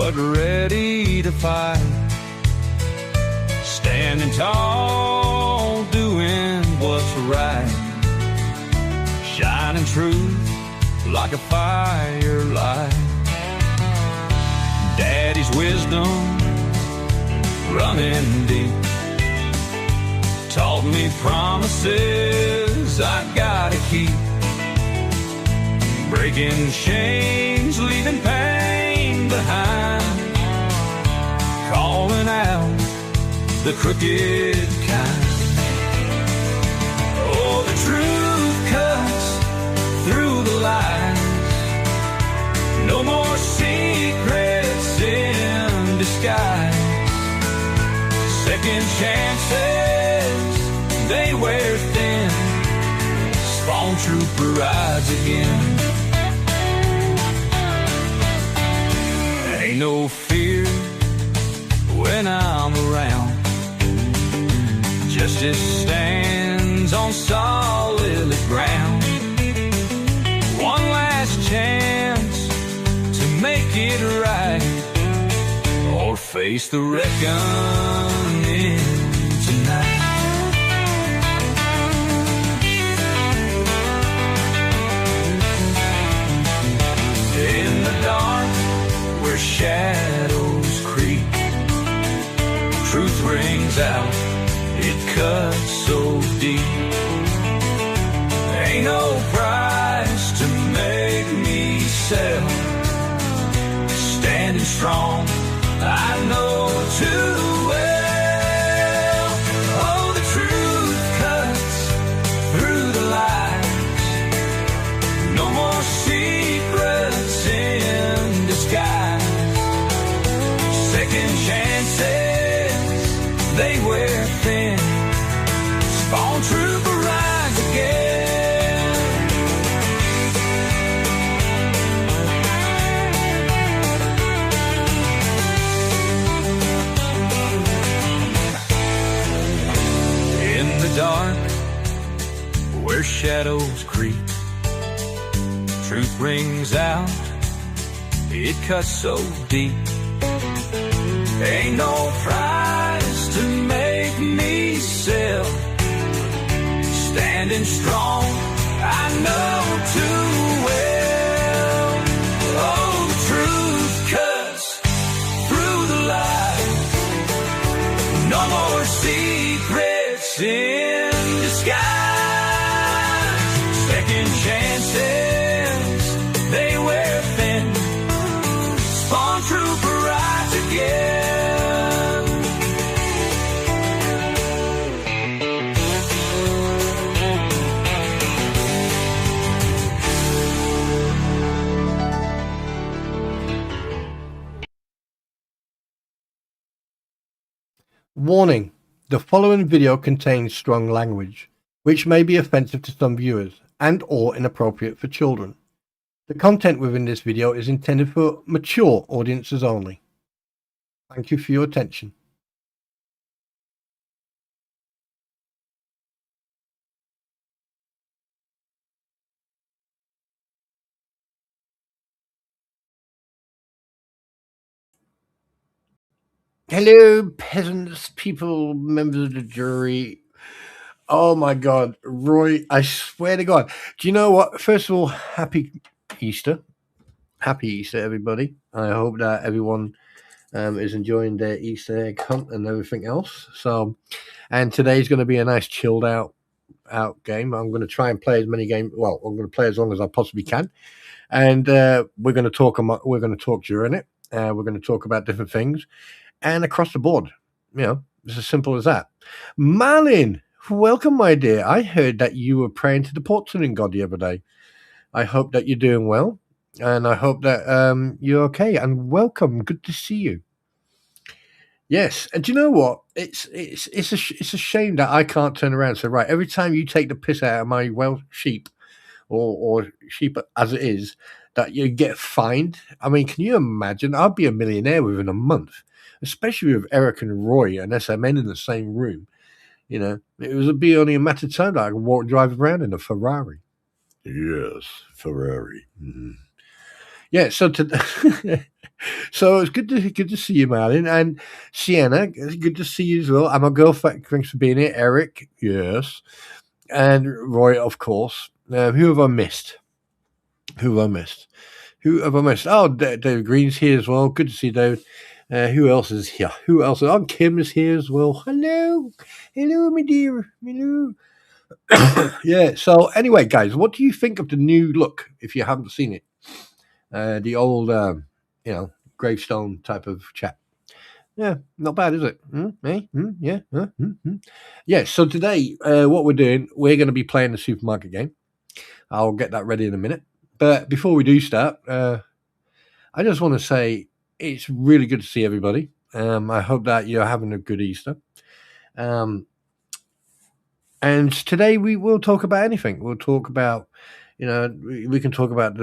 but ready to fight. Standing tall, doing what's right. Shining truth like a firelight. Daddy's wisdom running deep taught me promises I gotta keep. Breaking chains, leaving pain behind. Calling out the crooked kind. Oh, the truth cuts through the lies. No more secrets in disguise. Second chances, they wear thin. Spawntrooper rides again. Ain't no fear when I'm around. Justice stands on solid ground. One last chance to make it right, or face the reckoning tonight. In the dark, where shadows creep, truth rings out, it cuts so deep. Ain't no price to make me sell. Standing strong, I know too well. Oh, the truth cuts through the lies. No more secrets in disguise. Second chances, they wear thin. Spawntrooper rides again. In the dark, where shadows creep, truth rings out, it cuts so deep. Ain't no price to make me sell. Standing strong, I know too well. Oh, the truth cuts through the lies. No more secrets in disguise. Second chances, they wear thin. Spawntrooper rides again. Warning: the following video contains strong language, which may be offensive to some viewers and or inappropriate for children. The content within this video is intended for mature audiences only. Thank you for your attention. Hello, peasants, people, members of the jury. Oh my God, Roy, I swear to God. Do you know what? First of all, happy Easter. Happy Easter, everybody. I hope that everyone is enjoying their Easter egg hunt and everything else. And today's going to be a nice chilled out game. I'm going to try and play as many games. Well, I'm going to play as long as I possibly can. And we're going to talk. We're going to talk during it. We're going to talk about different things. And across the board, it's as simple as that. Malin, welcome, my dear. I heard that you were praying to the porcelain god the other day. I hope that you're doing well, and I hope that you're okay. And welcome, good to see you. Yes, and do you know what? It's a shame that I can't turn around and say, right, every time you take the piss out of my Welsh sheep, or sheep as it is, that you get fined. I mean, can you imagine? I'd be a millionaire within a month. Especially with Eric and Roy and SMN in the same room. It would be only a matter of time that I could drive around in a Ferrari. Yes, Ferrari. Mm-hmm. Yeah, so So it's good to see you, Marlon, and Sienna. It's good to see you as well. And my girlfriend, thanks for being here. Eric, yes, and Roy, of course. Who have I missed? Who have I missed? Who have I missed? Oh, David Green's here as well. Good to see you, David. Who else is here? Who else? Oh, Kim is here as well. Hello, hello, my dear. Hello. Yeah. So anyway, guys, what do you think of the new look? If you haven't seen it, the old, gravestone type of chat. Yeah, not bad, is it? Yeah. Yeah. So today, what we're doing, we're going to be playing the supermarket game. I'll get that ready in a minute. But before we do start, I just want to say it's really good to see everybody. I hope that you're having a good Easter. And today we will talk about anything. We'll talk about, we can talk about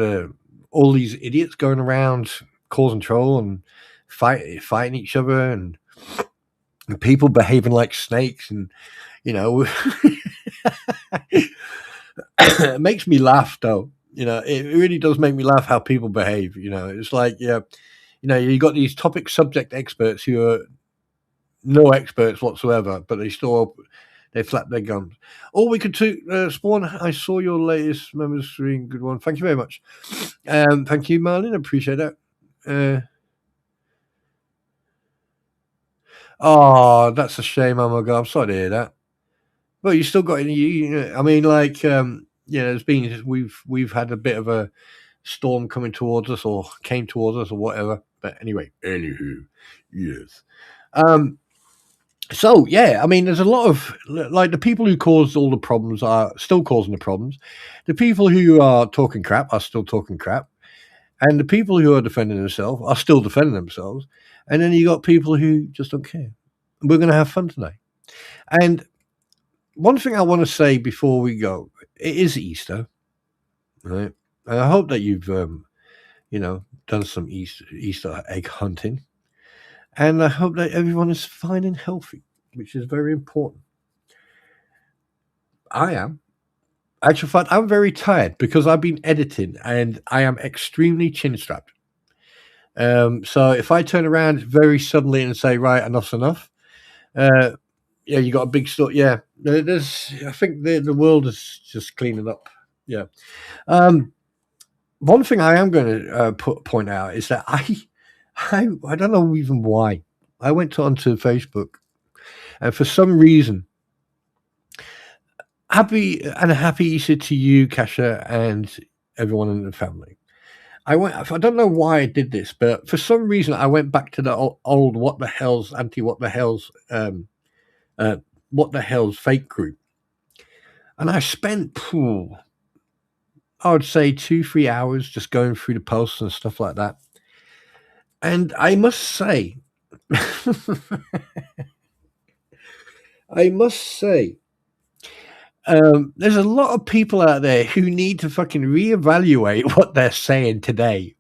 all these idiots going around causing trouble and fighting each other and people behaving like snakes, and it makes me laugh though. It really does make me laugh how people behave. It's like, you got these topic subject experts who are no experts whatsoever, but they flap their gums. Or we could Spawn. I saw your latest member stream. Good one. Thank you very much. Thank you, Marlon. I appreciate that. Oh, that's a shame. Oh my god, I'm sorry to hear that. Well, you still got I mean, like, there's been we've had a bit of a storm coming towards us, or came towards us, or whatever. But anyway, anywho, yes. So yeah, I mean, there's a lot of, like, the people who caused all the problems are still causing the problems. The people who are talking crap are still talking crap, and the people who are defending themselves are still defending themselves. And then you got people who just don't care. We're going to have fun today. And one thing I want to say before we go, it is Easter, right? And I hope that you've, done some Easter egg hunting. And I hope that everyone is fine and healthy, which is very important. I am. Actual fact, I'm very tired because I've been editing and I am extremely chin strapped. So if I turn around very suddenly and say, right, enough's enough, yeah, you got a big store. Yeah, I think the world is just cleaning up. Yeah. One thing I am going to point out is that I don't know even why. I went onto Facebook, and for some reason, happy Easter to you, Kasha, and everyone in the family. I don't know why I did this, but for some reason I went back to the old what the hell's what the hell's fake group, and I spent, I would say 2-3 hours just going through the posts and stuff like that. And I must say, there's a lot of people out there who need to fucking reevaluate what they're saying today,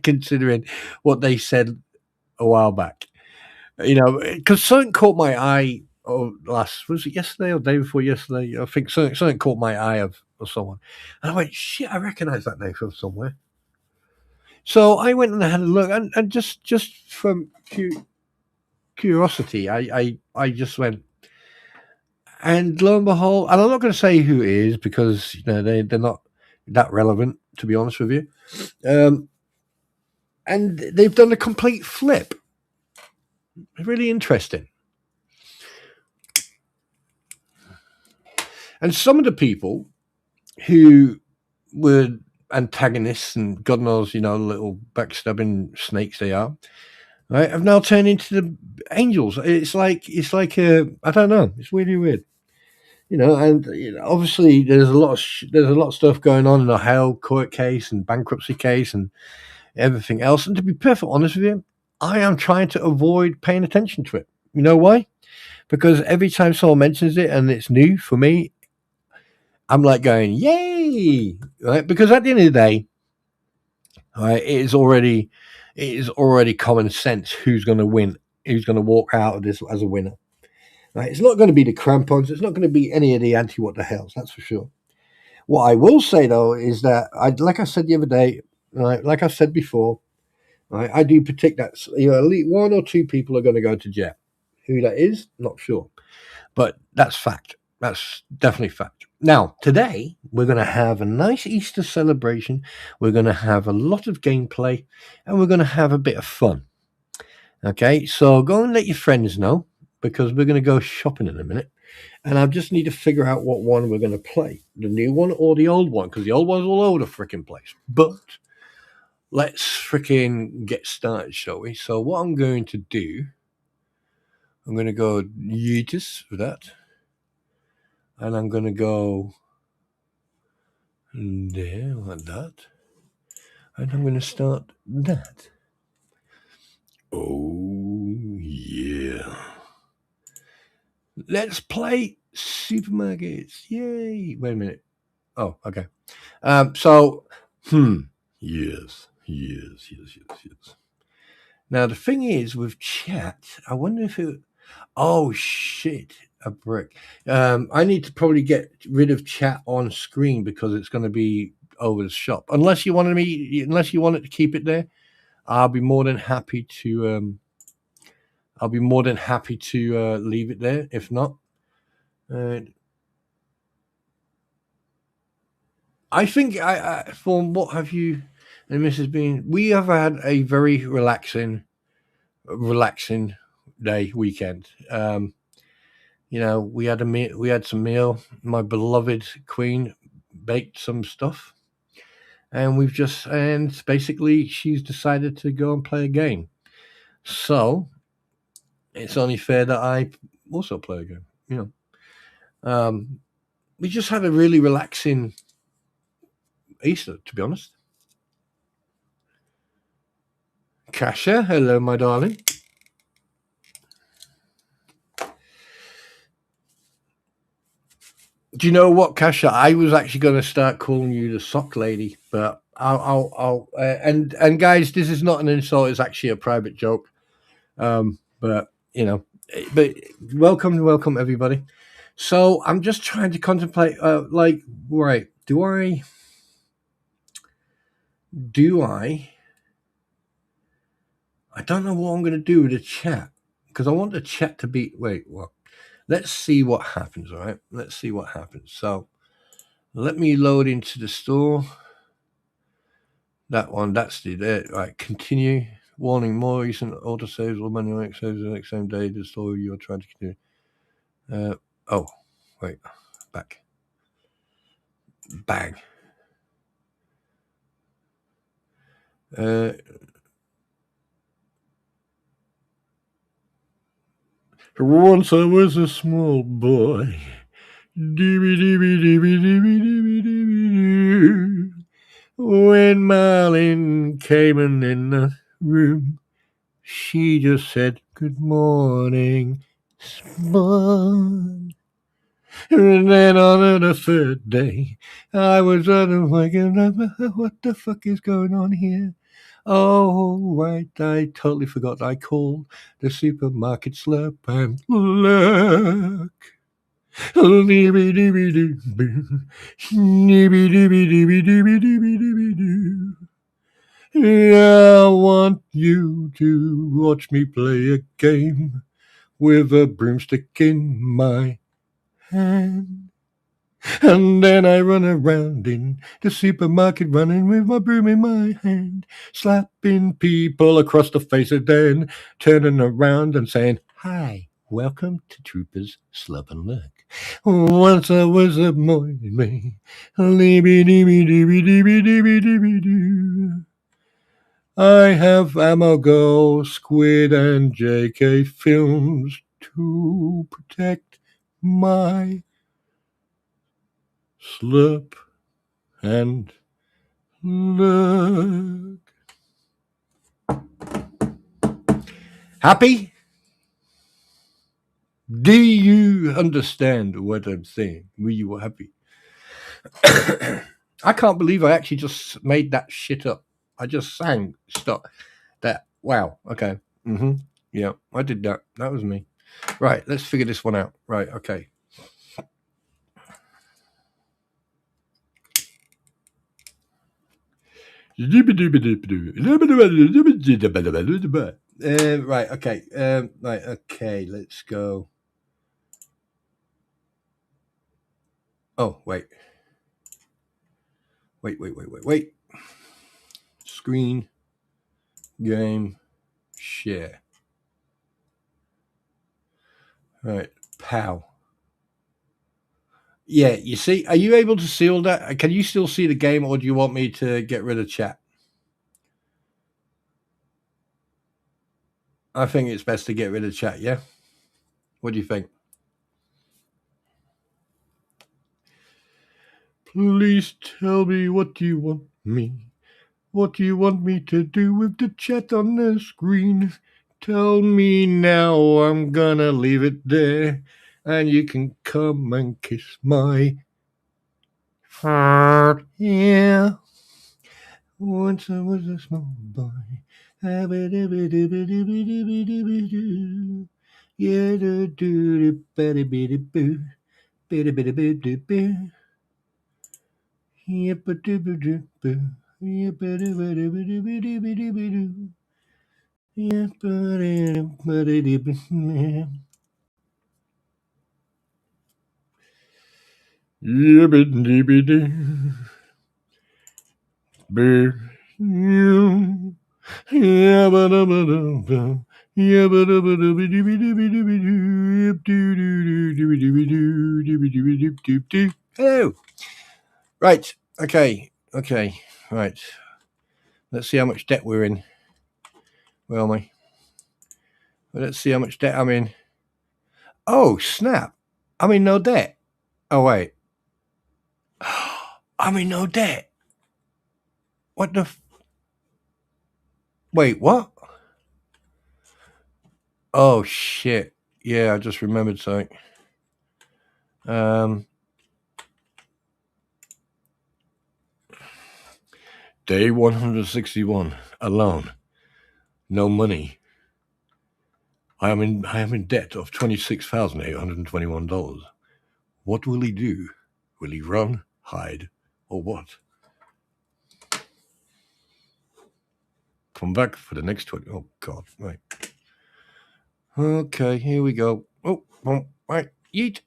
considering what they said a while back. Because something caught my eye. Was it yesterday or day before yesterday? I think something caught my eye of someone, and I went, "Shit, I recognize that name from somewhere." So I went and had a look, and just from curiosity, I just went, and lo and behold, and I'm not going to say who it is because they're not that relevant, to be honest with you. And they've done a complete flip. Really interesting. And some of the people who were antagonists and God knows, little backstabbing snakes they are, right, have now turned into the angels. It's like I don't know. It's really weird. And obviously there's a lot of stuff going on in the Hale court case and bankruptcy case and everything else. And to be perfectly honest with you, I am trying to avoid paying attention to it. You know why? Because every time someone mentions it and it's new for me, I'm like going, yay! Right? Because at the end of the day, right, it is already common sense who's going to win, who's going to walk out of this as a winner. Right? It's not going to be the crampons. It's not going to be any of the what the hells. That's for sure. What I will say though is that like I said the other day, right, like I said before, Right? I do predict that at least one or two people are going to go to jail. Who that is, not sure. But that's fact. That's definitely fact. Now, today, we're going to have a nice Easter celebration. We're going to have a lot of gameplay, and we're going to have a bit of fun. Okay, so go and let your friends know, because we're going to go shopping in a minute. And I just need to figure out what one we're going to play, the new one or the old one, because the old one's all over the freaking place. But let's freaking get started, shall we? So what I'm going to do, I'm going to go Yeetus for that. And I'm going to go there like that. And I'm going to start that. Oh, yeah. Let's play supermarkets. Yay. Wait a minute. Oh, okay. Yes. Now, the thing is with chat, I wonder if it. Oh, shit. A brick. I need to probably get rid of chat on screen because it's going to be over the shop. Unless you wanted to keep it there, I'll be more than happy to. Leave it there. If not, I think from what have you and Mrs. Bean, we have had a very relaxing weekend. We had some meal. My beloved queen baked some stuff, and basically she's decided to go and play a game. So it's only fair that I also play a game. We just had a really relaxing Easter, to be honest. Kasha, hello, my darling. Do you know what, Kasha? I was actually going to start calling you the sock lady, but I'll and guys, this is not an insult. It's actually a private joke. But welcome everybody. So I'm just trying to contemplate, right? Do I? I don't know what I'm going to do with the chat because I want the chat to be. Wait, what? Let's see what happens. All right, let's see what happens. So let me load into the store. That one, that's right. Continue. Warning: more recent autosaves or manual saves the next same day. The store you're trying to continue. Oh, wait, back. Bang. Once I was a small boy. When Marlin came in the room, she just said, "Good morning, Spawn." And then on the third day, I was waking up. What the fuck is going on here? Oh, right, I totally forgot I called the supermarket slurp and look. I want you to watch me play a game with a broomstick in my hand. And then I run around in the supermarket running with my broom in my hand, slapping people across the face and then turning around and saying, "Hi, welcome to Troopers Slub and Lurk. Once I was a boy, I have Amogo, Squid, and JK films to protect my slurp and look." Happy? Do you understand what I'm saying? Were you happy? I can't believe I actually just made that shit up. I just sang stop that. Wow. Okay. Yeah, I did that. That was me. Right. Let's figure this one out. Right. Okay. Right, okay. Right, okay, let's go. Oh, wait. Wait. Screen, game, share. Right, pow. Yeah, you see, are you able to see all that? Can you still see the game, or do you want me to get rid of chat? I think it's best to get rid of chat, yeah? What do you think? Please tell me what you want me. What do you want me to do with the chat on the screen? Tell me now, I'm gonna leave it there. And you can come and kiss my heart. Yeah. Once I was a small boy. Yeah, do do bitty bitty boo. Bitty bitty boo do boo. Yeah, but do boo boo. Yeah, bitty bitty bitty bitty bitty bitty. Yeah, bitty bitty. Yeah, bitty bitty. Boo. Yeah, but yeah, but hello. Right. Okay. Right. Let's see how much debt we're in. Where am I? Well, let's see how much debt I'm in. Oh, snap. I'm in no debt. Oh, wait. I'm in no debt. What the? Wait, what? Oh, shit. Yeah, I just remembered something. Day 161. Alone. No money. I am in debt of $26,821. What will he do? Will he run, hide, or what? Come back for the next 20. Oh, God. Right. Okay, here we go. Oh, right. Yeet.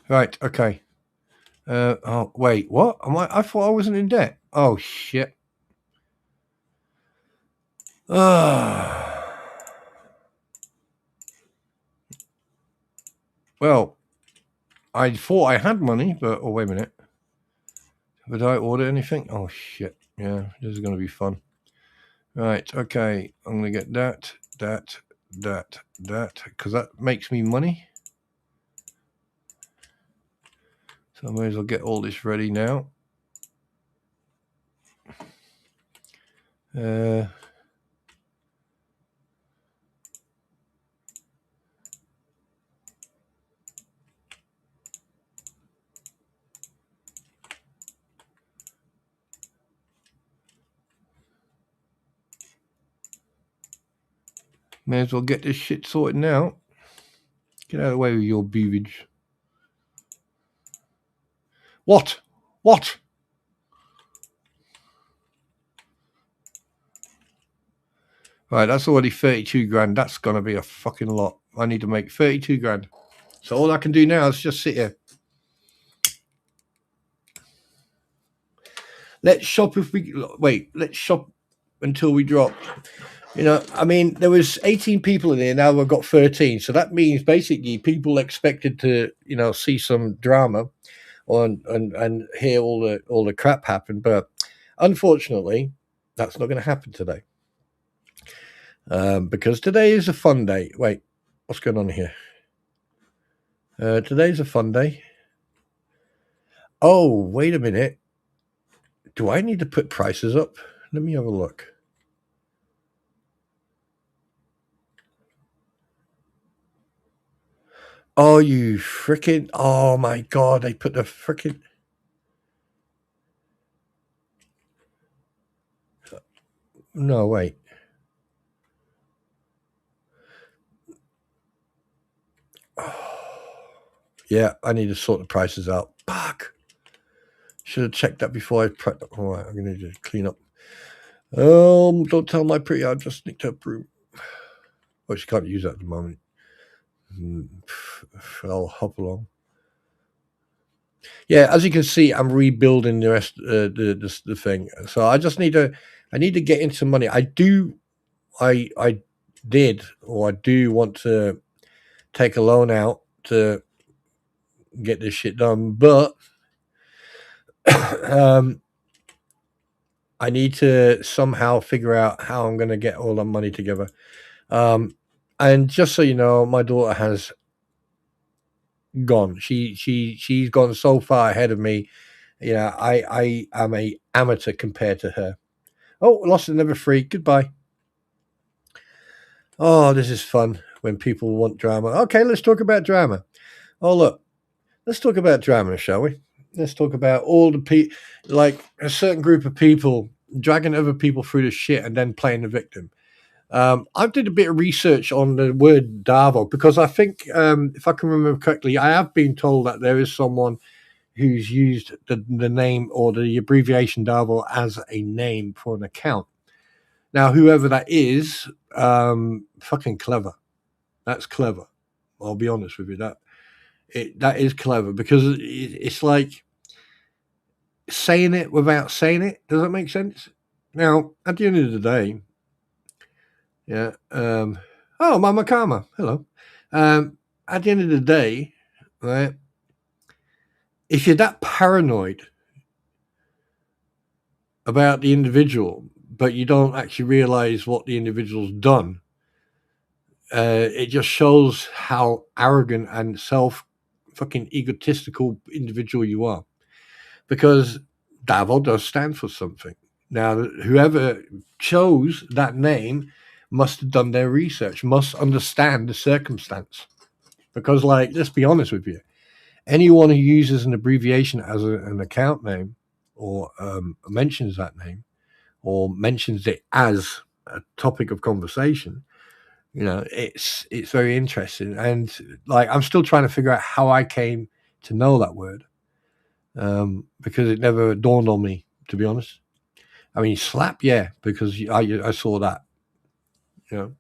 Right, okay. Oh, wait, what? I thought I wasn't in debt. Oh, shit. Well, I thought I had money, but oh, wait a minute. Did I order anything? Oh, shit. Yeah, this is going to be fun. Right, okay. I'm going to get that, because that makes me money. So I may as well get all this ready now. May as well get this shit sorted now. Get out of the way with your beavage. What? Right, that's already 32 grand. That's going to be a fucking lot. I need to make 32 grand. So all I can do now is just sit here. Let's shop let's shop until we drop. You know, I mean, there was 18 people in here. Now we've got 13. So that means basically people expected to, see some drama and hear all the crap happen. But unfortunately, that's not going to happen today. Because today is a fun day. Wait, what's going on here? Today's a fun day. Oh, wait a minute. Do I need to put prices up? Let me have a look. Oh, you freaking... Oh, my God. They put the freaking... No, wait. Yeah, I need to sort the prices out. Fuck. Should have checked that before I prepped. All right, I'm going to clean up. Don't tell my pretty. I just nicked her broom. Well, she can't use that at the moment. I'll hop along. Yeah, as you can see, I'm rebuilding the rest, the thing. So I just need to, get into money. I do want to take a loan out to get this shit done, but I need to somehow figure out how I'm going to get all the money together. And just so you know, my daughter has gone. She's gone so far ahead of me. Yeah, I am a amateur compared to her. Oh, lost another free. Goodbye. Oh, this is fun when people want drama. Okay, let's talk about drama. Oh, look, let's talk about drama, shall we? Let's talk about all the people, like a certain group of people dragging other people through the shit and then playing the victim. I did a bit of research on the word Darvo because I think, if I can remember correctly, I have been told that there is someone who's used the name or the abbreviation Darvo as a name for an account. Now, whoever that is, fucking clever. That's clever. I'll be honest with you. That is clever because it's like saying it without saying it. Does that make sense? Now, at the end of the day, yeah. Oh, Mama Karma. Hello. At the end of the day, right? If you're that paranoid about the individual, but you don't actually realize what the individual's done, it just shows how arrogant and fucking egotistical individual you are. Because Davo does stand for something. Now, whoever chose that name must have done their research, must understand the circumstance. Because, like, let's be honest with you, anyone who uses an abbreviation as an account name or mentions that name or mentions it as a topic of conversation, you know, it's very interesting. And, like, I'm still trying to figure out how I came to know that word because it never dawned on me, to be honest. I mean, slap, yeah, because I saw that, you know.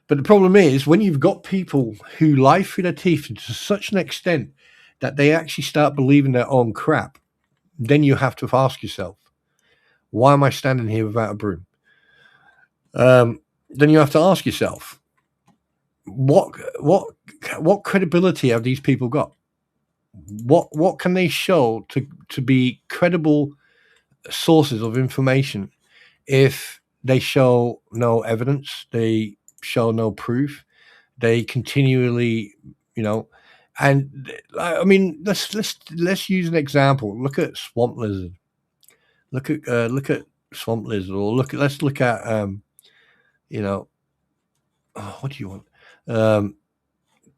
But the problem is when you've got people who lie through their teeth to such an extent that they actually start believing their own crap, then you have to ask yourself, why am I standing here without a broom? Then you have to ask yourself, what credibility have these people got? What can they show to be credible sources of information if they show no evidence, they show no proof, they continually, you know, and I mean, let's use an example. Look at swamp lizard. Look at swamp lizard, or let's look at you know, what do you want?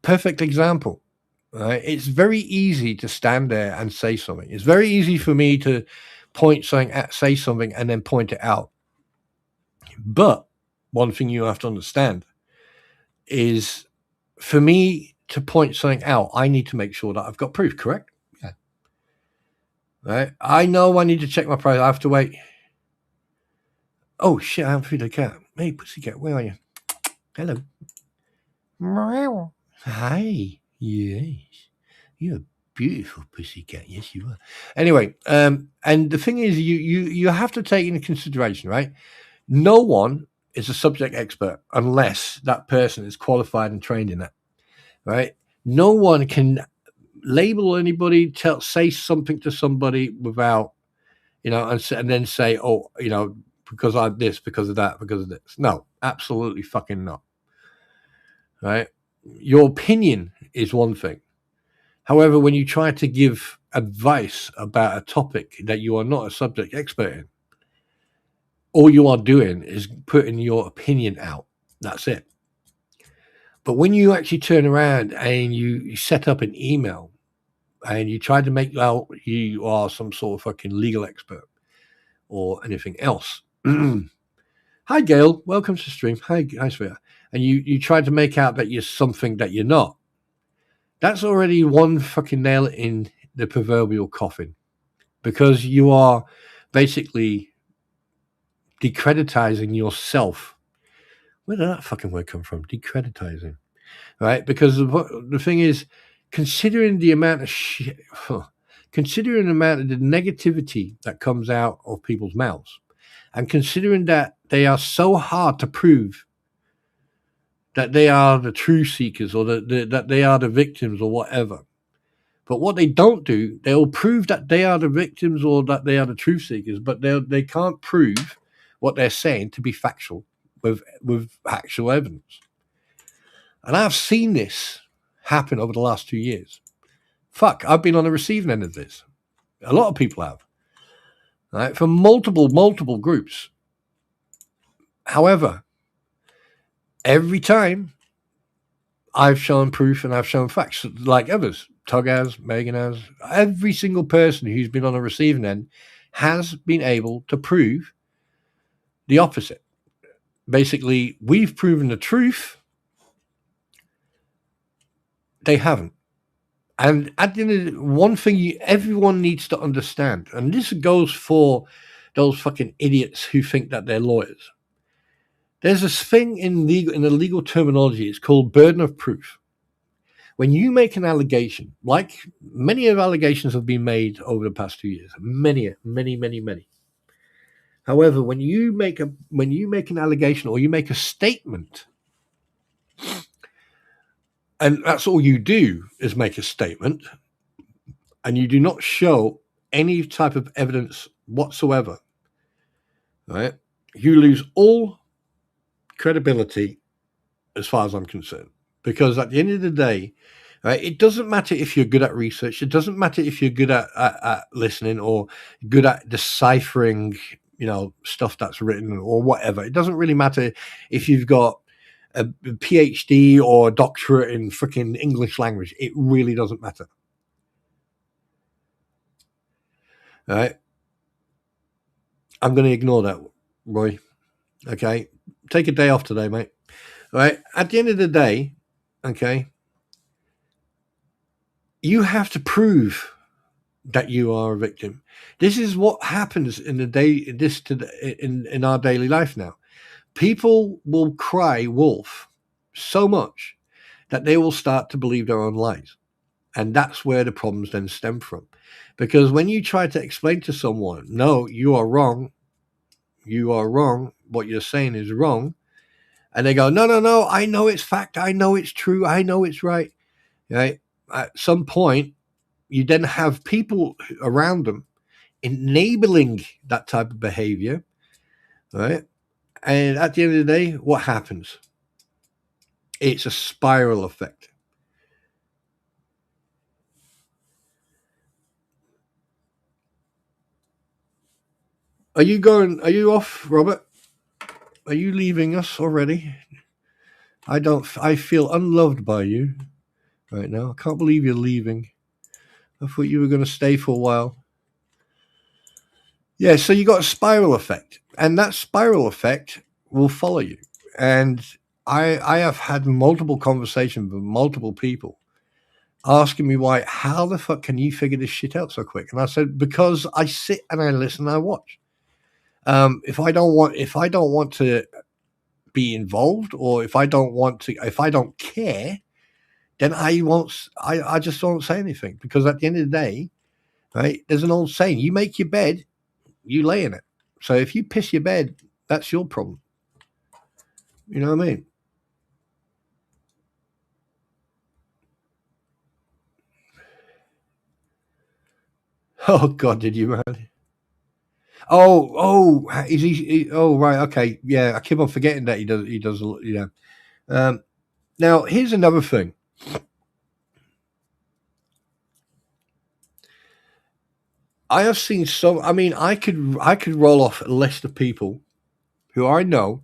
Perfect example. Right? It's very easy to stand there and say something. It's very easy for me to point something at, say something, and then point it out. But one thing you have to understand is, for me to point something out, I need to make sure that I've got proof. Correct? Yeah. Right. I know I need to check my price. I have to wait. Oh shit! I haven't feed the cat. Hey, pussycat, where are you? Hello. Meow. Hi. Yes. You're a beautiful pussycat. Yes, you are. Anyway, and the thing is, you have to take into consideration, right? No one is a subject expert unless that person is qualified and trained in it, right? No one can label anybody, say something to somebody without, you know, and then say, oh, you know, because I'm this, because of that, because of this. No, absolutely fucking not. Right? Your opinion is one thing. However, when you try to give advice about a topic that you are not a subject expert in, all you are doing is putting your opinion out. That's it. But when you actually turn around and you set up an email and you try to make out you are some sort of fucking legal expert or anything else. Hi, Gail. Welcome to the stream. Hi, sweetheart. and you try to make out that you're something that you're not, that's already one fucking nail in the proverbial coffin, because you are basically decreditizing yourself. Where did that fucking word come from? Decreditizing, right? Because the thing is, considering the amount of shit, considering the amount of the negativity that comes out of people's mouths, and considering that they are so hard to prove that they are the truth seekers, or that they are the victims, or whatever. But what they don't do, they'll prove that they are the victims or that they are the truth seekers, but they can't prove what they're saying to be factual with actual evidence. And I've seen this happen over the last 2 years. Fuck, I've been on the receiving end of this. A lot of people have, right? From multiple groups. However, every time I've shown proof and I've shown facts, like others, Tug has, Megan has, every single person who's been on the receiving end has been able to prove the opposite. Basically, we've proven the truth. They haven't. And at the end of the, one thing everyone needs to understand, and this goes for those fucking idiots who think that they're lawyers. There's this thing in the legal terminology. It's called burden of proof. When you make an allegation, like many of allegations have been made over the past 2 years, many. However, when you make an allegation or you make a statement, and that's all you do is make a statement, and you do not show any type of evidence whatsoever, right? You lose all credibility as far as I'm concerned. Because at the end of the day, right, it doesn't matter if you're good at research. It doesn't matter if you're good at listening or good at deciphering, stuff that's written or whatever. It doesn't really matter if you've got a PhD or a doctorate in freaking English language. It really doesn't matter. All right? I'm going to ignore that, Roy. Okay? Take a day off today, mate. All right? At the end of the day, okay, you have to prove that you are a victim. This is what happens in in our daily life now. People will cry wolf so much that they will start to believe their own lies. And that's where the problems then stem from. Because when you try to explain to someone, no, you are wrong, what you're saying is wrong, and they go, no, I know it's fact, I know it's true, I know it's right. Right? At some point, you then have people around them enabling that type of behavior, right? And at the end of the day, what happens? It's a spiral effect. Are you off, Robert? Are you leaving us already? I feel unloved by you right now. I can't believe you're leaving. I thought you were going to stay for a while. Yeah, so you got a spiral effect, and that spiral effect will follow you. And I have had multiple conversations with multiple people asking me how the fuck can you figure this shit out so quick? And I said, because I sit and I listen and I watch. If I don't want to be involved, or if I don't care, then I just won't say anything, because at the end of the day, right, there's an old saying, you make your bed, you lay in it. So if you piss your bed, that's your problem. You know what I mean? Oh God, did you, man? Oh, is he? Oh, right, okay, yeah. I keep on forgetting that he does. Yeah. Now here's another thing. I have seen some. I mean, I could roll off a list of people who I know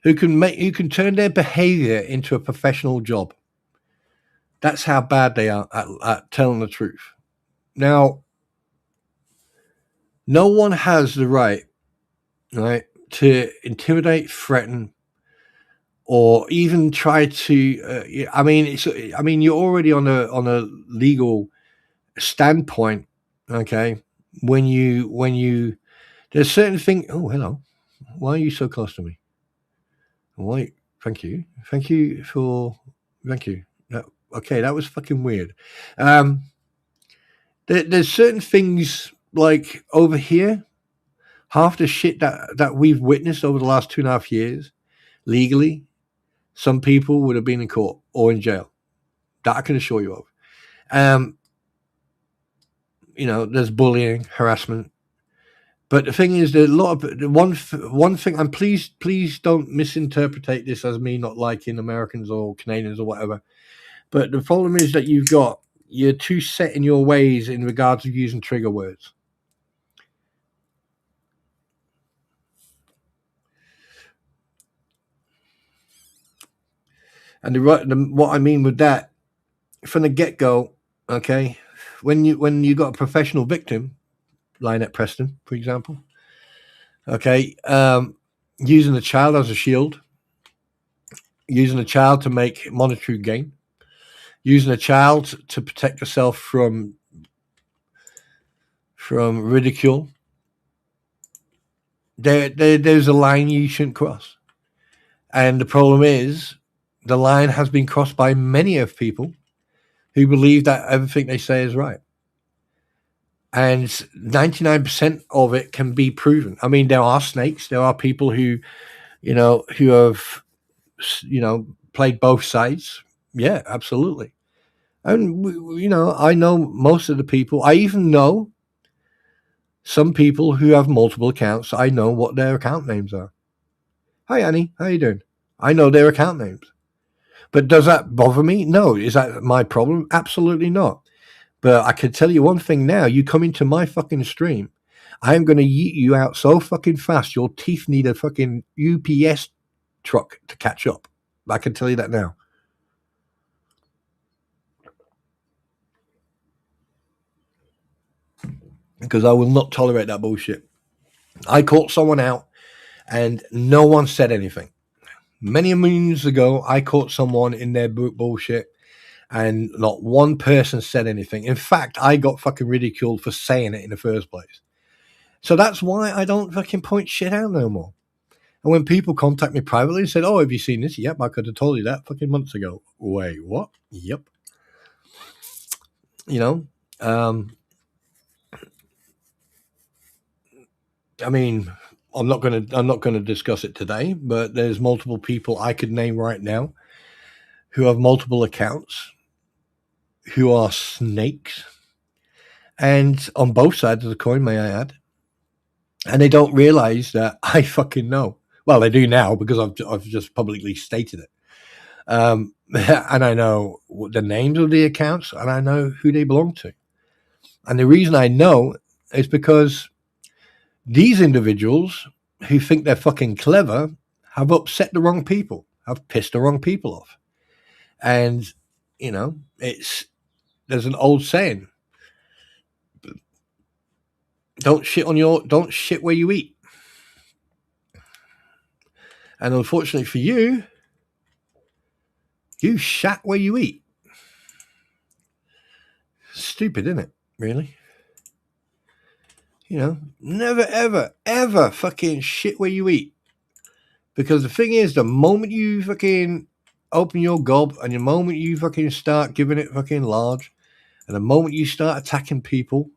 who can turn their behavior into a professional job. That's how bad they are at telling the truth. Now, no one has the right to intimidate, threaten, or even try to. I mean, you're already on a legal standpoint. Okay, when you there's certain thing. Oh, hello. Why are you so close to me? Wait, thank you. Thank you for. Thank you. Okay, that was fucking weird. There's certain things like over here, half the shit that we've witnessed over the last 2.5 years, legally, some people would have been in court or in jail. That I can assure you of. Um, there's bullying, harassment. But the thing is, there's a lot of one thing. And please don't misinterpret this as me not liking Americans or Canadians or whatever. But the problem is that you're too set in your ways in regards to using trigger words. And what I mean with that, from the get go, okay, when you got a professional victim, Lionette Preston, for example, okay, using a child as a shield, using a child to make monetary gain, using a child to protect herself from ridicule. There's a line you shouldn't cross, and the problem is the line has been crossed by many of people who believe that everything they say is right. And 99% of it can be proven. I mean, there are snakes. There are people who have, played both sides. Yeah, absolutely. And, I know most of the people. I even know some people who have multiple accounts. I know what their account names are. Hi, Annie. How you doing? I know their account names. But does that bother me? No. Is that my problem? Absolutely not. But I can tell you one thing now. You come into my fucking stream, I am going to yeet you out so fucking fast, your teeth need a fucking UPS truck to catch up. I can tell you that now. Because I will not tolerate that bullshit. I caught someone out and no one said anything. Many moons ago, I caught someone in their bullshit and not one person said anything. In fact, I got fucking ridiculed for saying it in the first place. So that's why I don't fucking point shit out no more. And when people contact me privately and said, "Oh, have you seen this?" Yep, I could have told you that fucking months ago. Wait, what? Yep. I mean, I'm not gonna discuss it today, but there's multiple people I could name right now who have multiple accounts, who are snakes, and on both sides of the coin, may I add, and they don't realize that I fucking know. Well, they do now because I've just publicly stated it. And I know the names of the accounts, and I know who they belong to. And the reason I know is because these individuals who think they're fucking clever have upset the wrong people, have pissed the wrong people off. And, there's an old saying, don't shit where you eat. And unfortunately for you, you shat where you eat. Stupid, isn't it? Really? Never, ever, ever fucking shit where you eat. Because the thing is, the moment you fucking open your gob and the moment you fucking start giving it fucking large and the moment you start attacking people,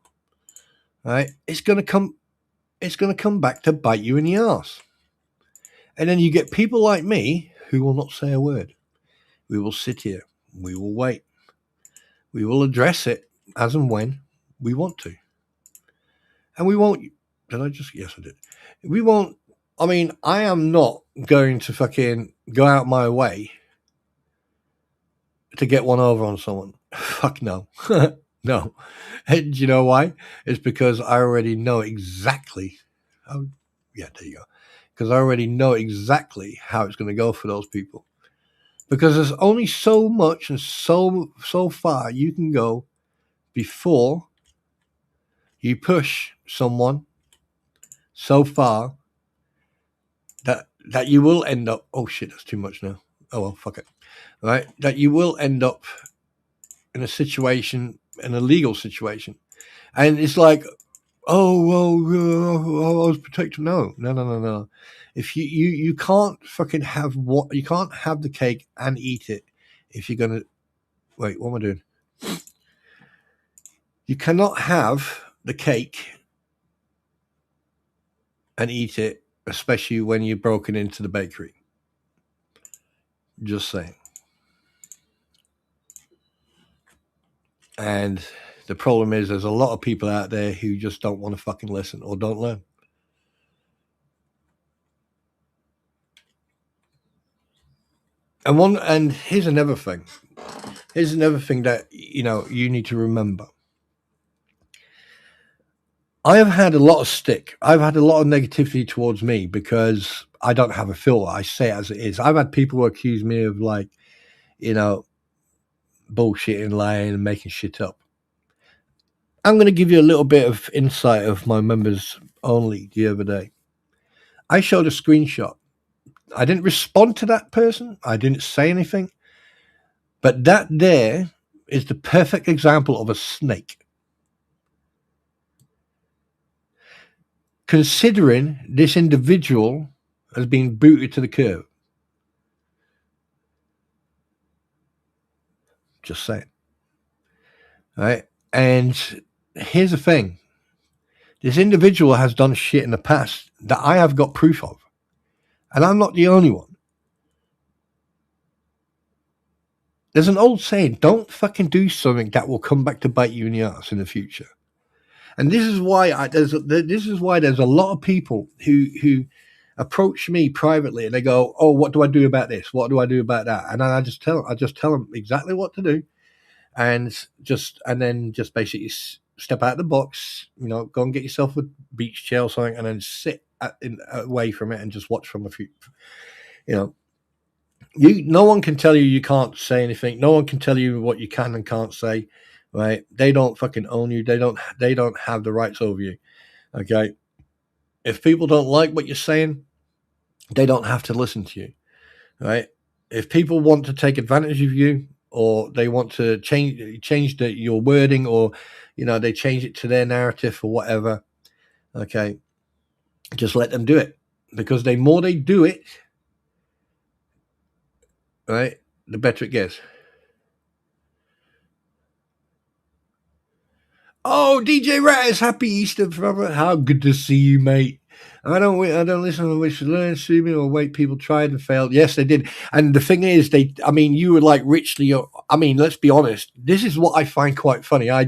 right, it's going to come back to bite you in the arse. And then you get people like me who will not say a word. We will sit here. We will wait. We will address it as and when we want to. And we won't. Did I just? Yes, I did. We won't. I mean, I am not going to fucking go out my way to get one over on someone. Fuck no. No. And do you know why? It's because I already know exactly. Oh, yeah, there you go. Because I already know exactly how it's going to go for those people. Because there's only so much and so far you can go before you push someone so far that you will end up. Oh shit, that's too much now. Oh well, fuck it. Right, that you will end up in a situation, in a legal situation, and it's like, oh well, I was protected. No. If you can't fucking have what you can't have the cake and eat it. If you're gonna wait, what am I doing? You cannot have the cake and eat it, especially when you're broken into the bakery. Just saying. And the problem is there's a lot of people out there who just don't want to fucking listen or don't learn. And here's another thing. Here's another thing that you need to remember. I have had a lot of stick. I've had a lot of negativity towards me because I don't have a filter. I say it as it is. I've had people who accuse me of bullshitting, lying, and making shit up. I'm going to give you a little bit of insight of my members only the other day. I showed a screenshot. I didn't respond to that person. I didn't say anything. But that there is the perfect example of a snake. Considering this individual has been booted to the curb. Just saying. All right. And here's the thing. This individual has done shit in the past that I have got proof of. And I'm not the only one. There's an old saying, don't fucking do something that will come back to bite you in the ass in the future. And this is why there's a lot of people who approach me privately and they go, oh, what do I do about this? What do I do about that? And I just tell them exactly what to do. And then basically step out of the box, go and get yourself a beach chair or something and then sit away from it and just watch from a few, no one can tell you can't say anything. No one can tell you what you can and can't say, right? They don't fucking own you. They don't have the rights over you. Okay. If people don't like what you're saying, they don't have to listen to you, right? If people want to take advantage of you, or they want to change your wording, or they change it to their narrative or whatever, okay, just let them do it, because the more they do it, right, the better it gets. Oh, DJ Raz, happy Easter, brother! How good to see you, mate. I don't listen to which learn, sue me, or wait. People tried and failed. Yes, they did. And the thing is, you were like richly. Let's be honest. This is what I find quite funny. Hi,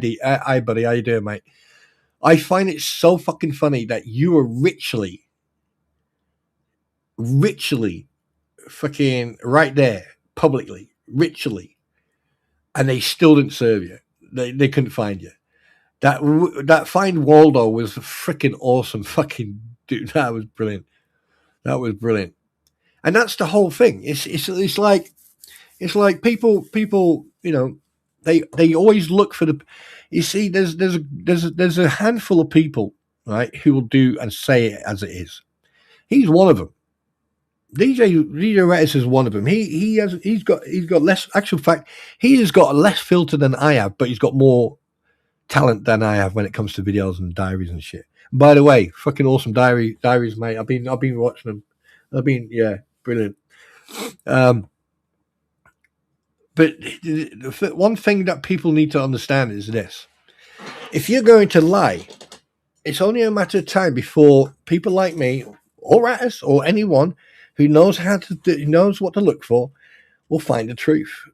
buddy, how you doing, mate? I find it so fucking funny that you were richly, fucking right there publicly, richly, and they still didn't serve you. They couldn't find you. That Find Waldo was freaking awesome. Fucking dude, that was brilliant. And that's the whole thing. It's like people, they always look for the. You see, there's a handful of people, right, who will do and say it as it is. He's one of them. DJ Rettis is one of them. He's got less. Actual fact, he has got less filter than I have, but he's got more talent than I have when it comes to videos and diaries and shit. By the way, fucking awesome diaries, mate. I've been watching them. Brilliant. But one thing that people need to understand is this: if you're going to lie, it's only a matter of time before people like me or Rattus or anyone who knows knows what to look for will find the truth.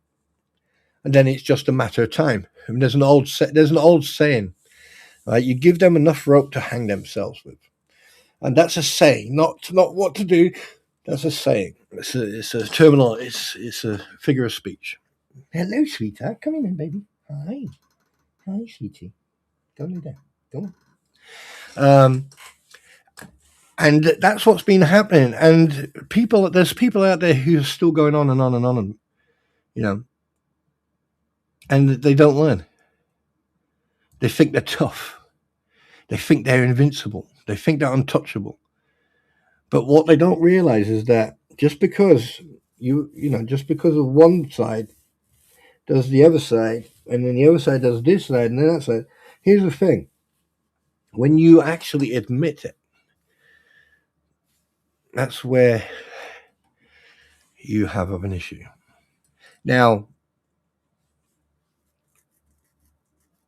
And then it's just a matter of time. And there's an old saying, right? You give them enough rope to hang themselves with, and that's a saying, not what to do. That's a saying. It's a terminal. It's a figure of speech. Hello, sweetheart. Come in, baby. Hi, sweetie. Go lay down. Go on. And that's what's been happening. And there's people out there who are still going on and on and on, and and they don't learn. They think they're tough. They think they're invincible. They think they're untouchable. But what they don't realize is that just because just because of one side does the other side, and then the other side does this side, and then that side. Here's the thing: when you actually admit it, that's where you have an issue. Now,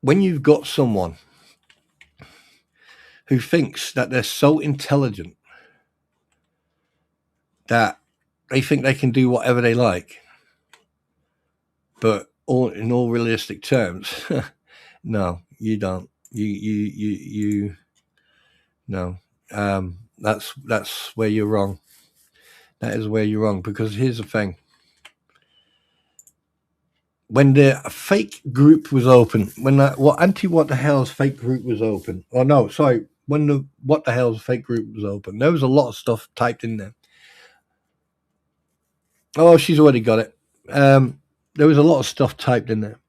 when you've got someone who thinks that they're so intelligent that they think they can do whatever they like, but in all realistic terms, no, you don't. You no. That's where you're wrong. That is where you're wrong, because here's the thing. When the fake group was open, when that what the hell's fake group was open, oh no, sorry, when the what the hell's fake group was open, there was a lot of stuff typed in there. Oh, she's already got it. There was a lot of stuff typed in there.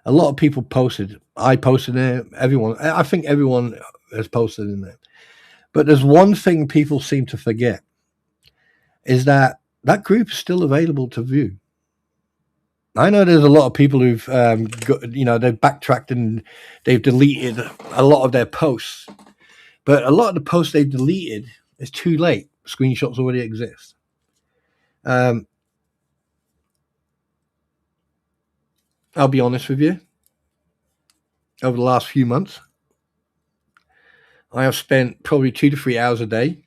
A lot of people posted. I posted there. Everyone, I think everyone has posted in there. But there's one thing people seem to forget, is that group is still available to view. I know there's a lot of people who've they've backtracked and they've deleted a lot of their posts, but a lot of the posts they've deleted is too late. Screenshots already exist. I'll be honest with you. Over the last few months, I have spent probably 2 to 3 hours a day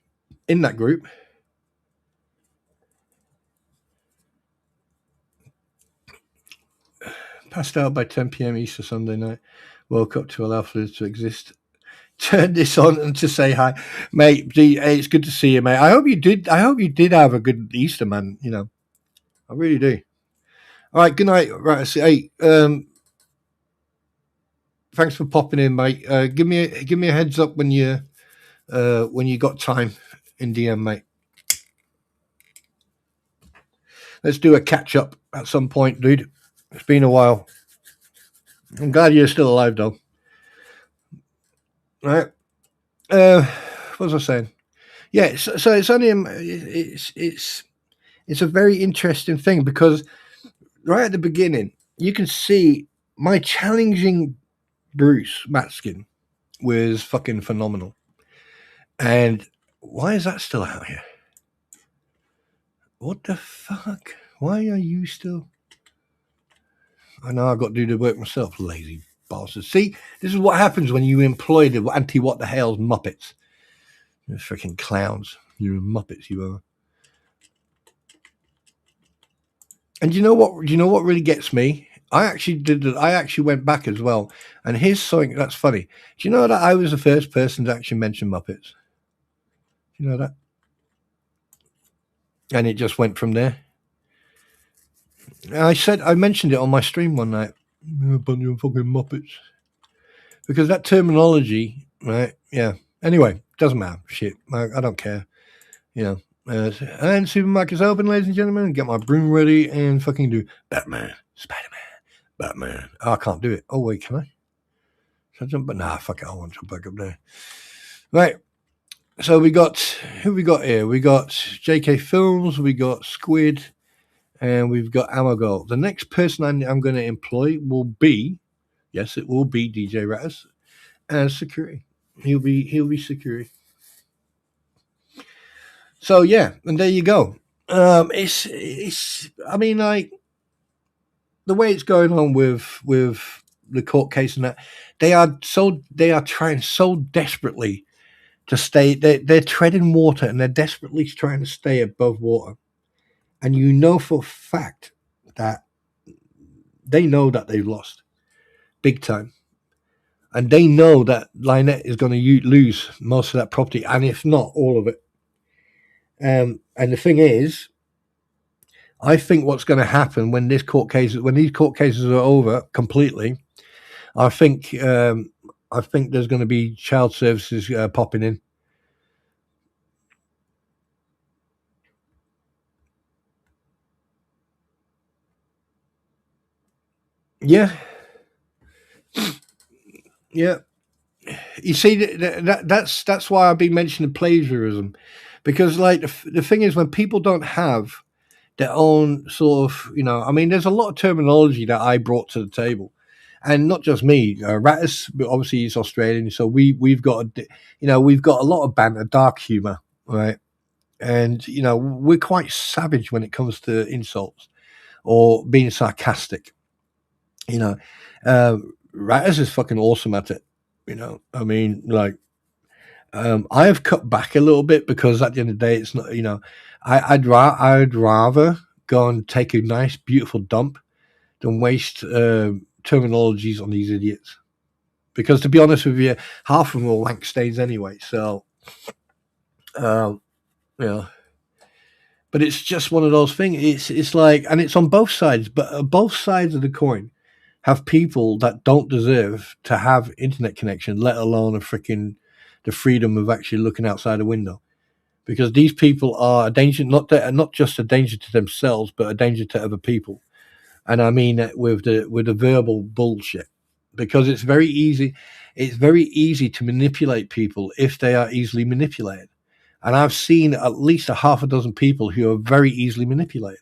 in that group. Passed out by 10 p.m. Easter Sunday night. Woke up to allow for this to exist. Turned this on and to say hi, mate. It's good to see you, mate. I hope you did have a good Easter, man. You know, I really do. All right, good night. Right, hey, thanks for popping in, mate. Give me a heads up when you got time in DM, mate. Let's do a catch up at some point, dude. It's been a while. I'm glad you're still alive, though. All right. What was I saying? Yeah. So it's only it's a very interesting thing, because right at the beginning you can see my challenging Bruce Matskin was fucking phenomenal. And why is that still out here? What the fuck? Why are you still? I know I've got to do the work myself, lazy bastard. See, this is what happens when you employ the anti-what the hell's Muppets. You're freaking clowns. You're Muppets, you are. And you know what? Do you know what really gets me? I actually went back as well. And here's something that's funny. Do you know that I was the first person to actually mention Muppets? Do you know that? And it just went from there. I mentioned it on my stream one night. A bunch of fucking Muppets. Because that terminology, right? Yeah. Anyway, doesn't matter. Shit. I don't care. You know. And supermarket's open, ladies and gentlemen. Get my broom ready and fucking do Batman, Spider-Man, Batman. Oh, I can't do it. Oh, wait, can I? Should I jump? But nah, fuck it. I won't jump back up there. Right. So who we got here? We got JK Films, we got Squid, and we've got Amagol. The next person I'm going to employ will be, yes, it will be DJ Rattus as security. He'll be security. So yeah, and there you go. It's I mean, like, the way it's going on with the court case and that, they are trying so desperately to stay. They're treading water, and they're desperately trying to stay above water. And you know for a fact that they know that they've lost big time. And they know that Lynette is going to lose most of that property, and if not, all of it. And the thing is, I think what's going to happen when these court cases are over completely, I think there's going to be child services popping in. Yeah. Yeah. You see, that's why I've been mentioning plagiarism, Because like the thing is, when people don't have their own sort of, I mean, there's a lot of terminology that I brought to the table, and not just me. Rattus, obviously, he's Australian, so we've got we've got a lot of banter, dark humor, right? And we're quite savage when it comes to insults or being sarcastic. You know, uh, Rattus is fucking awesome at it. I mean, like, I have cut back a little bit because at the end of the day, it's not. I'd rather go and take a nice, beautiful dump than waste terminologies on these idiots. Because to be honest with you, half of them are wank stains anyway. So, um, you know, but it's just one of those things. It's like, and it's on both sides, but both sides of the coin have people that don't deserve to have internet connection, let alone the freedom of actually looking outside a window. Because these people are a danger, not just a danger to themselves, but a danger to other people. And I mean that with the verbal bullshit, because it's very easy to manipulate people if they are easily manipulated. And I've seen at least a half a dozen people who are very easily manipulated.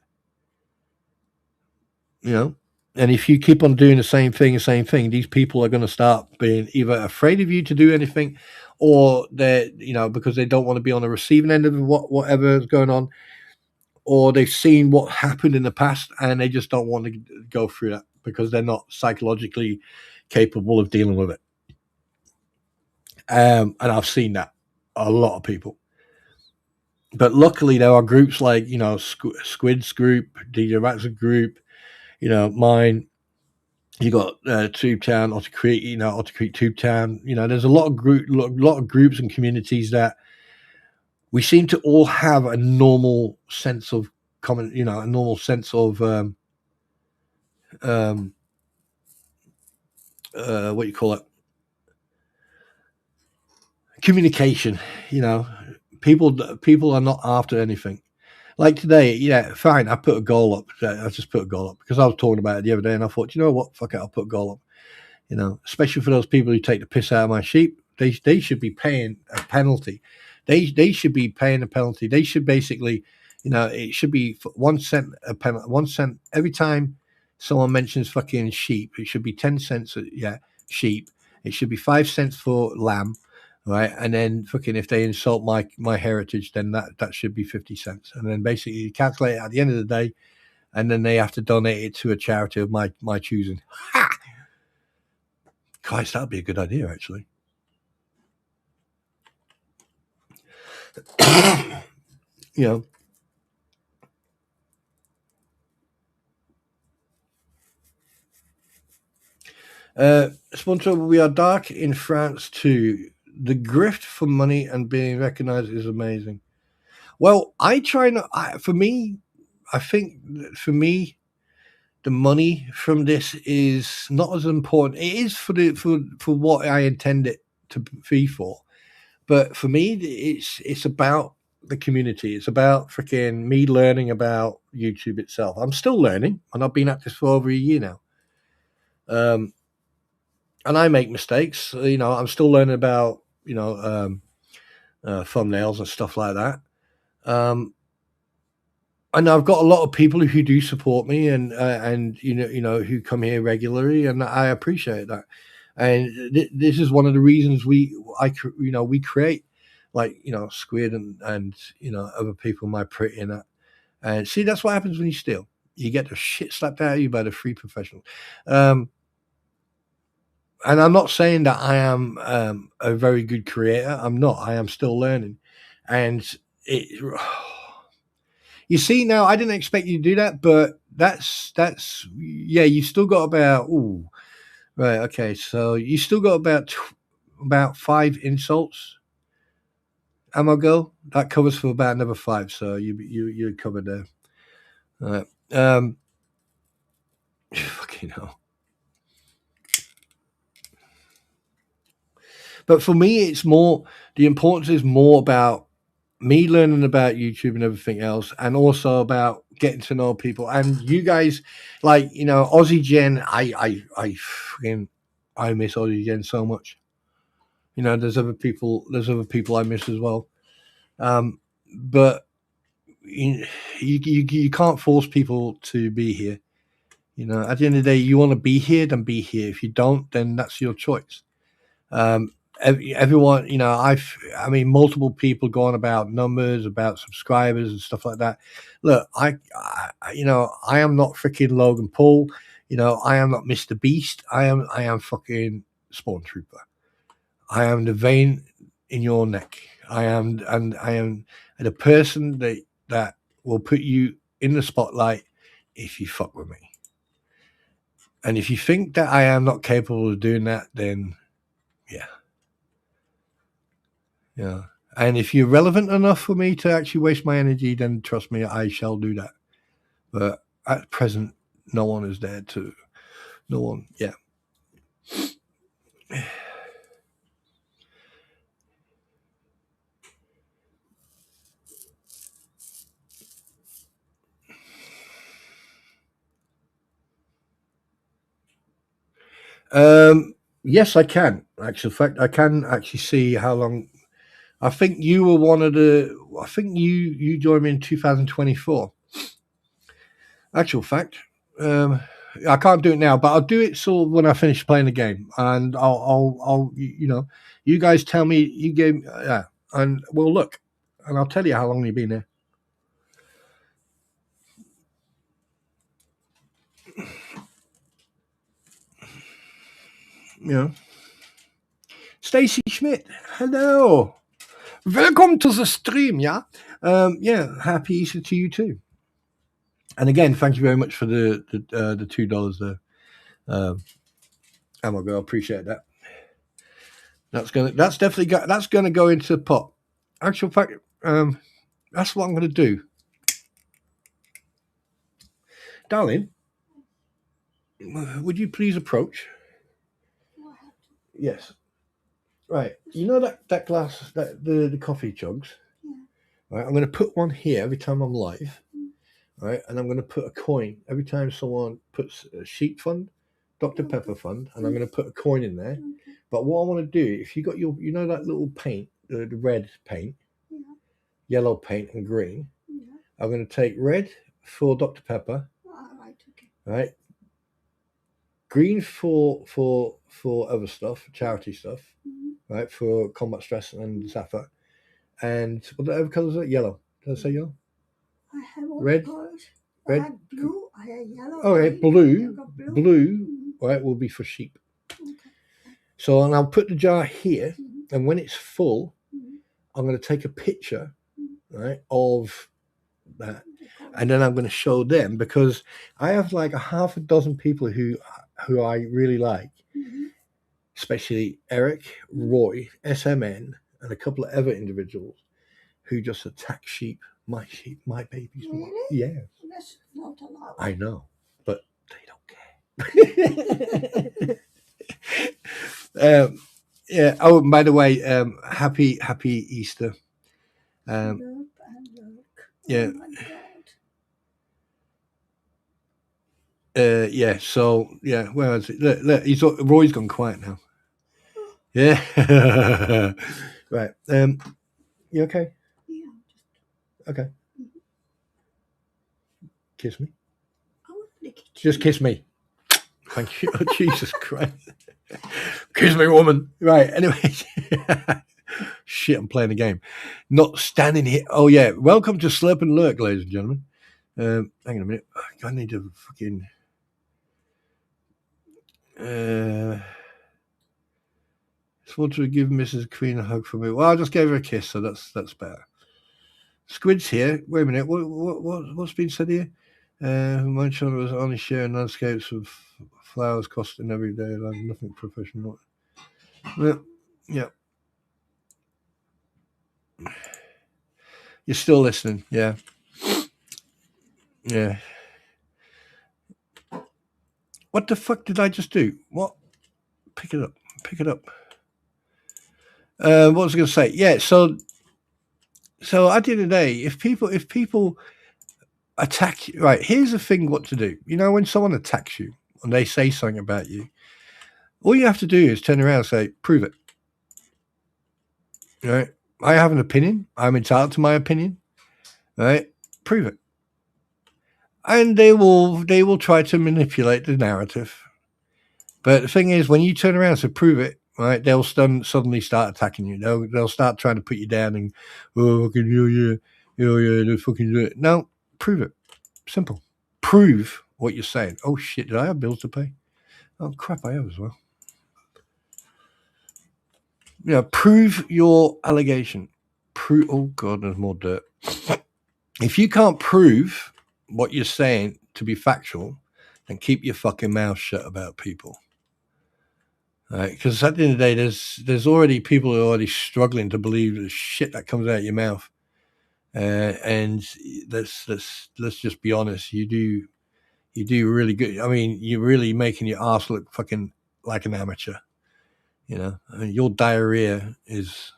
And if you keep on doing the same thing, these people are going to start being either afraid of you to do anything, or they're because they don't want to be on the receiving end of whatever is going on, or they've seen what happened in the past and they just don't want to go through that because they're not psychologically capable of dealing with it. And I've seen that a lot of people. But luckily, there are groups like Squid's group, DJ Rat's group, mine. You got Tube Town, Otter Creek Tube Town. There's a lot of groups and communities that we seem to all have a normal sense of common, a normal sense of what you call it, communication. People are not after anything. Like today, yeah, fine. I put a goal up. I just put a goal up because I was talking about it the other day, and I thought, you know what, fuck it, I'll put a goal up. Especially for those people who take the piss out of my sheep, they should be paying a penalty. They should be paying a penalty. They should basically, it should be 1 cent a penalty, 1 cent every time someone mentions fucking sheep. It should be 10 cents. Sheep. It should be 5 cents for lamb. Right, and then fucking if they insult my heritage, then that should be 50 cents, and then basically you calculate it at the end of the day, and then they have to donate it to a charity of my choosing. Ha! Christ, that'd be a good idea, actually. Spawntrooper, we are dark in France too. The grift for money and being recognized is amazing. Well, I try not. I think for me, the money from this is not as important. It is for what I intend it to be for, but for me, it's about the community. It's about freaking me learning about YouTube itself. I'm still learning, and I've been at this for over a year now. And I make mistakes. I'm still learning about thumbnails and stuff like that. And I've got a lot of people who do support me and who come here regularly, and I appreciate that. And this is one of the reasons we create like Squid and other people, my pretty and that. And see, that's what happens when you steal. You get the shit slapped out of you by the free professionals. And I'm not saying that I am a very good creator. I'm not. I am still learning. And you see, now I didn't expect you to do that, but that's you still got about right, okay. So you still got about 5 insults. Ammo go that covers for about another 5. So you're covered there. All right. Fucking hell. But for me, it's more, the importance is more about me learning about YouTube and everything else, and also about getting to know people. And you guys, like, Aussie Gen, I miss Aussie Gen so much. There's other people I miss as well. but you can't force people to be here. You know, at the end of the day, you want to be here, then be here. If you don't, then that's your choice. Everyone, you know, I mean, multiple people going about numbers, about subscribers and stuff like that. Look, you know, I am not freaking Logan Paul. You know, I am not Mr. Beast. I am fucking Spawntrooper. I am the vein in your neck. I am the person that will put you in the spotlight if you fuck with me. And if you think that I am not capable of doing that, then yeah. Yeah. And if you're relevant enough for me to actually waste my energy, then trust me, I shall do that. But at present, no one is there to. No one. Yeah. Yes, I can. Actually, in fact, I can actually see how long. I think you were one of the. I think you joined me in 2024. Actual fact, I can't do it now, but I'll do it sort of when I finish playing the game, and I'll you know, you guys tell me you gave yeah, and we'll look, and I'll tell you how long you've been there. You know, Stacy Schmidt, hello, welcome to the stream. Yeah, yeah, happy Easter to you too. And again, thank you very much for the $2 there. Oh my god, I appreciate that. That's gonna go into the pot. Actual fact, that's what I'm gonna do, darling. Would you please approach? Yes. Right. You know that glass, that the coffee jugs. Yeah. Right. I'm going to put one here every time I'm live. Right, and I'm going to put a coin every time someone puts a sheep fund, Dr. Pepper fund, and I'm going to put a coin in there. Okay. But what I want to do, if you got your, you know, that little paint, the red paint, yellow paint, and green. Yeah. I'm going to take red for Dr. Pepper. Right. Okay. Right. Green for other stuff, charity stuff, right? For combat stress and Zaffa. And what the other colours are? Yellow. Did I say yellow? I have all red. Red. I had blue. I had yellow. Okay, blue. Right, will be for sheep. Okay. So and I'll put the jar here, and when it's full, I'm going to take a picture, right, of that, and then I'm going to show them because I have like a half a dozen people who I really like, especially Eric, Roy, SMN, and a couple of other individuals who just attack sheep, my babies. Really? Yeah. That's not a lot. I know, but they don't care. Yeah. Oh, and by the way, happy Easter. Yeah. Yeah. So yeah, where is it? Look, Roy's gone quiet now. Yeah. Right. You okay? Yeah. Okay. Kiss me. Just kiss me. Thank you. Oh, Jesus Christ. Kiss me, woman. Right. Anyway. Shit, I'm playing a game. Not standing here. Oh, yeah. Welcome to Slurp and Lurk, ladies and gentlemen. Hang on a minute. I need to fucking... Just want to give Mrs. Queen a hug for me. Well, I just gave her a kiss, so that's better. Squid's here. Wait a minute. What's been said here? My child was only sharing landscapes of flowers costing every day, like nothing professional. Yeah. You're still listening, yeah. Yeah. What the fuck did I just do? What? Pick it up. What was I going to say? Yeah. So at the end of the day, if people attack you, right? Here's the thing: what to do? You know, when someone attacks you and they say something about you, all you have to do is turn around and say, "Prove it." Right? I have an opinion. I'm entitled to my opinion. Right? Prove it. And they will try to manipulate the narrative. But the thing is, when you turn around to prove it, right, they'll suddenly start attacking you. They'll start trying to put you down and, oh, fucking yeah, they fucking do it. No, prove it. Simple. Prove what you're saying. Oh shit, did I have bills to pay? Oh crap, I have as well. Prove your allegation. Prove. Oh god, there's more dirt. If you can't prove what you're saying to be factual, then keep your fucking mouth shut about people. Right? Because at the end of the day, there's already people who are already struggling to believe the shit that comes out of your mouth. And let's just be honest. You do really good. I mean, you're really making your ass look fucking like an amateur. I mean, your diarrhea is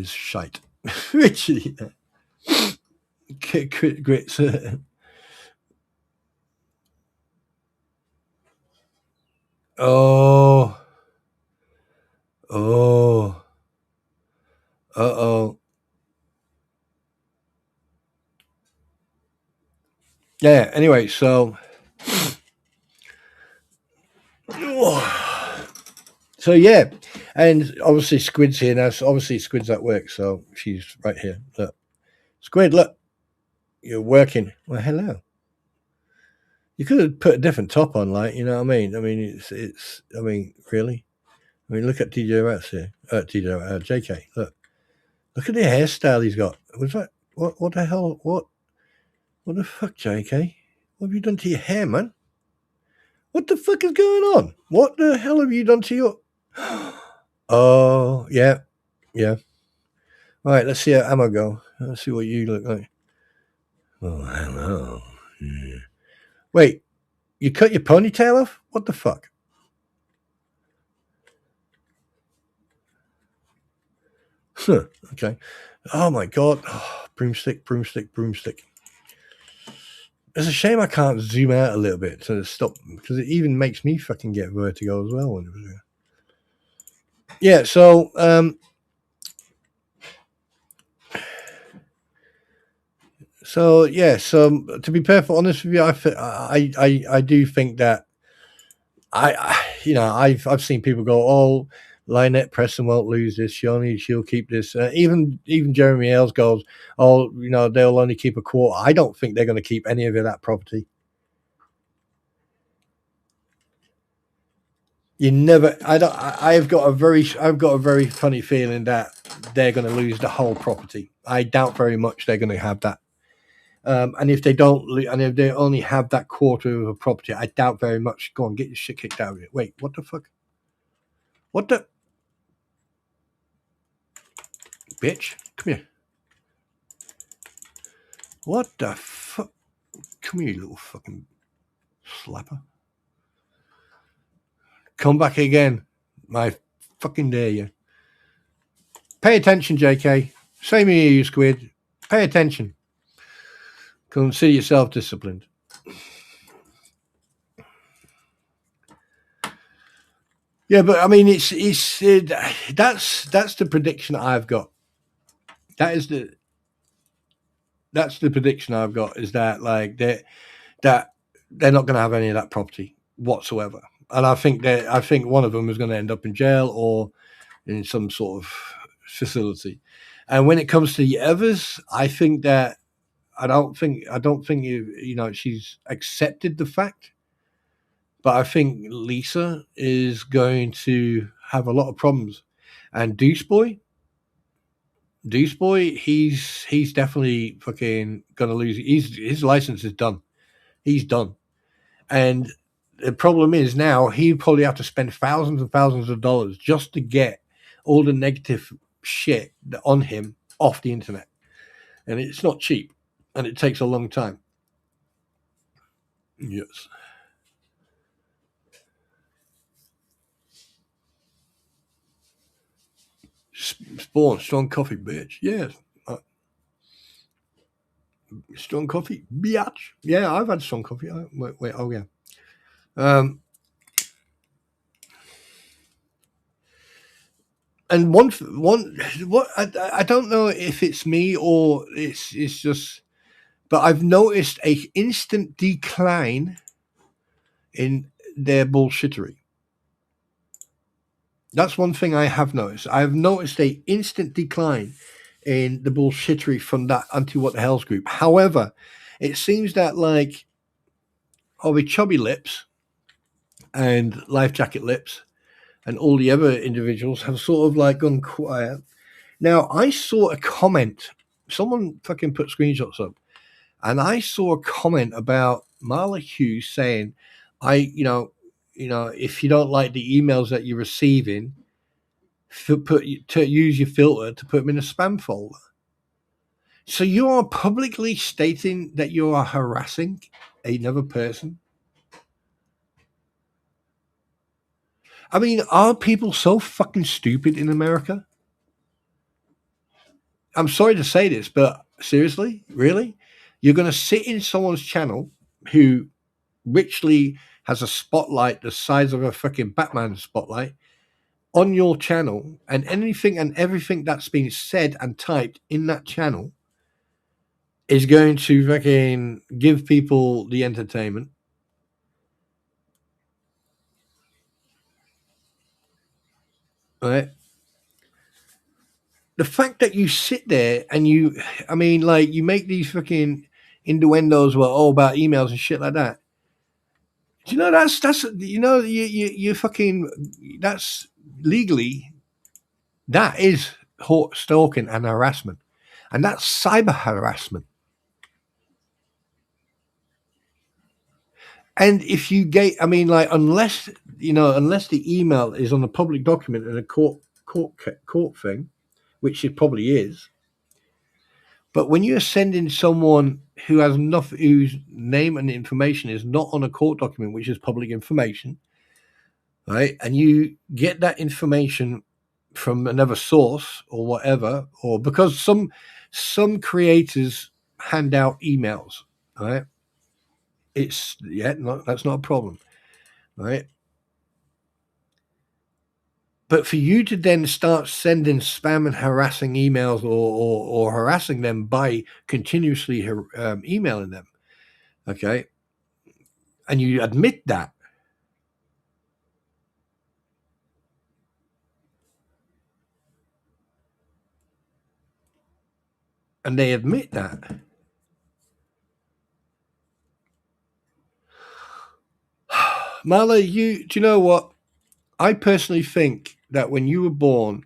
shite. Richie, grits. Oh, uh-oh. Yeah. Anyway, so yeah, and obviously Squid's here now. So obviously Squid's at work, so she's right here. Look, Squid, look, you're working. Well, hello. You could have put a different top on, like, you know what I mean? I mean, it's. I mean, really? I mean, look at TJ Rats here. JK. Look at the hairstyle he's got. Was that what the hell? What the fuck, JK? What have you done to your hair, man? What the fuck is going on? What the hell have you done to your? Oh yeah. All right, let's see how Ammo go. Let's see what you look like. Oh, hello. Yeah. Wait, you cut your ponytail off? What the fuck? Huh, okay. Oh my god. Oh, broomstick. It's a shame I can't zoom out a little bit to stop, because it even makes me fucking get vertigo as well. Yeah, so to be perfectly honest with you, I do think that I've seen people go, oh, Lynette Preston won't lose this. She'll keep this. Even Jeremy Ailes goes, oh, they'll only keep a quarter. I don't think they're going to keep any of that property. You never. I've got a very funny feeling that they're going to lose the whole property. I doubt very much they're going to have that. And if they don't, and if they only have that quarter of a property, I doubt very much. Go on, get your shit kicked out of it. Wait, what the fuck? What the bitch? Come here. What the fuck? Come here, you little fucking slapper. Come back again. I fucking dare you. Pay attention, JK. Same here, you squid. Pay attention. Consider yourself disciplined. Yeah, but I mean, that's the prediction I've got. That's the prediction I've got, is that like they're not going to have any of that property whatsoever, and I think one of them is going to end up in jail or in some sort of facility. And when it comes to the others, I think that I don't think she's accepted the fact, but I think Lisa is going to have a lot of problems. And Deuce Boy, he's definitely fucking gonna lose. His license is done. He's done. And the problem is now he probably have to spend thousands and thousands of dollars just to get all the negative shit on him off the internet. And it's not cheap. And it takes a long time. Yes. Spawn, strong coffee, bitch. Yes. Strong coffee, biatch. Yeah, I've had strong coffee. Wait. Oh, yeah. And one what I don't know if it's me or it's just, but I've noticed a instant decline in their bullshittery. That's one thing I have noticed. I've noticed a instant decline in the bullshittery from that anti what the hell's group. However, it seems that like the Chubby Lips and Life Jacket Lips and all the other individuals have sort of like gone quiet. Now I saw a comment. Someone fucking put screenshots up, and I saw a comment about Marla Hughes saying, if you don't like the emails that you're receiving, use your filter to put them in a spam folder. So you are publicly stating that you are harassing another person. I mean, are people so fucking stupid in America? I'm sorry to say this, but seriously, really? You're going to sit in someone's channel who richly has a spotlight the size of a fucking Batman spotlight on your channel, and anything and everything that's been said and typed in that channel is going to fucking give people the entertainment. Right? The fact that you sit there and you make these fucking innuendos about emails and shit like that. Do you know you fucking, that's legally, that is stalking and harassment, and that's cyber harassment. And if you get, unless the email is on a public document in a court thing, which it probably is. But when you're sending someone whose name and information is not on a court document, which is public information, right, and you get that information from another source or whatever, or because some creators hand out emails, right? That's not a problem, right? But for you to then start sending spam and harassing emails or harassing them by continuously emailing them, okay, and you admit that, and they admit that, Marla, do you know what? I personally think that when you were born,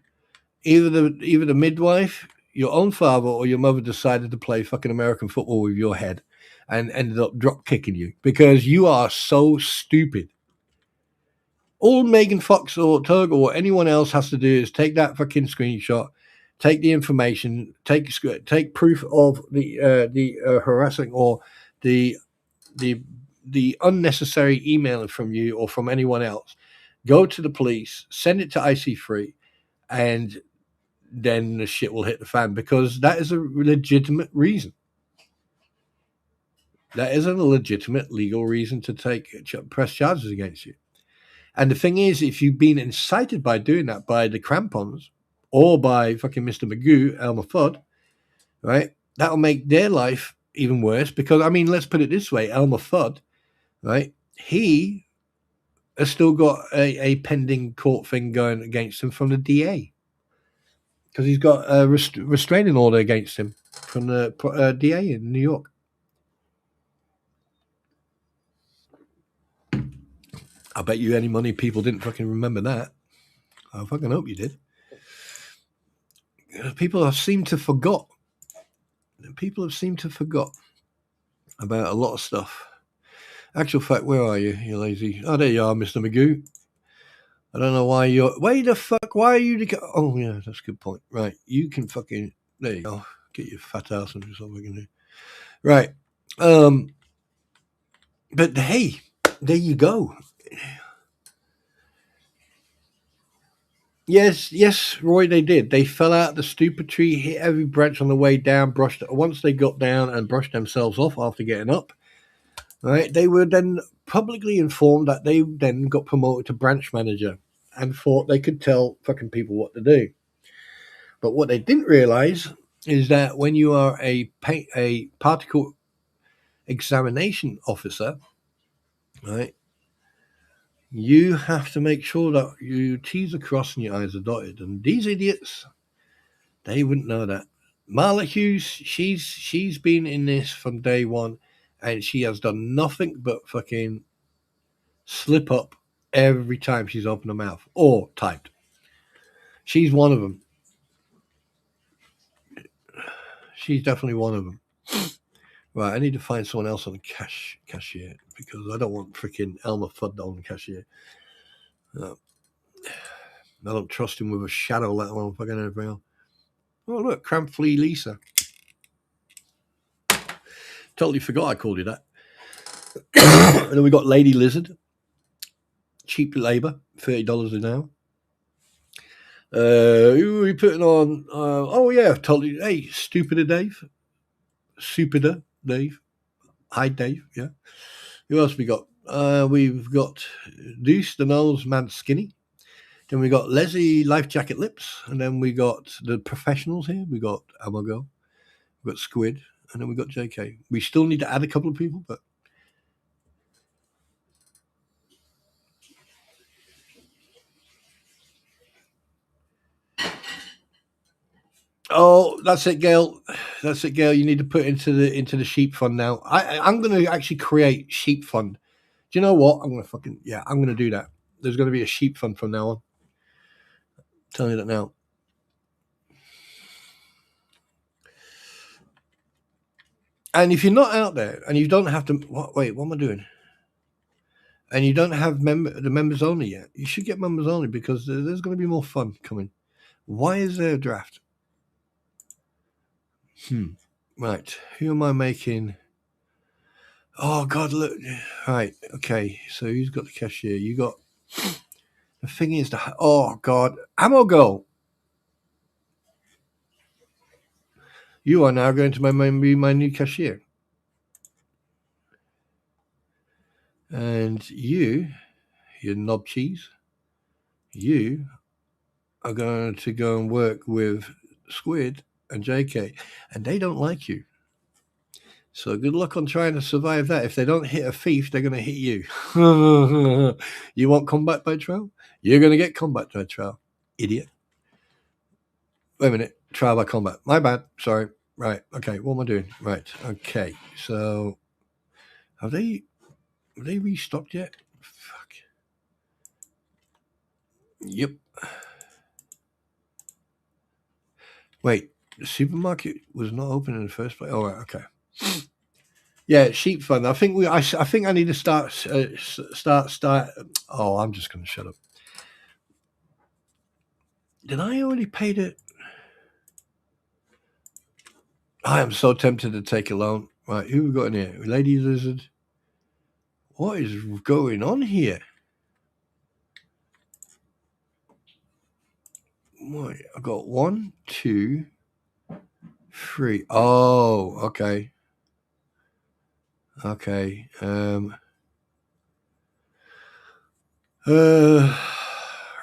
either the midwife, your own father, or your mother decided to play fucking American football with your head and ended up drop kicking you because you are so stupid. All Megan Fox or Tug or anyone else has to do is take that fucking screenshot, take the information, take proof of the harassing or the unnecessary emailing from you or from anyone else, go to the police, send it to IC3, and then the shit will hit the fan, because that is a legitimate reason. That is a legitimate legal reason to press charges against you. And the thing is, if you've been incited by doing that by the crampons or by fucking Mr. Magoo, Elmer Fudd, right, that'll make their life even worse, because, let's put it this way, Elmer Fudd, right, he has still got a pending court thing going against him from the DA, because he's got a restraining order against him from the DA in New York. I bet you any money people didn't fucking remember that. I fucking hope you did. People have seemed to forgot. People have seemed to forgot about a lot of stuff. Actual fact, where are you, you lazy? Oh, there you are, Mr. Magoo. I don't know why you're... Why the fuck? Why are you... Oh, yeah, that's a good point. Right, you can fucking... There you go. Get your fat ass and do something. Right. But hey, there you go. Yes, Roy, they did. They fell out the stupid tree, hit every branch on the way down, once they got down and brushed themselves off after getting up, right, they were then publicly informed that they then got promoted to branch manager. and thought they could tell fucking people what to do. But what they didn't realize is that when you are a particle examination officer, right, you have to make sure that your T's are crossed and your I's are dotted. And these idiots, they wouldn't know that. Marla Hughes, she's been in this from day one, and she has done nothing but fucking slip up every time she's opened her mouth or typed. She's one of them. She's definitely one of them. Right, I need to find someone else on the cashier because I don't want freaking Elmer Fudd on the cashier. No. I don't trust him with a shadow, let alone fucking anything else. Oh, look, Cramp Flea Lisa. Totally forgot I called you that. And then we got Lady Lizard. Cheap labour, $30 an hour. Who are we putting on? Oh, yeah, totally. Hey, Stupider Dave. Stupider Dave. Hi, Dave, yeah. Who else we got? We've got Deuce, the Nose, Man Skinny. Then we got Leslie, Life Jacket Lips. And then we got the professionals here. We got Amago. We got Squid. And then we got JK. We still need to add a couple of people, but. Oh, that's it, Gail. That's it, Gail. You need to put into the sheep fund now. I'm going to actually create sheep fund. Do you know what? I'm going to do that. There's going to be a sheep fund from now on. I'm telling you that now. And if you're not out there and you don't have to, what am I doing? And you don't have the members only yet, you should get members only because there's going to be more fun coming. Why is there a draft? Right. Who am I making? Oh, God, look. Right. Okay. So who's got the cashier? You got. The thing is, oh, God. Ammo Girl. You are now going to be my new cashier. And you knob cheese, you are going to go and work with Squid and JK. And they don't like you. So good luck on trying to survive that. If they don't hit a thief, they're going to hit you. You want combat by trial? You're going to get combat by trial, idiot. Wait a minute. Trial by combat. My bad. Sorry. Right. Okay. What am I doing? Right. Okay. So have they restocked yet? Fuck. Yep. Wait. The supermarket was not open in the first place. Oh, right. Okay. Yeah, sheep fund. I think I need to start. Oh, I'm just going to shut up. Did I already pay it? I am so tempted to take a loan. Right, who we got in here? Lady Lizard. What is going on here? Wait, I got 1, 2, 3. Oh, okay. Okay. Right,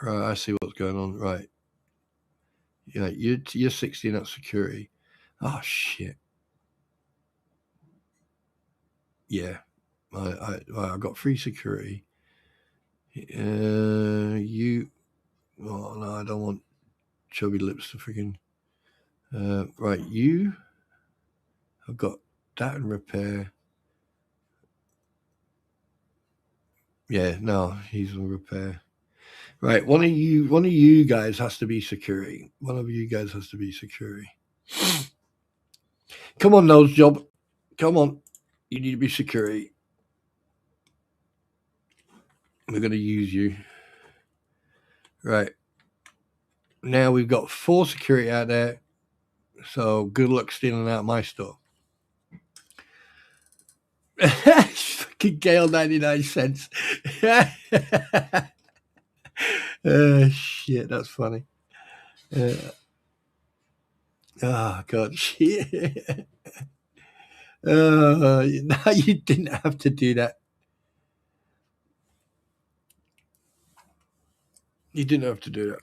I see what's going on. Right. Yeah, you're 16 at security. Oh shit. Yeah. I got free security. You. Oh no, I don't want chubby lips to freaking. Right, you. I've got that in repair. Yeah, no, he's in repair. Right, one of you guys has to be security. One of you guys has to be security. Come on, nose job. Come on. You need to be security. We're going to use you. Right. Now we've got 4 security out there. So good luck stealing out my store. Fucking Gale 99 cents. Shit, that's funny. Oh, God, shit. No, you didn't have to do that. You didn't have to do that.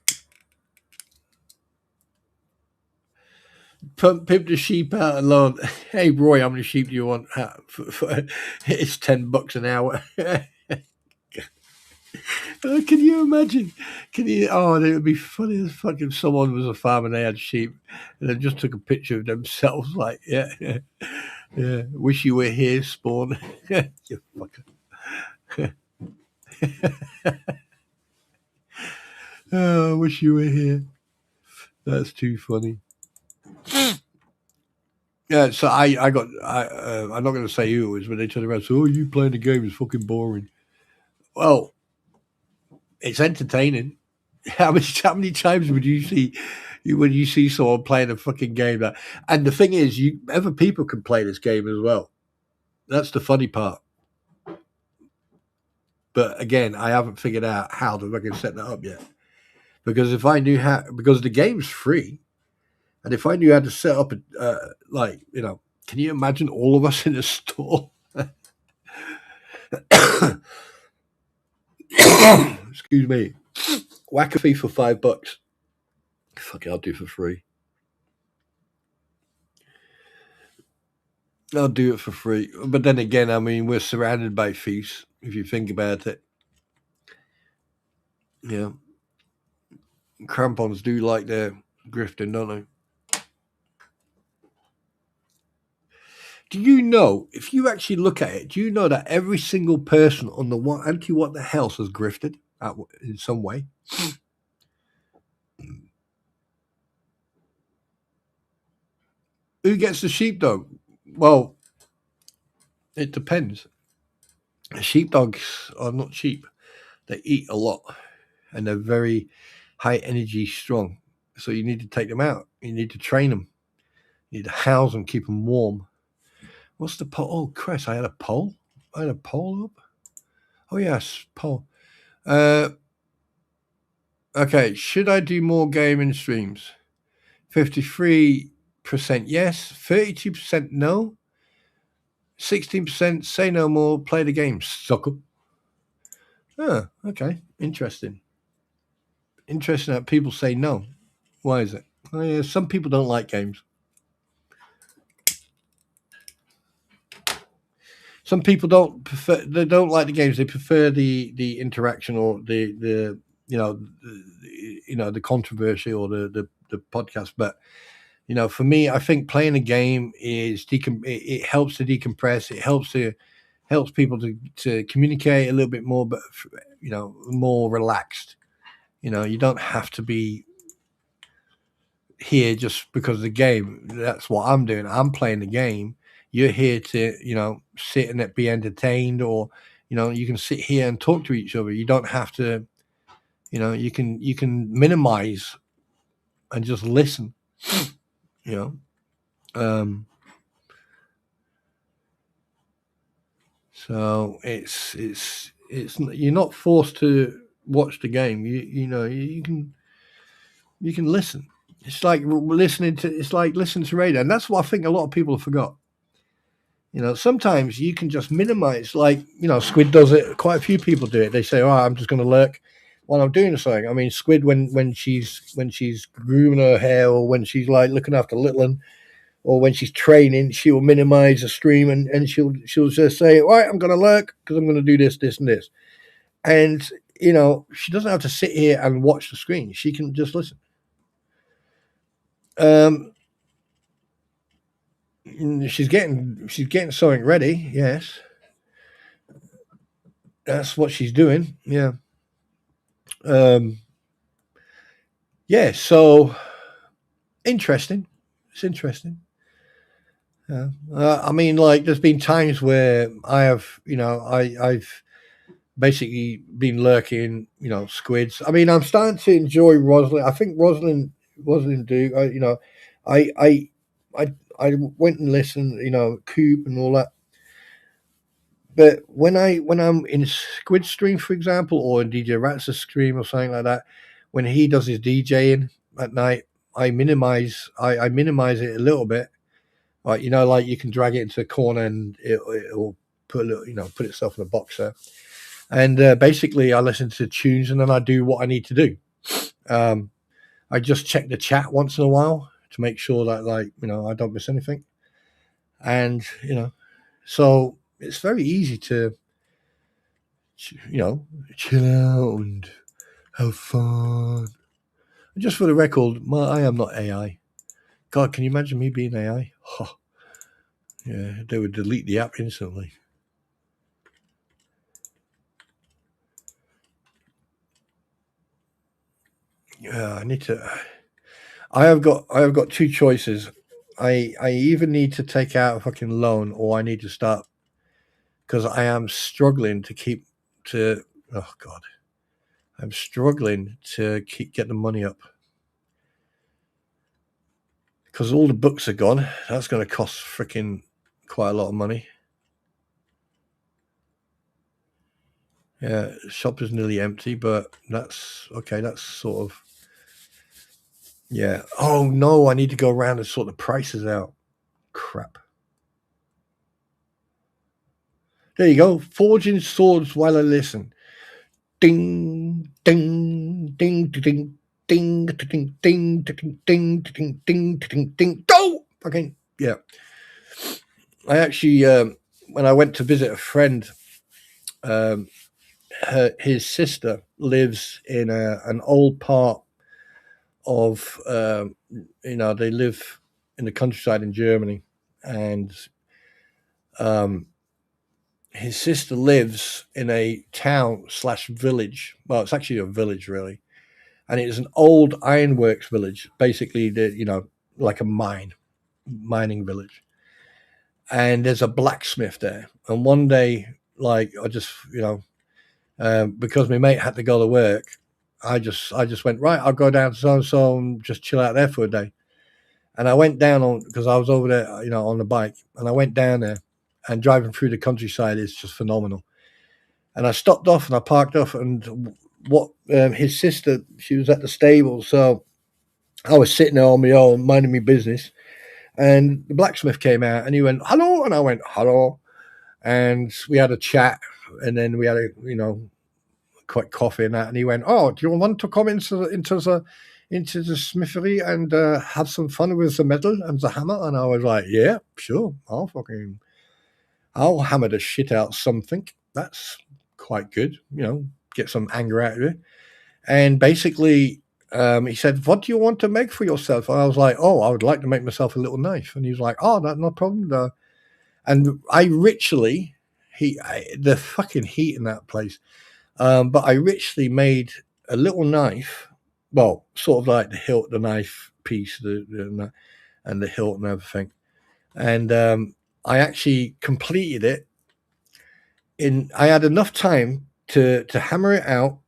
Pimp the sheep out alone. Hey, Roy, how many sheep do you want? It's $10 an hour. Can you imagine? Can you? Oh, it would be funny as fuck if someone was a farmer and they had sheep and they just took a picture of themselves. Like, yeah, yeah, yeah. Wish you were here, Spawn. You fucker. Oh, I wish you were here. That's too funny. Yeah, so I'm not going to say who it was, but they turned around and said, "Oh, you playing the game is fucking boring." Well, it's entertaining. How many times would you see when you see someone playing a fucking game that? And the thing is, other people can play this game as well. That's the funny part. But again, I haven't figured out how to fucking set that up yet. Because if I knew how, because the game's free, and if I knew how to set up, can you imagine all of us in a store? Excuse me. Whack a fee for $5. Fuck it, I'll do it for free. I'll do it for free. But then again, I mean, we're surrounded by thieves, if you think about it. Yeah. Crampons do like their grifting, don't they? Do you know, if you actually look at it, do you know that every single person on the anti-what the house has grifted in some way? Who gets the sheepdog? Well, it depends. Sheepdogs are not cheap. They eat a lot and they're very high energy strong. So you need to take them out. You need to train them. You need to house them, keep them warm. What's the poll? Oh, Chris, I had a poll. I had a poll up. Oh, yes, poll. Okay, should I do more gaming streams? 53% yes, 32% no, 16% say no more, play the game, sucker. Oh, okay, interesting. Interesting that people say no. Why is it? Oh, yeah, some people don't like games. Some people don't prefer. They don't like the games. They prefer the interaction or the the controversy or the podcast. But for me, I think playing a game is it helps to decompress. It helps people to communicate a little bit more, but more relaxed. You don't have to be here just because of the game. That's what I'm doing. I'm playing the game. You're here to sit and be entertained, or you can sit here and talk to each other. You don't have to. You can minimize and just listen. So it's you're not forced to watch the game. You can listen. It's like listening to radio, and that's what I think a lot of people have forgot. Sometimes you can just minimize, like Squid does it. Quite a few people do it. They say, "Oh, I'm just going to lurk while I'm doing something." I mean, Squid when she's grooming her hair, or when she's like looking after Littlin, or when she's training, she will minimize the stream and she'll just say, "All right, I'm going to lurk because I'm going to do this, this, and this." And she doesn't have to sit here and watch the screen. She can just listen. She's getting something ready. Yes, that's what she's doing. Yeah. Yeah. So interesting. It's interesting. Yeah. I mean, like, there's been times where I have, I've basically been lurking, squids. I mean, I'm starting to enjoy Rosalind. I think Rosalind do. I went and listened, Coop and all that. But when I'm in Squid stream, for example, or in DJ Rat's stream or something like that, when he does his DJing at night, I minimize it a little bit. Like like you can drag it into a corner and it'll put a little, put itself in a box there. And basically, I listen to tunes and then I do what I need to do. I just check the chat once in a while to make sure that, like, I don't miss anything. And, so it's very easy to, chill out and have fun. And just for the record, I am not AI. God, can you imagine me being AI? Oh, yeah, they would delete the app instantly. Yeah, I need to. I have got two choices. I either need to take out a fucking loan or I need to start, because I am struggling to keep to. Oh God, I'm struggling to get the money up because all the books are gone. That's going to cost freaking quite a lot of money. Yeah, shop is nearly empty, but that's okay. That's sort of, yeah. Oh no, I need to go around and sort the prices out. Crap. There you go. Forging swords while I listen. Ding, ding, ding, ding, ding, ding, ding, ding, ding, ding, ding, ding, ding, ding. Go! Fucking yeah. I actually, when I went to visit a friend, his sister lives in an old part of, they live in the countryside in Germany, and his sister lives in a town/village. Well, it's actually a village, really, and it is an old ironworks village, basically, like a mining village. And there's a blacksmith there. And one day, like, I just, because my mate had to go to work, I just went, right, I'll go down to so and so and just chill out there for a day. And I went down because I was over there, on the bike, and I went down there, and driving through the countryside is just phenomenal. And I stopped off and I parked off, and his sister, she was at the stable, so I was sitting there on my own, minding my business, and the blacksmith came out and he went, hello, and I went, hello, and we had a chat, and then we had a, quick coffee and that, and he went, oh, do you want to come into the smithery and have some fun with the metal and the hammer? And I was like, yeah, sure, I'll hammer the shit out something. That's quite good, get some anger out of it. And basically, he said, what do you want to make for yourself? And I was like, oh, I would like to make myself a little knife. And he was like, oh, that's no problem. And I ritually, the fucking heat in that place, but I ritually made a little knife, well, sort of like the hilt, the knife piece, and the hilt and everything. And I actually completed it I had enough time to hammer it out,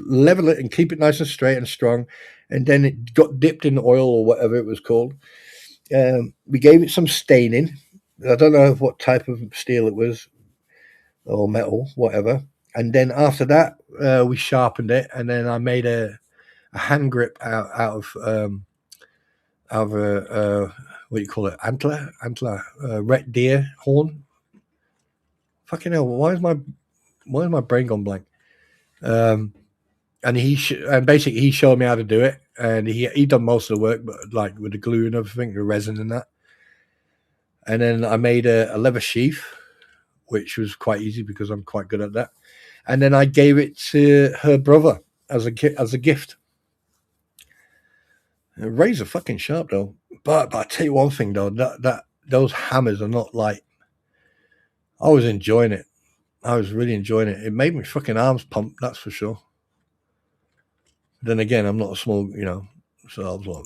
level it and keep it nice and straight and strong, and then it got dipped in oil or whatever it was called. We gave it some staining. I don't know what type of steel it was, or metal, whatever. And then after that, we sharpened it, and then I made a hand grip out of a what do you call it? Antler, red deer horn. Fucking hell! Why is my brain gone blank? And and basically he showed me how to do it, and he done most of the work, but like with the glue and everything, the resin and that. And then I made a leather sheath, which was quite easy because I'm quite good at that. And then I gave it to her brother as a gift. Razor fucking sharp though. But I tell you one thing though, that those hammers are not light. I was enjoying it. I was really enjoying it. It made my fucking arms pump, that's for sure. Then again, I'm not a small, so I was like,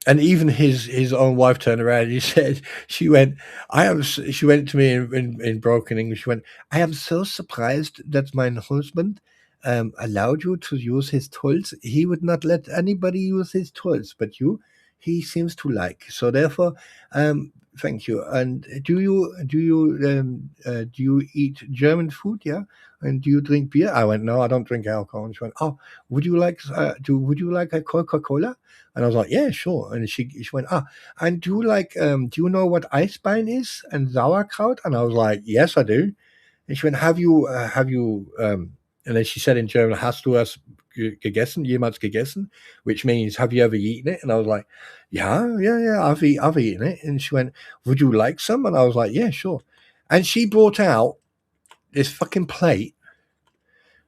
and even his own wife turned around and she went to me in broken English. She went, I am so surprised that my husband allowed you to use his tools. He would not let anybody use his tools, but he seems to like. So therefore, thank you. And do you eat German food? Yeah. And do you drink beer? I went, no, I don't drink alcohol. And she went, oh, would you like a Coca-Cola? And I was like, yeah, sure. And she went, and do you know what Eisbein is and sauerkraut? And I was like, yes, I do. And she went, and then she said in German, hast du es gegessen, jemals gegessen? Which means, have you ever eaten it? And I was like, yeah, I've eaten it. And she went, would you like some? And I was like, yeah, sure. And she brought out this fucking plate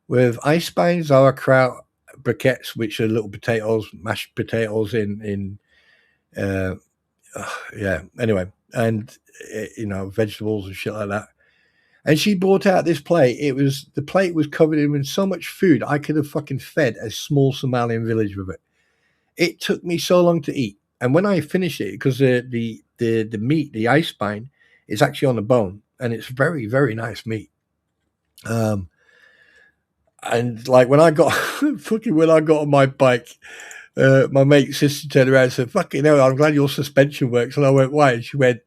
with Eisbein, sauerkraut, briquettes, which are little potatoes, mashed potatoes anyway, and vegetables and shit like that. And she brought out this plate. The plate was covered in so much food I could have fucking fed a small Somalian village with it. It took me so long to eat, and when I finished it, because the meat, the Eisbein, is actually on the bone, and it's very, very nice meat. And like when I got on my bike, my mate's sister turned around and said, "Fucking hell, I'm glad your suspension works." And I went, "Why?" And she went,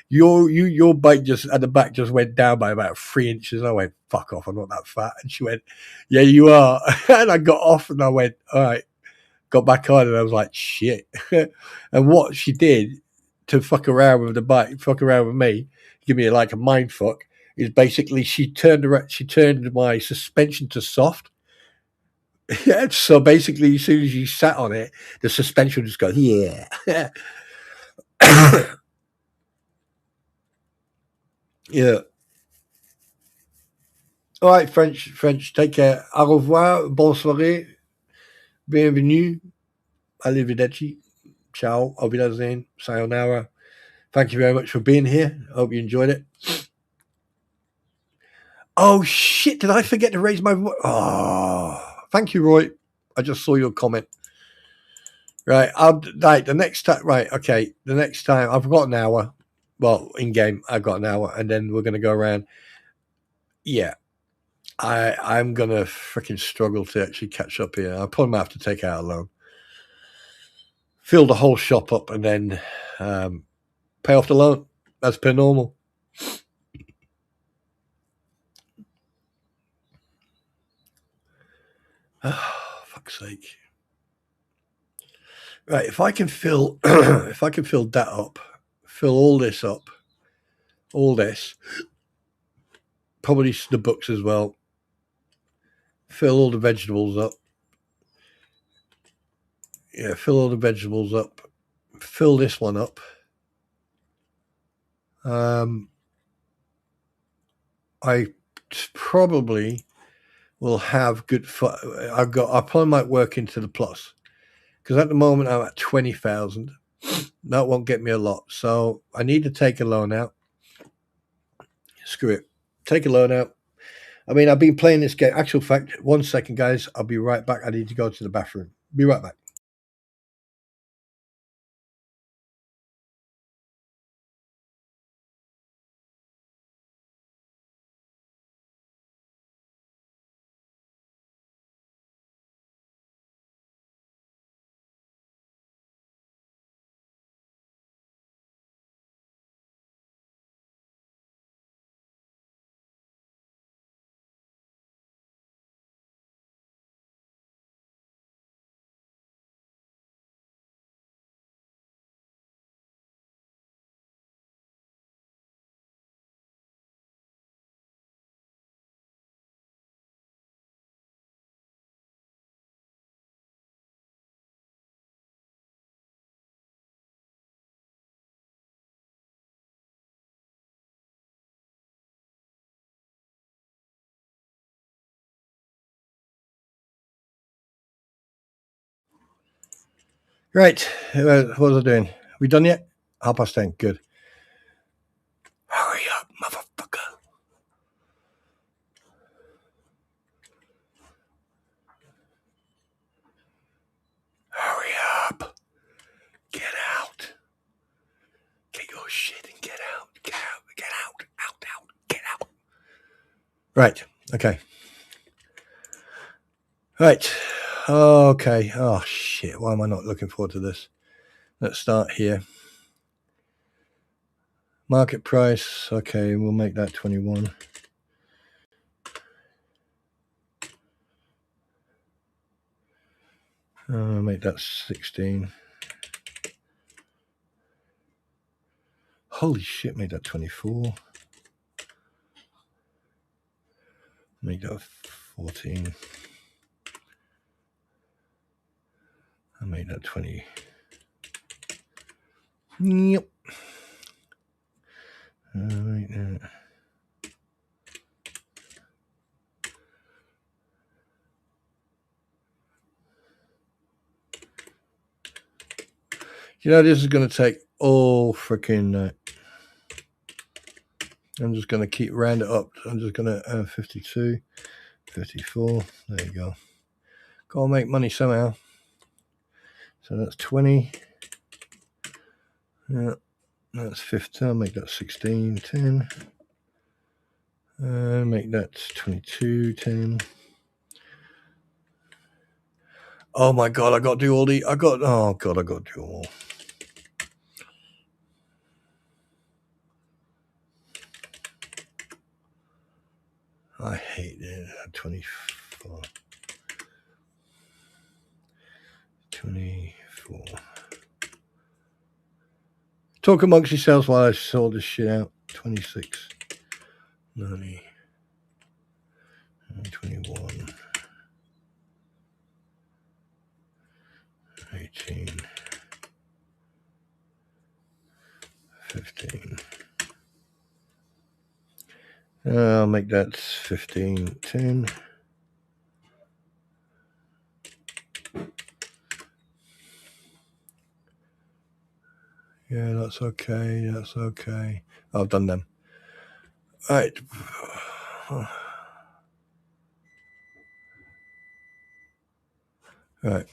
your bike just at the back just went down by about 3 inches. I went, "Fuck off, I'm not that fat." And she went, "Yeah, you are." And I got off and I went, "All right." Got back on and I was like, "Shit." And what she did to fuck around with the bike, fuck around with me, give me like a mind fuck, is basically she turned my suspension to soft. Yeah, so basically as soon as you sat on it, the suspension just goes, yeah. Yeah. All right, French, take care. Au revoir, bonne soirée, bienvenue, arrivederci, ciao, auf Wiedersehen, sayonara. Thank you very much for being here. I hope you enjoyed it. Oh, shit, did I forget to raise my voice? Oh, thank you, Roy. I just saw your comment. Right, the next time, the next time, I've got an hour. Well, in-game, I've got an hour, and then we're going to go around. Yeah, I'm going to freaking struggle to actually catch up here. I'll probably have to take out a loan. Fill the whole shop up and then pay off the loan as per normal. Oh, fuck's sake. Right, if I can fill that up, fill all this up, all this, probably the books as well, fill all the vegetables up. Yeah, fill all the vegetables up. Fill this one up. I probably will have good fun. I probably might work into the plus because at the moment I'm at 20,000. That won't get me a lot. So I need to take a loan out. Screw it. Take a loan out. I mean, I've been playing this game. Actual fact, 1 second, guys. I'll be right back. I need to go to the bathroom. Be right back. Right. What was I doing? We done yet? 10:30. Good. Hurry up, motherfucker. Hurry up. Get out. Get your shit and get out. Get out. Get out. Out. Get out. Right. Okay. Right. Okay. Oh, shit. Why am I not looking forward to this? Let's start here. Market price, okay, we'll make that 21. Make that 16. Holy shit, made that 24. Make that 14. I made that 20. Yep. Right there. You know, this is going to take all freaking night. I'm just going to keep round it up. I'm just going to 52, 54. There you go. Gotta make money somehow. So that's 20. Yeah, that's 15. I'll make that 16, 10. Make that 22, 10. Oh my god, I got to do all the. Oh god, I got to do them all. I hate it. 24. 24. Talk amongst yourselves while I sort this shit out. 26. 90. 21. 18. 15. I'll make that 15, 10. Yeah, that's okay. That's okay. I've done them. All right. All right.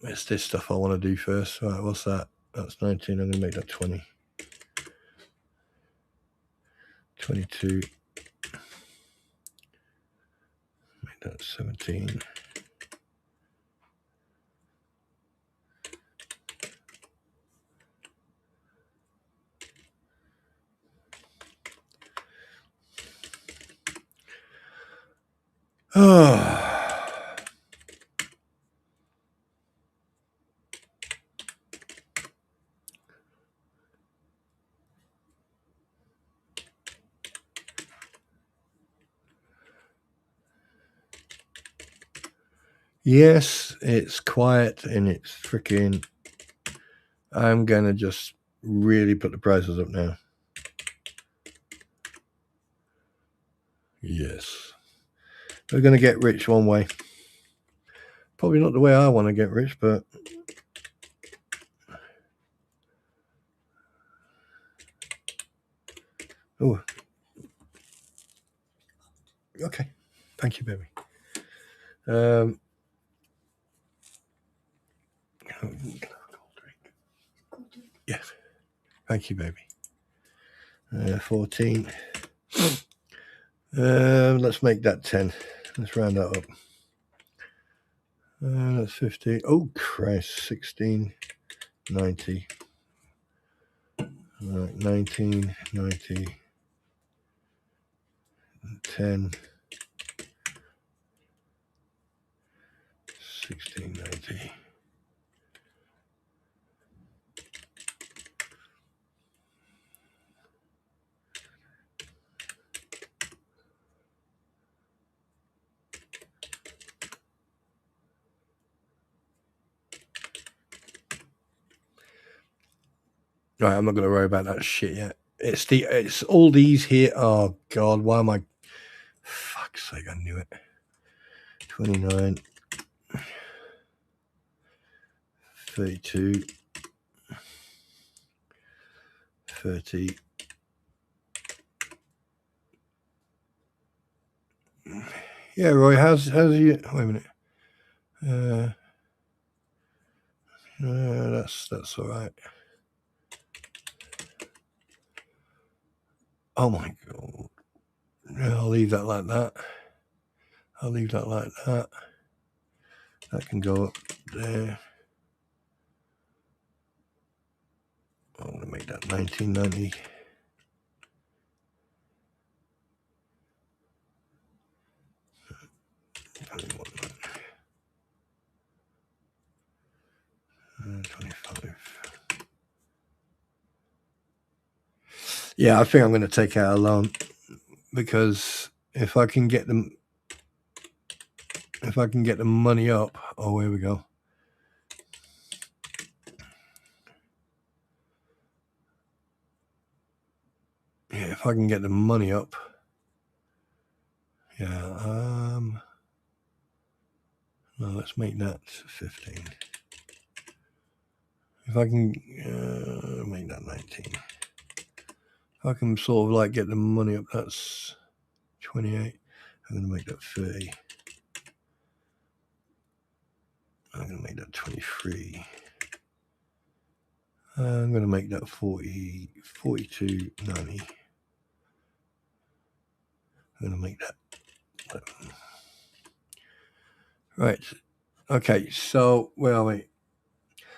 It's this stuff I want to do first. All right, what's that? That's 19. I'm going to make that 20. 22. Make that 17. Yes, it's quiet and it's freaking. I'm going to just really put the prices up now. Yes. We're going to get rich one way. Probably not the way I want to get rich, but. Oh. Okay. Thank you, baby. Yes. Thank you, baby. 14. Let's make that 10. Let's round that up. That's 50. Oh, Christ. 16. 90. 19. 90. 10. 16. 90. Right, I'm not going to worry about that shit yet. It's all these here. Oh God, why am I? Fuck's sake, I knew it. 29, 32, 30. Yeah, Roy, how's you? Wait a minute. That's all right. Oh my God. Yeah, I'll leave that like that. I'll leave that like that. That can go up there. I'm going to make that 1990. Yeah, I think I'm going to take out a loan because if I can get the money up, oh, here we go. Yeah, if I can get the money up, yeah. No, let's make that 15. If I can make that 19. If I can sort of like get the money up, that's 28. I'm going to make that 30. I'm going to make that 23. I'm going to make that 40, 42, 90. I'm going to make that 11. Right. Okay. So where are we?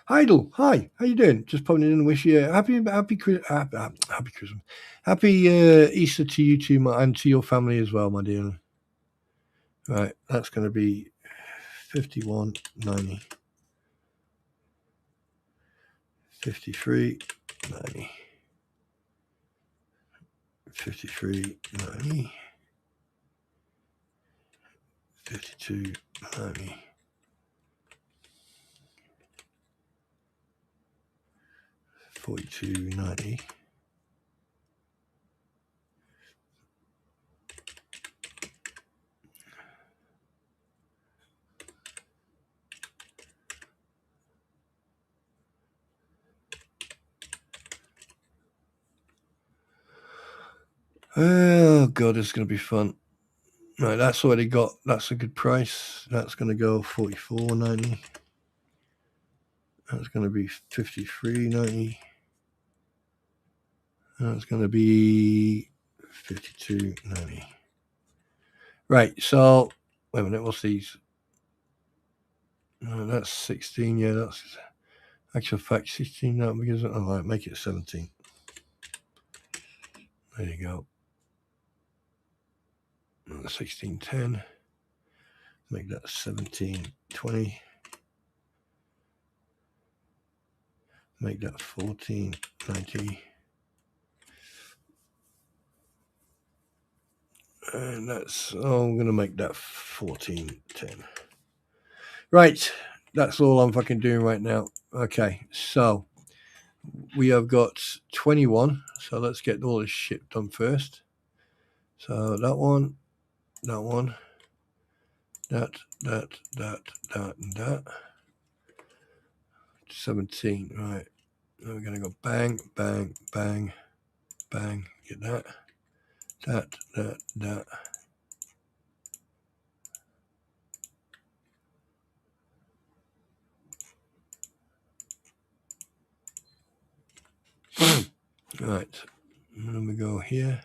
Heidel, hi. How you doing? Just popping in and wish you happy Christmas, happy Easter to you too, and to your family as well, my dear. Right. That's going to be 51, 90, 53, 90, 53, 90, 52, 90. 42, 90. Oh god, it's going to be fun. Right, that's already got. That's a good price. That's going to go 44.90. That's going to be 53.90. That's going to be 52.90. Right. So wait a minute. What's these? That's 16. Yeah, that's actual fact 16. No, because all right, make it 17. There you go. 16.10. Make that 17.20. Make that 14.90. And that's, oh, I'm going to make that 14.10. Right. That's all I'm fucking doing right now. Okay. So we have got 21. So let's get all this shit done first. So that one, that, and that. 17. Right. Now we're going to go bang, bang, bang, bang. Get that. That. Right. And then we go here.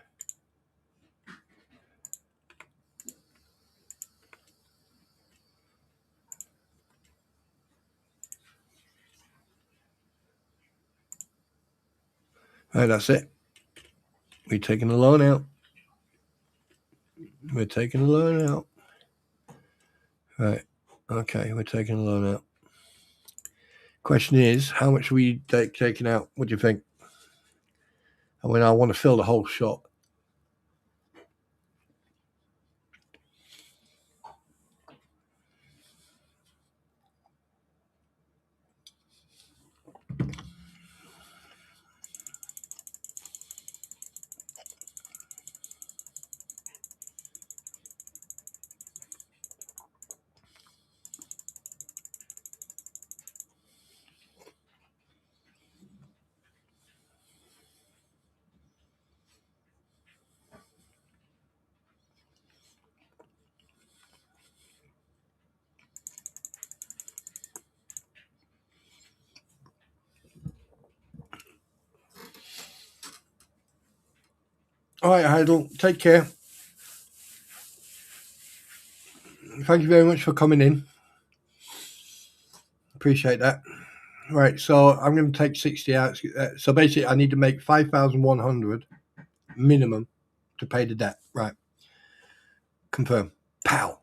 Right, that's it. We're taking the loan out. We're taking the loan out. Right. Okay, we're taking the loan out. Question is, how much are we taking out? What do you think? I mean, I want to fill the whole shot. All right, Heidel, take care. Thank you very much for coming in. Appreciate that. Right, so I'm going to take 60 out. So basically, I need to make 5,100 minimum to pay the debt. Right. Confirm. Pow.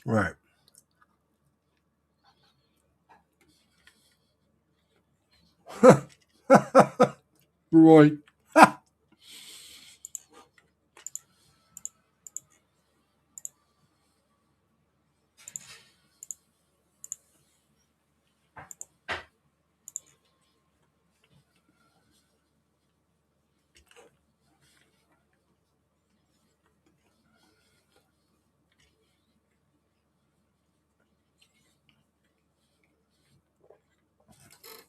Right. Roy.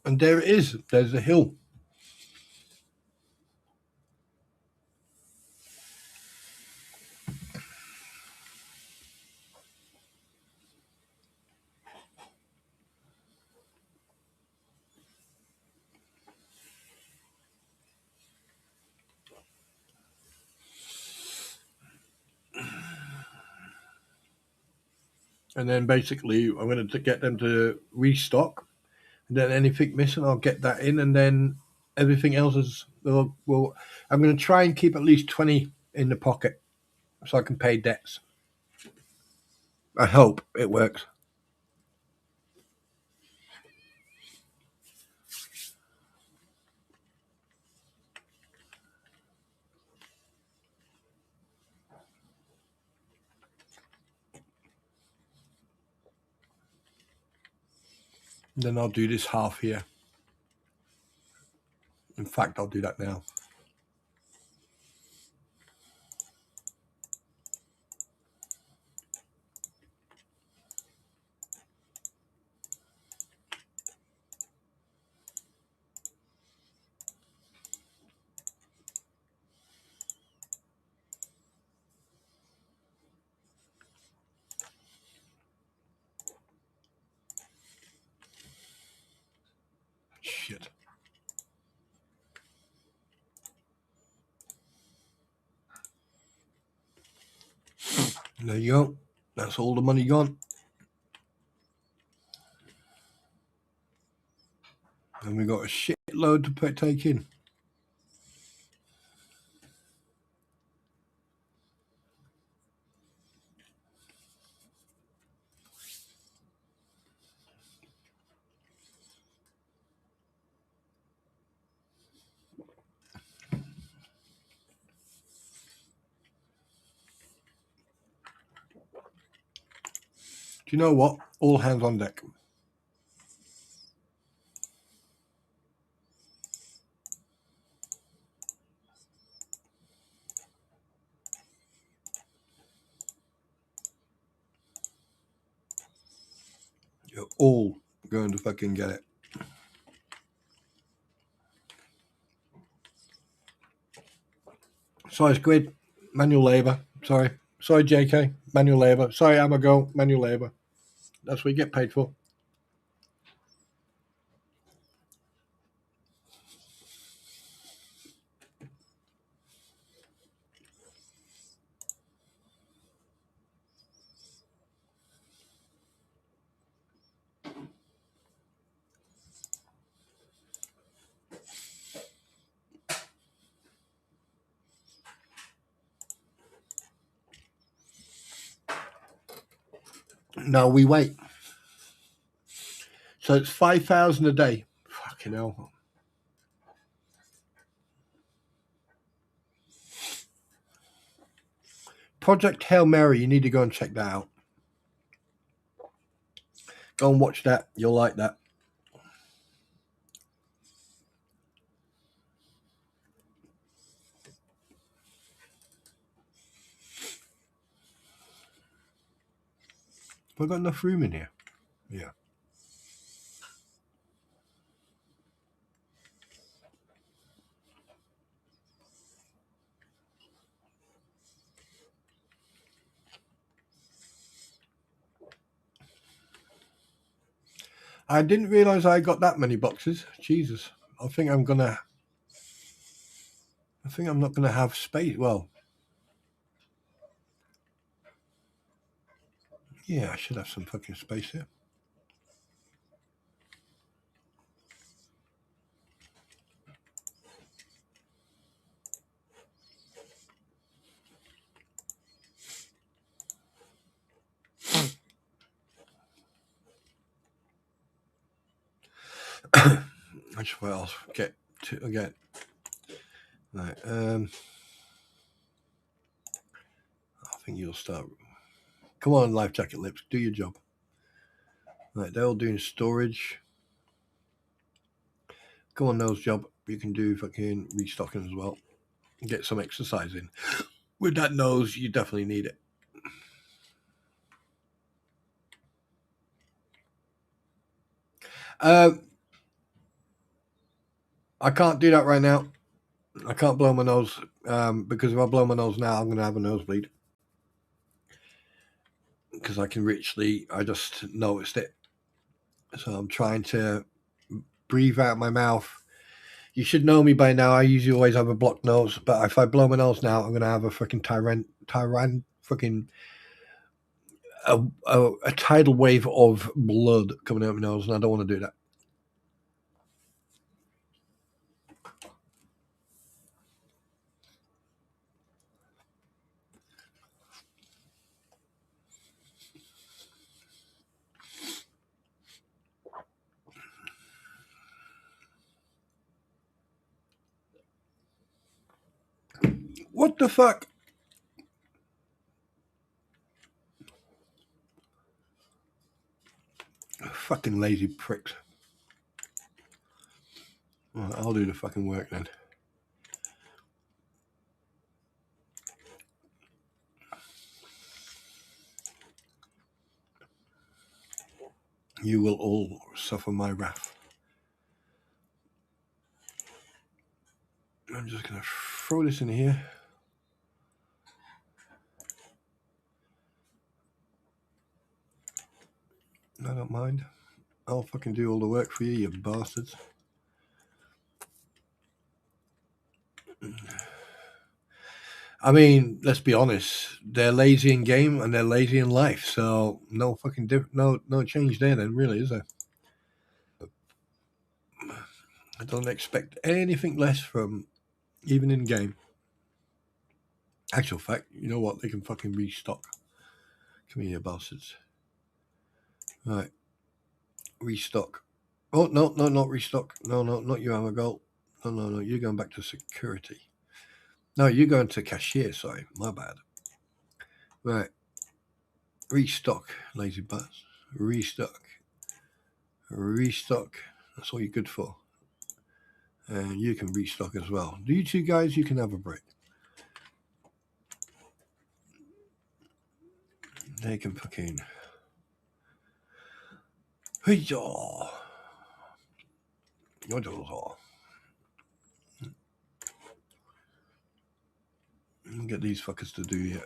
And there it is. There's the hill. And then basically I'm going to get them to restock. And then anything missing, I'll get that in. And then everything else is, well, I'm going to try and keep at least 20 in the pocket so I can pay debts. I hope it works. Then I'll do this half here. In fact, I'll do that now. Shit. There you go. That's all the money gone. And we got a shitload to take in. Do you know what? All hands on deck. You're all going to fucking get it. Sorry, Squid. Manual labour. Sorry, JK. Manual labour. Sorry, I'm a girl. Manual labour. That's what you get paid for. Now we wait. So it's 5,000 a day. Fucking hell. Project Hail Mary. You need to go and check that out. Go and watch that. You'll like that. Have I got enough room in here? Yeah. I didn't realise I got that many boxes. Jesus. I think I'm not gonna have space. Well, yeah, I should have some fucking space here. That's what I'll get to again. Right. I think you'll start. Come on, Life Jacket Lips, do your job. Right, they're all doing storage. Come on, nose job. You can do fucking restocking as well. Get some exercise in. With that nose, you definitely need it. I can't do that right now. I can't blow my nose because if I blow my nose now, I'm going to have a nosebleed. Because I just noticed it. So I'm trying to breathe out my mouth. You should know me by now. I usually always have a blocked nose, but if I blow my nose now, I'm going to have a fucking fucking a tidal wave of blood coming out of my nose, and I don't want to do that. What the fuck? Fucking lazy pricks. Well, I'll do the fucking work then. You will all suffer my wrath. I'm just going to throw this in here. I don't mind. I'll fucking do all the work for you, you bastards. I mean, let's be honest. They're lazy in game and they're lazy in life, so no fucking no change there then, really, is there? I don't expect anything less from even in game. Actual fact, you know what? They can fucking restock. Come here, bastards. Right. Restock. Oh, no, not restock. No, not you, ammo goal. No. You're going back to security. No, you're going to cashier. Sorry, my bad. Right. Restock, lazy butts. Restock. That's all you're good for. And you can restock as well. You two guys, you can have a break. They can fucking... Hey-yaw! Get these fuckers to do it.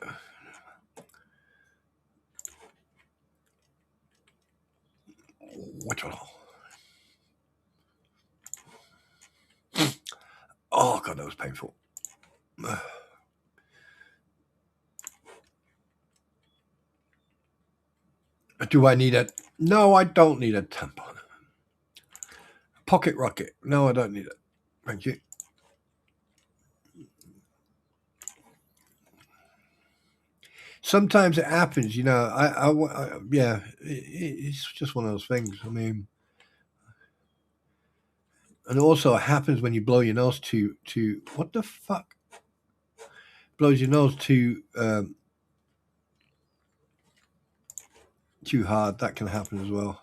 Oh god, that was painful. Do I need it? No, I don't need a tampon. Pocket rocket. No, I don't need it. Thank you. Sometimes it happens, you know. Yeah, it's just one of those things. I mean, and also it happens when you blow your nose to what the fuck? Blows your nose too hard. That can happen as well.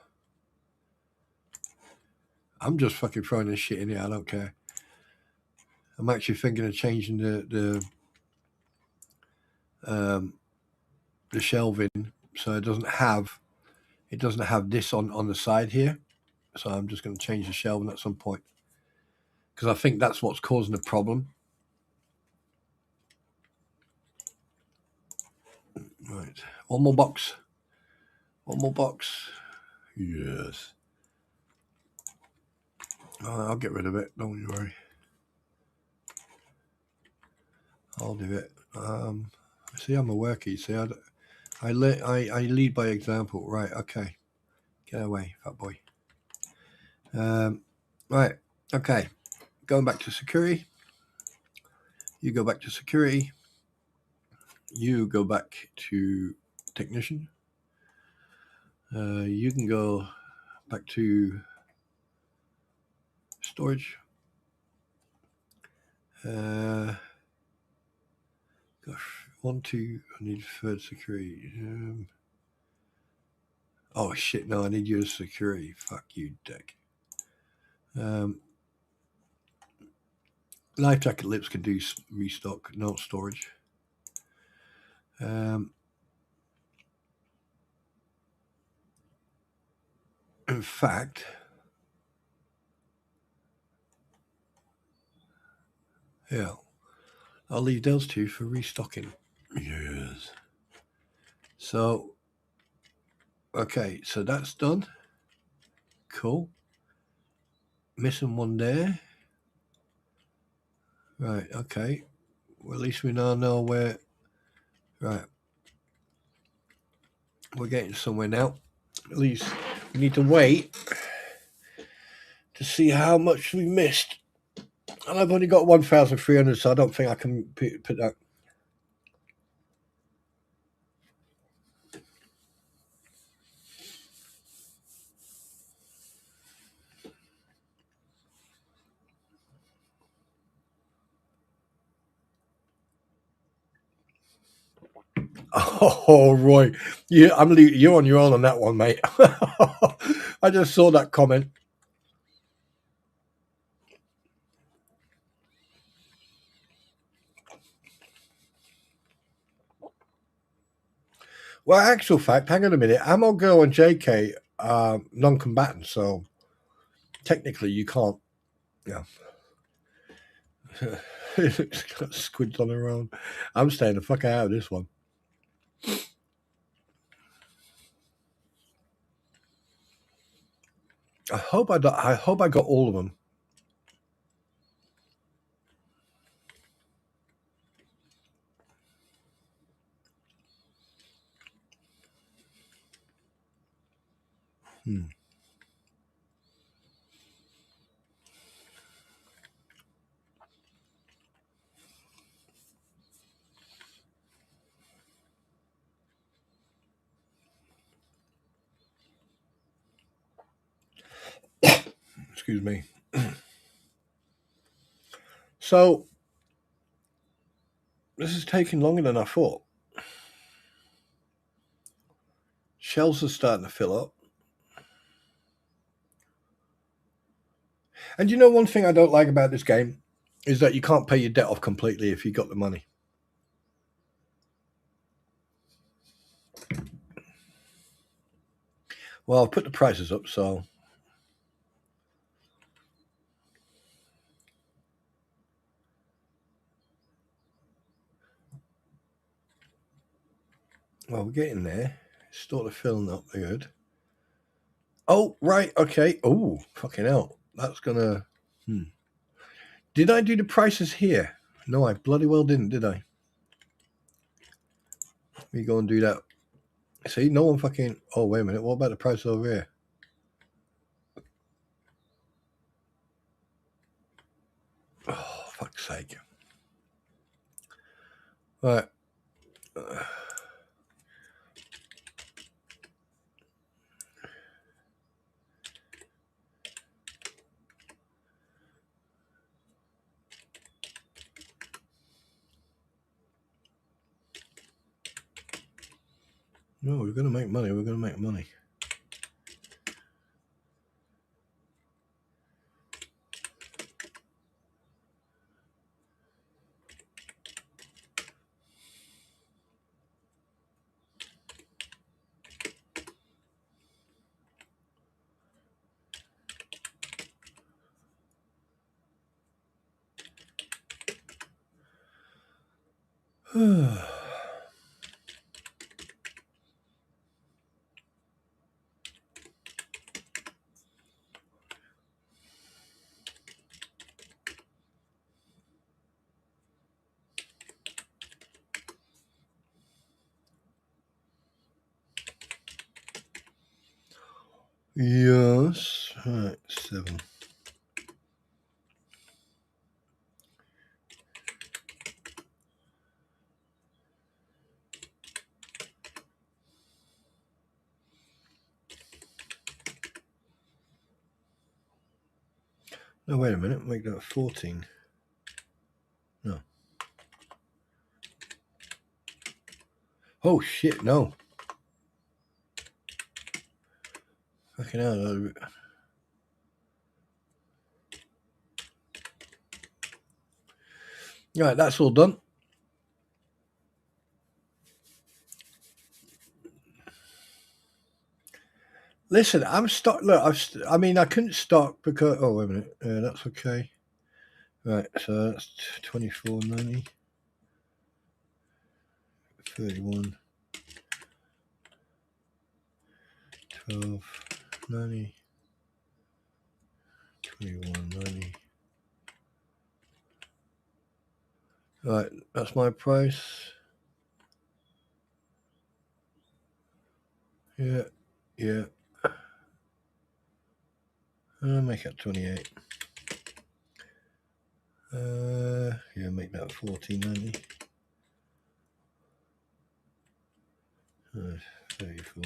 I'm just fucking throwing this shit in here. I don't care. I'm actually thinking of changing the shelving so it doesn't have this on the side here. So I'm just going to change the shelving at some point because I think that's what's causing the problem. Right, one more box. Yes. I'll get rid of it. Don't you worry. I'll do it. See, I'm a workie. See, I lead by example. Right. Okay. Get away, fat boy. Right. Okay. Going back to security. You go back to security. You go back to technician. You can go back to storage. Gosh, 1, 2. I need third security. Oh shit! No, I need your security. Fuck you, dick. Life jacket lips can do restock, no storage. In fact, yeah, I'll leave those two for restocking. Yes. So, okay, so that's done. Cool. Missing one there. Right, okay. Well, at least we now know where. Right. We're getting somewhere now. At least we need to wait to see how much we missed. And I've only got 1,300, so I don't think I can put that. Oh, Roy, you're on your own on that one, mate. I just saw that comment. Well, actual fact, hang on a minute. Ammo Girl and JK are non-combatants, so technically you can't. Yeah. It's got squids on her own. I'm staying the fuck out of this one. I hope I got all of them. Excuse me. So this is taking longer than I thought. Shelves are starting to fill up. And you know one thing I don't like about this game is that you can't pay your debt off completely if you got the money. Well, I've put the prices up, so well, we're getting there. It's sort of filling up good. Oh, right, okay. Oh, fucking hell. That's gonna... Did I do the prices here? No, I bloody well didn't, did I? Let me go and do that. See, no one fucking... Oh, wait a minute. What about the price over here? Oh, fuck's sake. Right. No, we're going to make money. We're going to make money. Yes. Right, 7. No, wait a minute. Make that 14. No. Oh, shit, no. Fucking hell. Right, that's all done. Listen, I'm stuck. Look, I mean, I couldn't stop because. Oh, wait a minute. That's okay. Right, so that's 24.90, 31, 12.90, 21.90. Right, that's my price. Yeah. I'll make it 28. Yeah, make that 14.90. 34.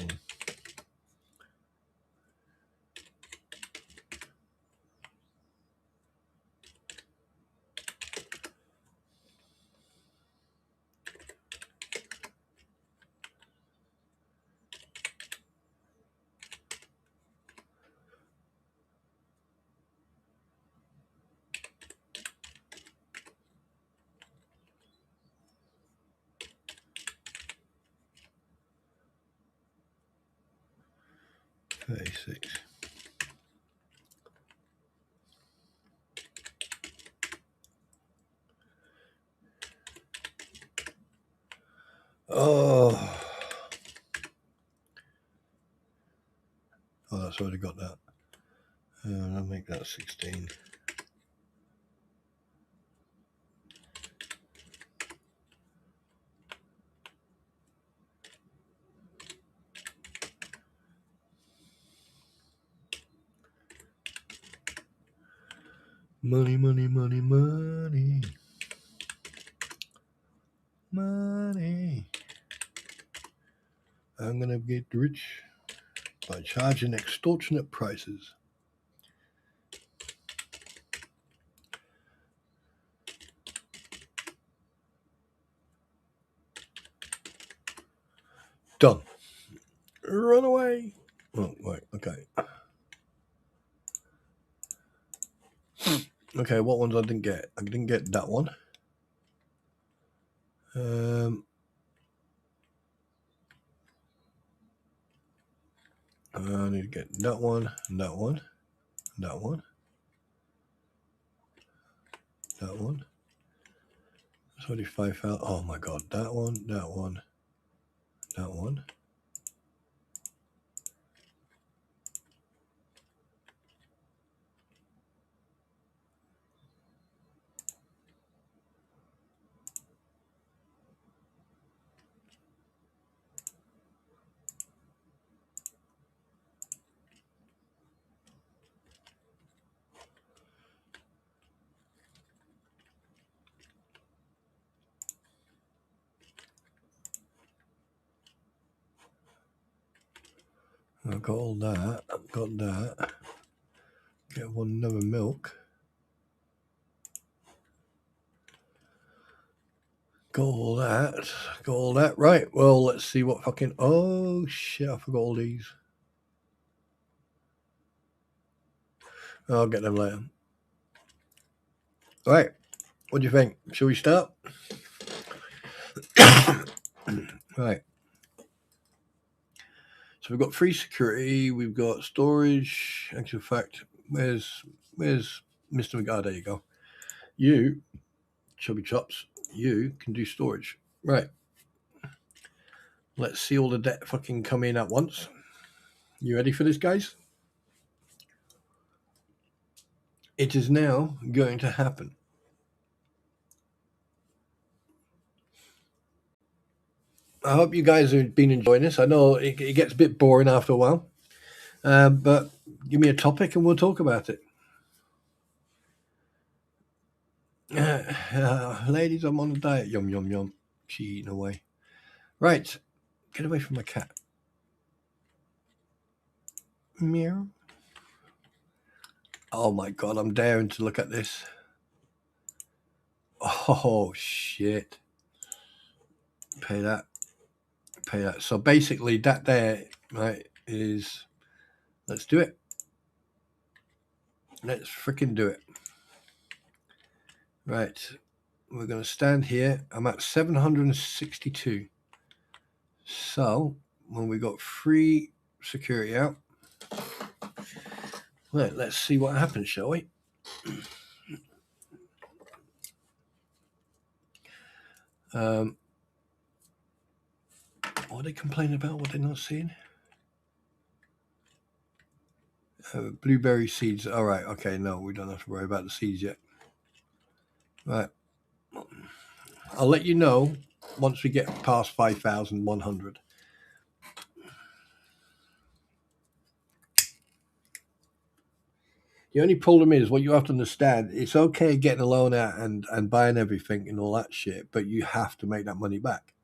$36. Oh, that's already got that. I'll make that 16. Money, money, money, money. Money. I'm gonna get rich by charging extortionate prices. Done. Run away. Oh, wait, okay. Okay, what ones I didn't get? I didn't get that one. I need to get that one, that one, that one, that one. That's already 5,000. Oh my god, that one, that one, that one. I've got all that. I've got that. Get one another milk. Got all that. Got all that. Right. Well, let's see what fucking. Oh shit! I forgot all these. I'll get them later. All right. What do you think? Shall we start? Right. So we've got free security. We've got storage. Actual fact. Where's Mr. McGar? There you go. You, chubby chops. You can do storage. Right. Let's see all the debt fucking come in at once. You ready for this, guys? It is now going to happen. I hope you guys have been enjoying this. I know it gets a bit boring after a while, but give me a topic and we'll talk about it. Ladies, I'm on a diet. Yum, yum, yum. She eating away. Right. Get away from my cat. Meow. Oh my God, I'm daring to look at this. Oh shit. Pay that. So basically that there, right, is, let's do it. Let's freaking do it. Right. We're going to stand here. I'm at 762. So when we got free security out, let's see what happens, shall we? What are they complaining about? What they're not seeing? Blueberry seeds. All right. Okay. No, we don't have to worry about the seeds yet. Right. I'll let you know once we get past 5,100. The only problem is what you have to understand, it's okay getting a loan out and buying everything and all that shit, but you have to make that money back.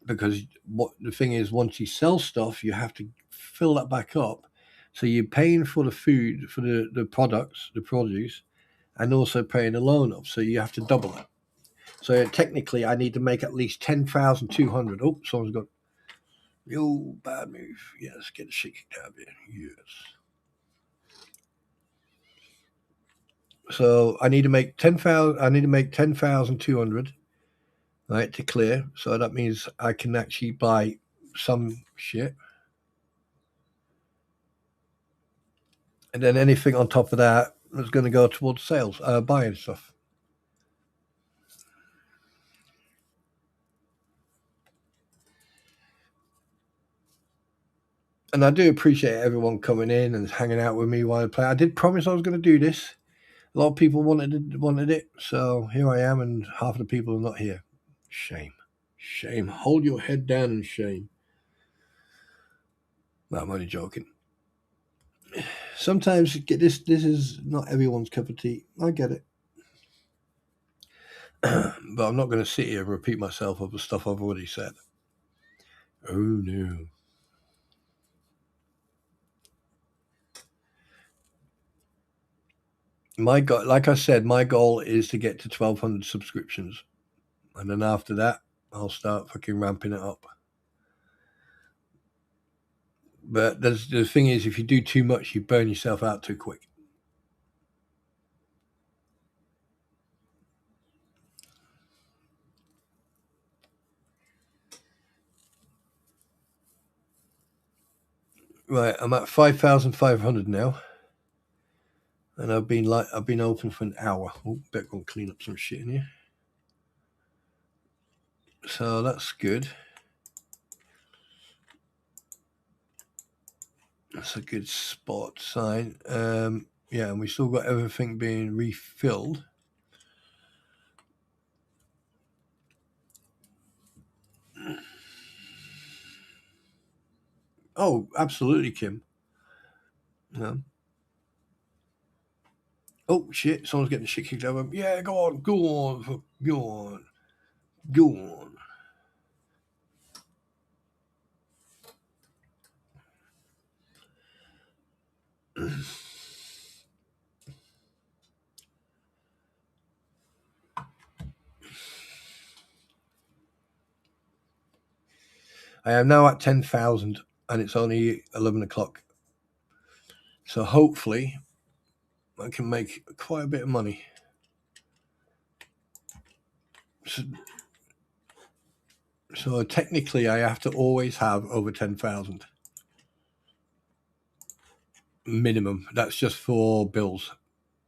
Because what the thing is, once you sell stuff, you have to fill that back up. So you're paying for the food, for the products, the produce, and also paying a loan off. So you have to double it. So technically, I need to make at least 10,200. Oh, someone's got, yo, bad move. Yes, get the shit kicked out of you. Yes. So I need to make 10,000. I need to make 10,200, right, to clear. So that means I can actually buy some shit. And then anything on top of that is going to go towards sales, buying stuff. And I do appreciate everyone coming in and hanging out with me while I play. I did promise I was going to do this. A lot of people wanted it, so here I am, and half of the people are not here. Shame. Hold your head down in shame. No, I'm only joking. Sometimes this is not everyone's cup of tea. I get it. But I'm not going to sit here and repeat myself of the stuff I've already said. Oh no. My goal, like I said, my goal is to get to 1,200 subscriptions. And then after that, I'll start fucking ramping it up. But the thing is, if you do too much, you burn yourself out too quick. Right, I'm at 5,500 now. And I've been open for an hour. Oh, better go and clean up some shit in here. So that's good. That's a good spot sign. Yeah, and we still got everything being refilled. Oh, absolutely, Kim. Yeah. Oh shit! Someone's getting the shit kicked out of them. Yeah, go on. I am now at 10,000, and it's only 11 o'clock. So hopefully, I can make quite a bit of money. So technically, I have to always have over 10,000 minimum. That's just for bills.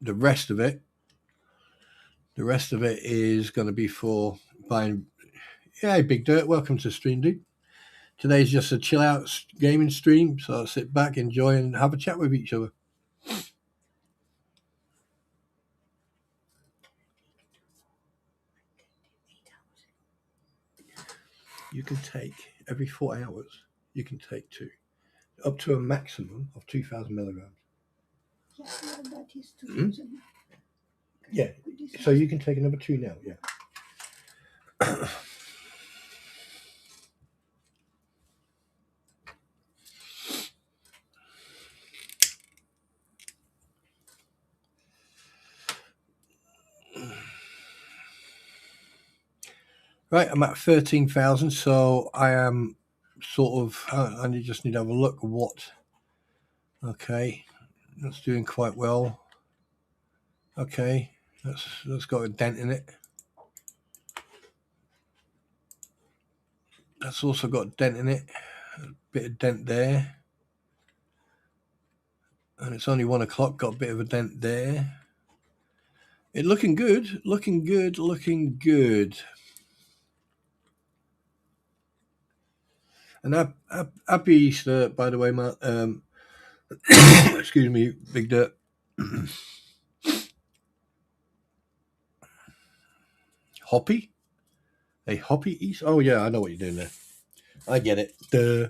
The rest of it is going to be for buying. Yeah, Big Dirt, welcome to the stream, dude. Today's just a chill out gaming stream, so I'll sit back, enjoy, and have a chat with each other. You can take every 4 hours. You can take 2, up to a maximum of 2,000 milligrams. Yeah, that is 2,000. Yeah, so you can take another 2 now. Yeah. Right, I'm at 13,000, so I am sort of. I just need to have a look at what. Okay, that's doing quite well. Okay, that's got a dent in it. That's also got a dent in it. A bit of dent there. And it's only 1 o'clock, got a bit of a dent there. It looking good, looking good, looking good. And happy Easter, by the way, Matt. Excuse me, Big Dirt. Hoppy? A hoppy Easter? Oh, yeah, I know what you're doing there. I get it. Duh.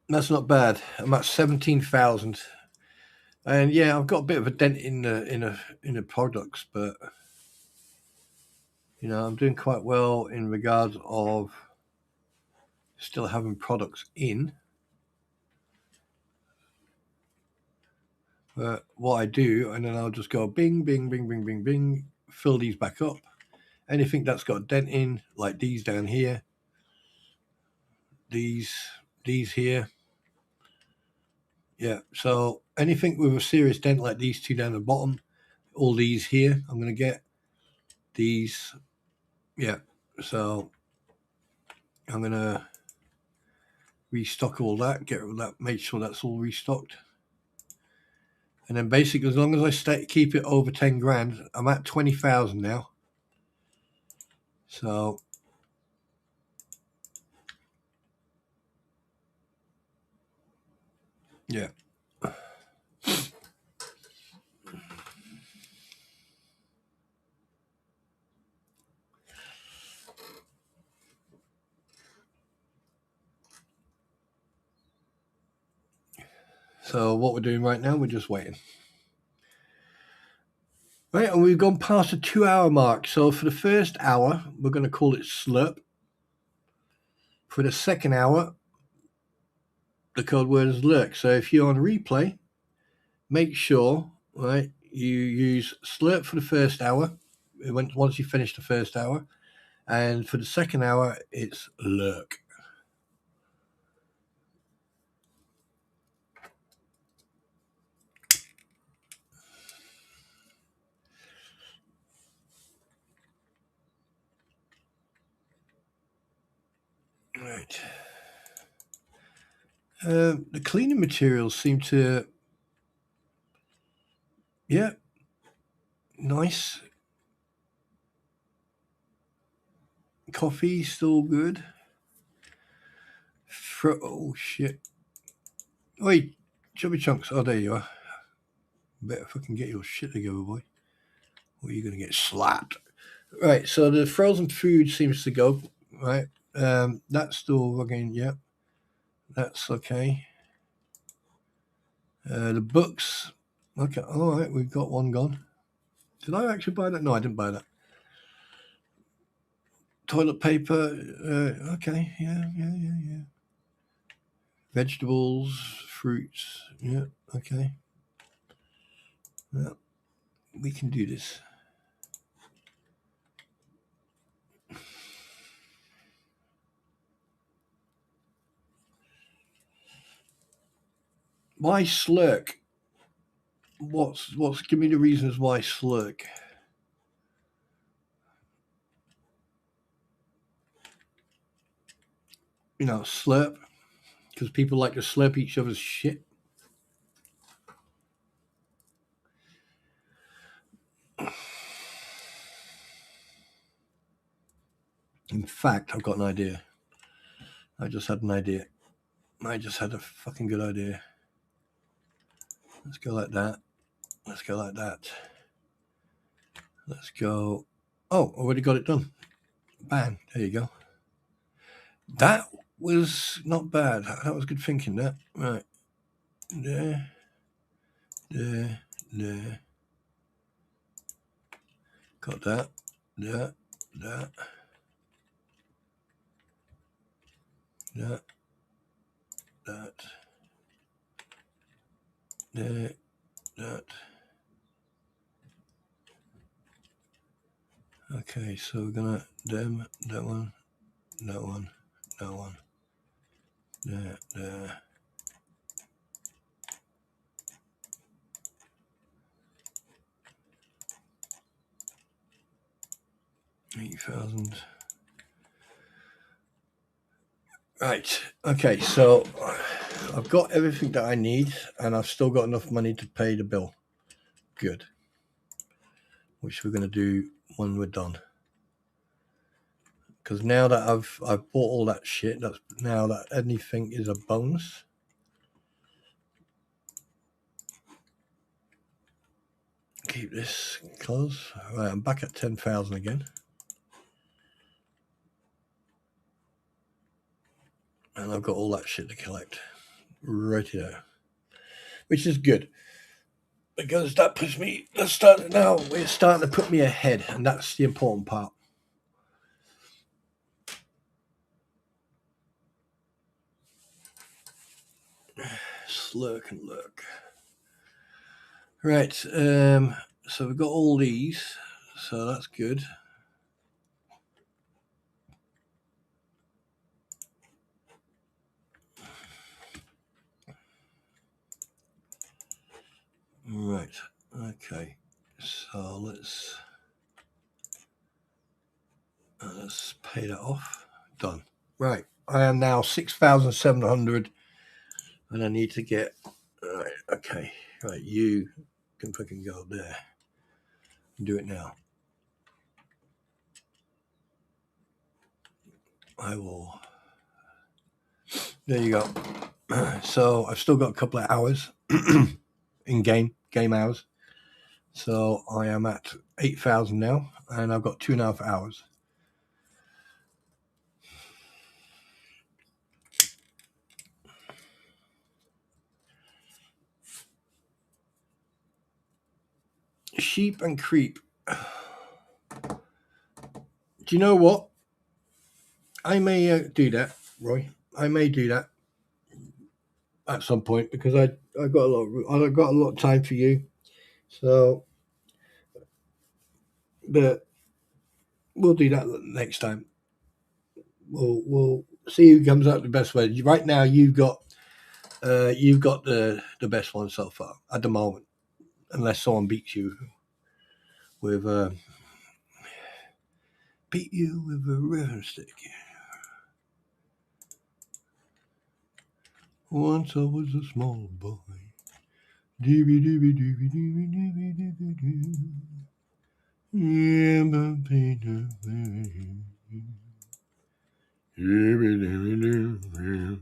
That's not bad. I'm at 17,000. And yeah, I've got a bit of a dent in the products, but you know, I'm doing quite well in regards of still having products in. But what I do, and then I'll just go bing, bing, bing, bing, bing, bing, fill these back up. Anything that's got a dent in, like these down here, these here. Yeah, so anything with a serious dent like these two down the bottom, all these here, I'm going to get these. Yeah, so I'm going to restock all that, get rid of that, make sure that's all restocked. And then basically, as long as I keep it over 10 grand, I'm at 20,000 now. So yeah. So what we're doing right now, we're just waiting. Right, and we've gone past the 2-hour mark. So for the first hour, we're going to call it slurp. For the second hour, the code word is lurk. So if you're on replay, make sure, right, you use slurp for the first hour, once you finish the first hour. And for the second hour, it's lurk. Right. The cleaning materials seem to, yeah, nice. Coffee still good. Oh shit! Wait, chubby chunks. Oh, there you are. Better fucking get your shit together, boy. Or you're gonna get slapped. Right. So the frozen food seems to go right. That's still again. Yeah, that's okay. The books. Okay. All right. We've got one gone. Did I actually buy that? No, I didn't buy that. Toilet paper. Okay. Yeah. Vegetables, fruits. Yeah. Okay. Yeah. We can do this. Why slurk? What's give me the reasons why slurk? You know, slurp, because people like to slurp each other's shit. In fact, I've got an idea. I just had an idea. I just had a fucking good idea. Let's go like that. Let's go like that. Let's go. Oh, already got it done. Bang. There you go. That was not bad. That was good thinking, that. Right. There. Got that. That. Okay, so we're gonna that one, there. 8,000. Right. Okay, so I've got everything that I need, and I've still got enough money to pay the bill. Good. Which we're going to do when we're done. Because now that I've bought all that shit, that's now that anything is a bonus. Keep this closed. Right, I'm back at 10,000 again. And I've got all that shit to collect. Right here. Which is good. Because that puts me, it's starting to put me ahead. And that's the important part. Slurk and lurk. Right. So we've got all these. So that's good. Right, okay, so let's pay that off. Done. Right, I am now 6,700, and I need to get. Right, okay, right. You can fucking go there. Do it now. I will. There you go. So I've still got a couple of hours in game hours. So I am at 8,000 now, and I've got 2.5 hours. Sheep and creep. Do you know what? I may do that, Roy. I may do that at some point because I've got a lot of time for you. So, but we'll do that next time. We'll see who comes out the best way. Right now, you've got the best one so far at the moment, unless someone beats you with beat you with a rhythm stick. Once I was a small boy. Doobie doobie doobie doobie doobie doobie doo. Yeah, Bumpy doobie. Doobie doobie doobie.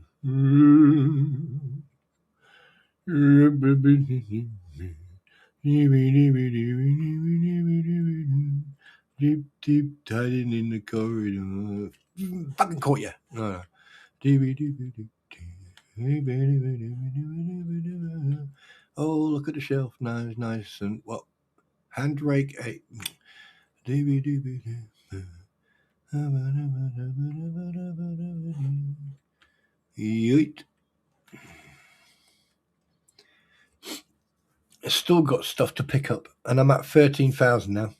Deep, deep, hiding in the corridor. Fucking caught you. No. Oh, look at the shelf. Nice. And what? Handbrake 8. Yeet. I've still got stuff to pick up, and I'm at 13,000 now.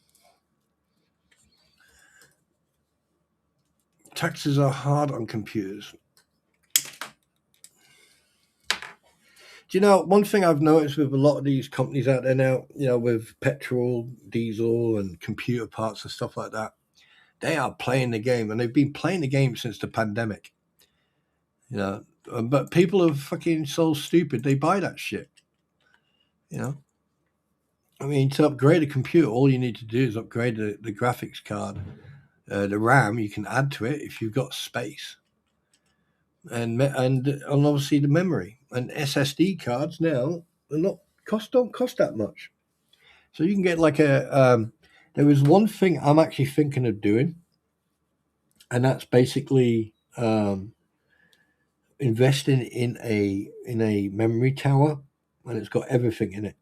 Taxes are hard on computers. Do you know, one thing I've noticed with a lot of these companies out there now, with petrol, diesel, and computer parts and stuff like that, they are playing the game, and they've been playing the game since the pandemic. But people are fucking so stupid, they buy that shit. I mean, to upgrade a computer, all you need to do is upgrade the graphics card. The RAM, you can add to it if you've got space. And obviously the memory. And SSD cards now don't cost that much. So you can get like there was one thing I'm actually thinking of doing, and that's basically investing in a memory tower, and it's got everything in it.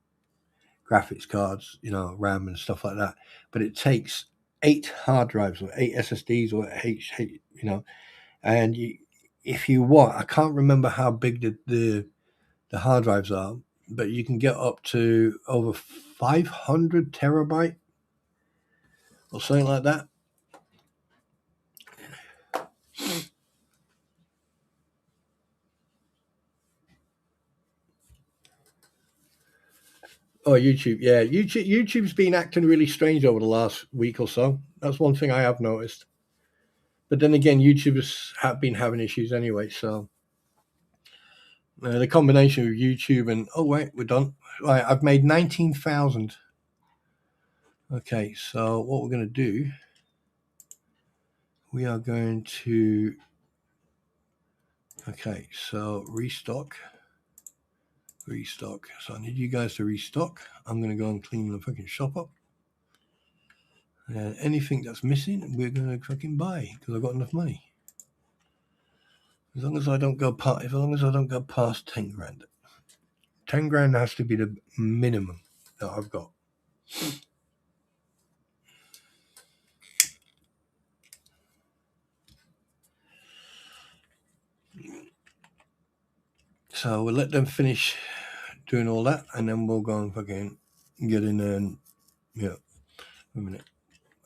Graphics cards, RAM and stuff like that. But it takes 8 hard drives or 8 SSDs or and if you want, I can't remember how big the hard drives are, but you can get up to over 500 terabyte or something like that. Oh, YouTube. Yeah, YouTube's been acting really strange over the last week or so. That's one thing I have noticed. But then again, YouTubers have been having issues anyway. So the combination of YouTube and oh wait, we're done. Right, I've made 19,000. Okay, so what we're going to do, we are going to. Okay, so restock. So I need you guys to restock. I'm going to go and clean the fucking shop up. And anything that's missing, we're going to fucking buy because I've got enough money. As long as I don't go past 10 grand. 10 grand has to be the minimum that I've got. So we'll let them finish doing all that, and then we'll go and fucking get in there and yeah. Wait a minute.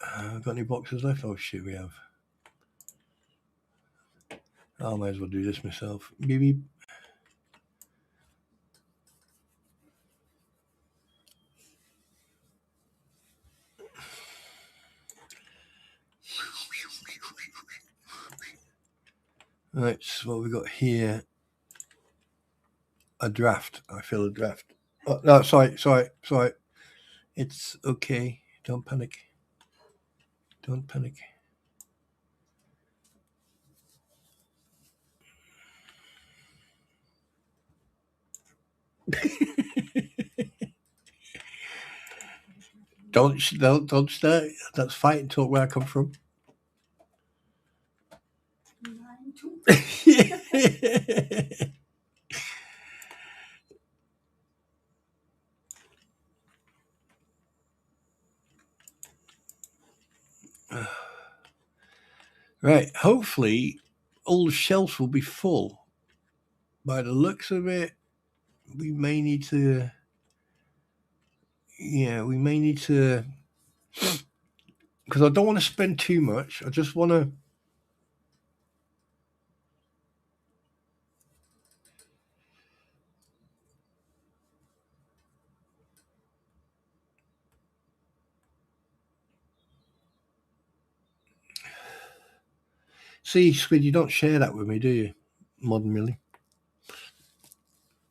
Got any boxes left? Oh shit, we have. I might as well do this myself. Beep beep. Right, so what we got here? A draft. I feel a draft. Oh, no, sorry. It's okay. Don't panic. Don't start. That's fight and talk where I come from. Mine too. Right. Hopefully, all the shelves will be full. By the looks of it, we may need to. Yeah, we may need to. Because I don't want to spend too much. I just want to. See, Squid, you don't share that with me, do you? Modern Millie.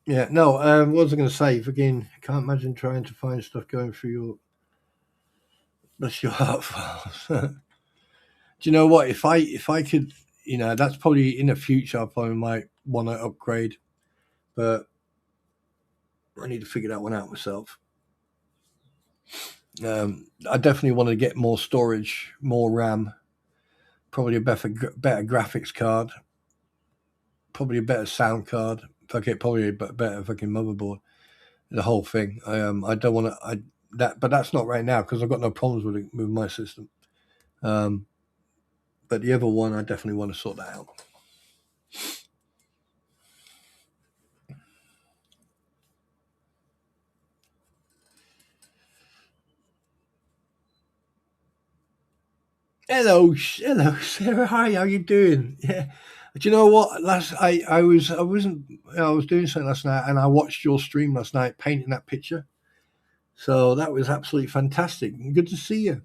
Yeah, no, what was I going to say? Again, I can't imagine trying to find stuff going through your. Bless your heart files. Do you know what? If I could, that's probably in the future. I probably might want to upgrade, but I need to figure that one out myself. I definitely want to get more storage, more RAM, probably a better graphics card, probably a better sound card. Okay, probably a better fucking motherboard. The whole thing. I don't want to. But that's not right now because I've got no problems with my system. But the other one, I definitely want to sort that out. Hello, Sarah. Hi, how you doing? Yeah. Do you know what? I was doing something last night, and I watched your stream last night, painting that picture. So that was absolutely fantastic. Good to see you.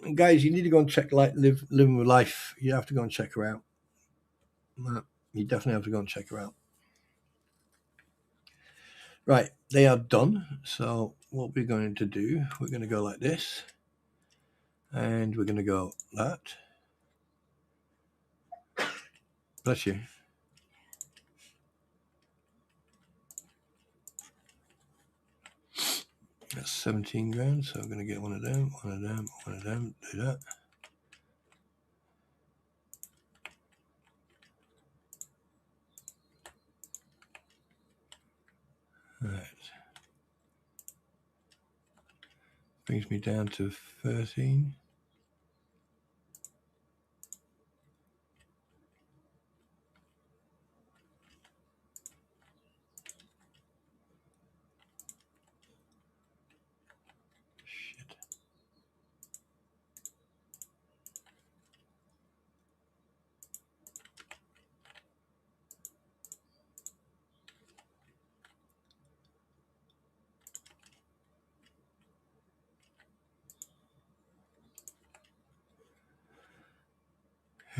And guys, you need to go and check Living with Life. You have to go and check her out. You definitely have to go and check her out. Right, they are done. So what we're going to do, we're going to go like this. And we're going to go that. Bless you. That's 17 grand. So I'm going to get one of them, do that. Right. Brings me down to 13.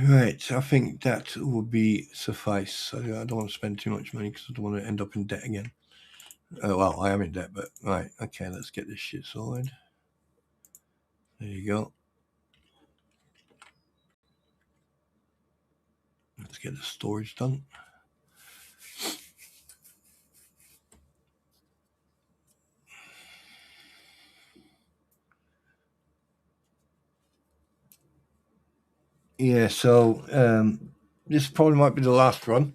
Right, I think that will be suffice. I don't want to spend too much money because I don't want to end up in debt again. Well, I am in debt, but right, okay, let's get this shit sorted. There you go. Let's get the storage done. Yeah, so this probably might be the last run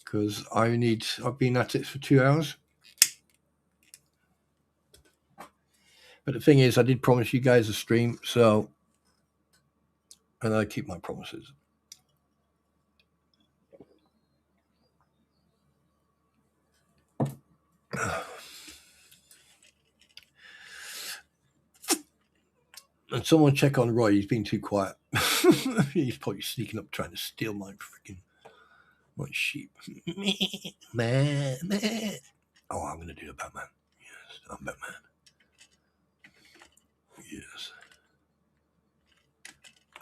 because I've been at it for 2 hours. But the thing is, I did promise you guys a stream, so, and I keep my promises. And someone check on Roy. He's been too quiet. He's probably sneaking up trying to steal my sheep. Man. Oh, I'm going to do the Batman. Yes, I'm Batman. Yes.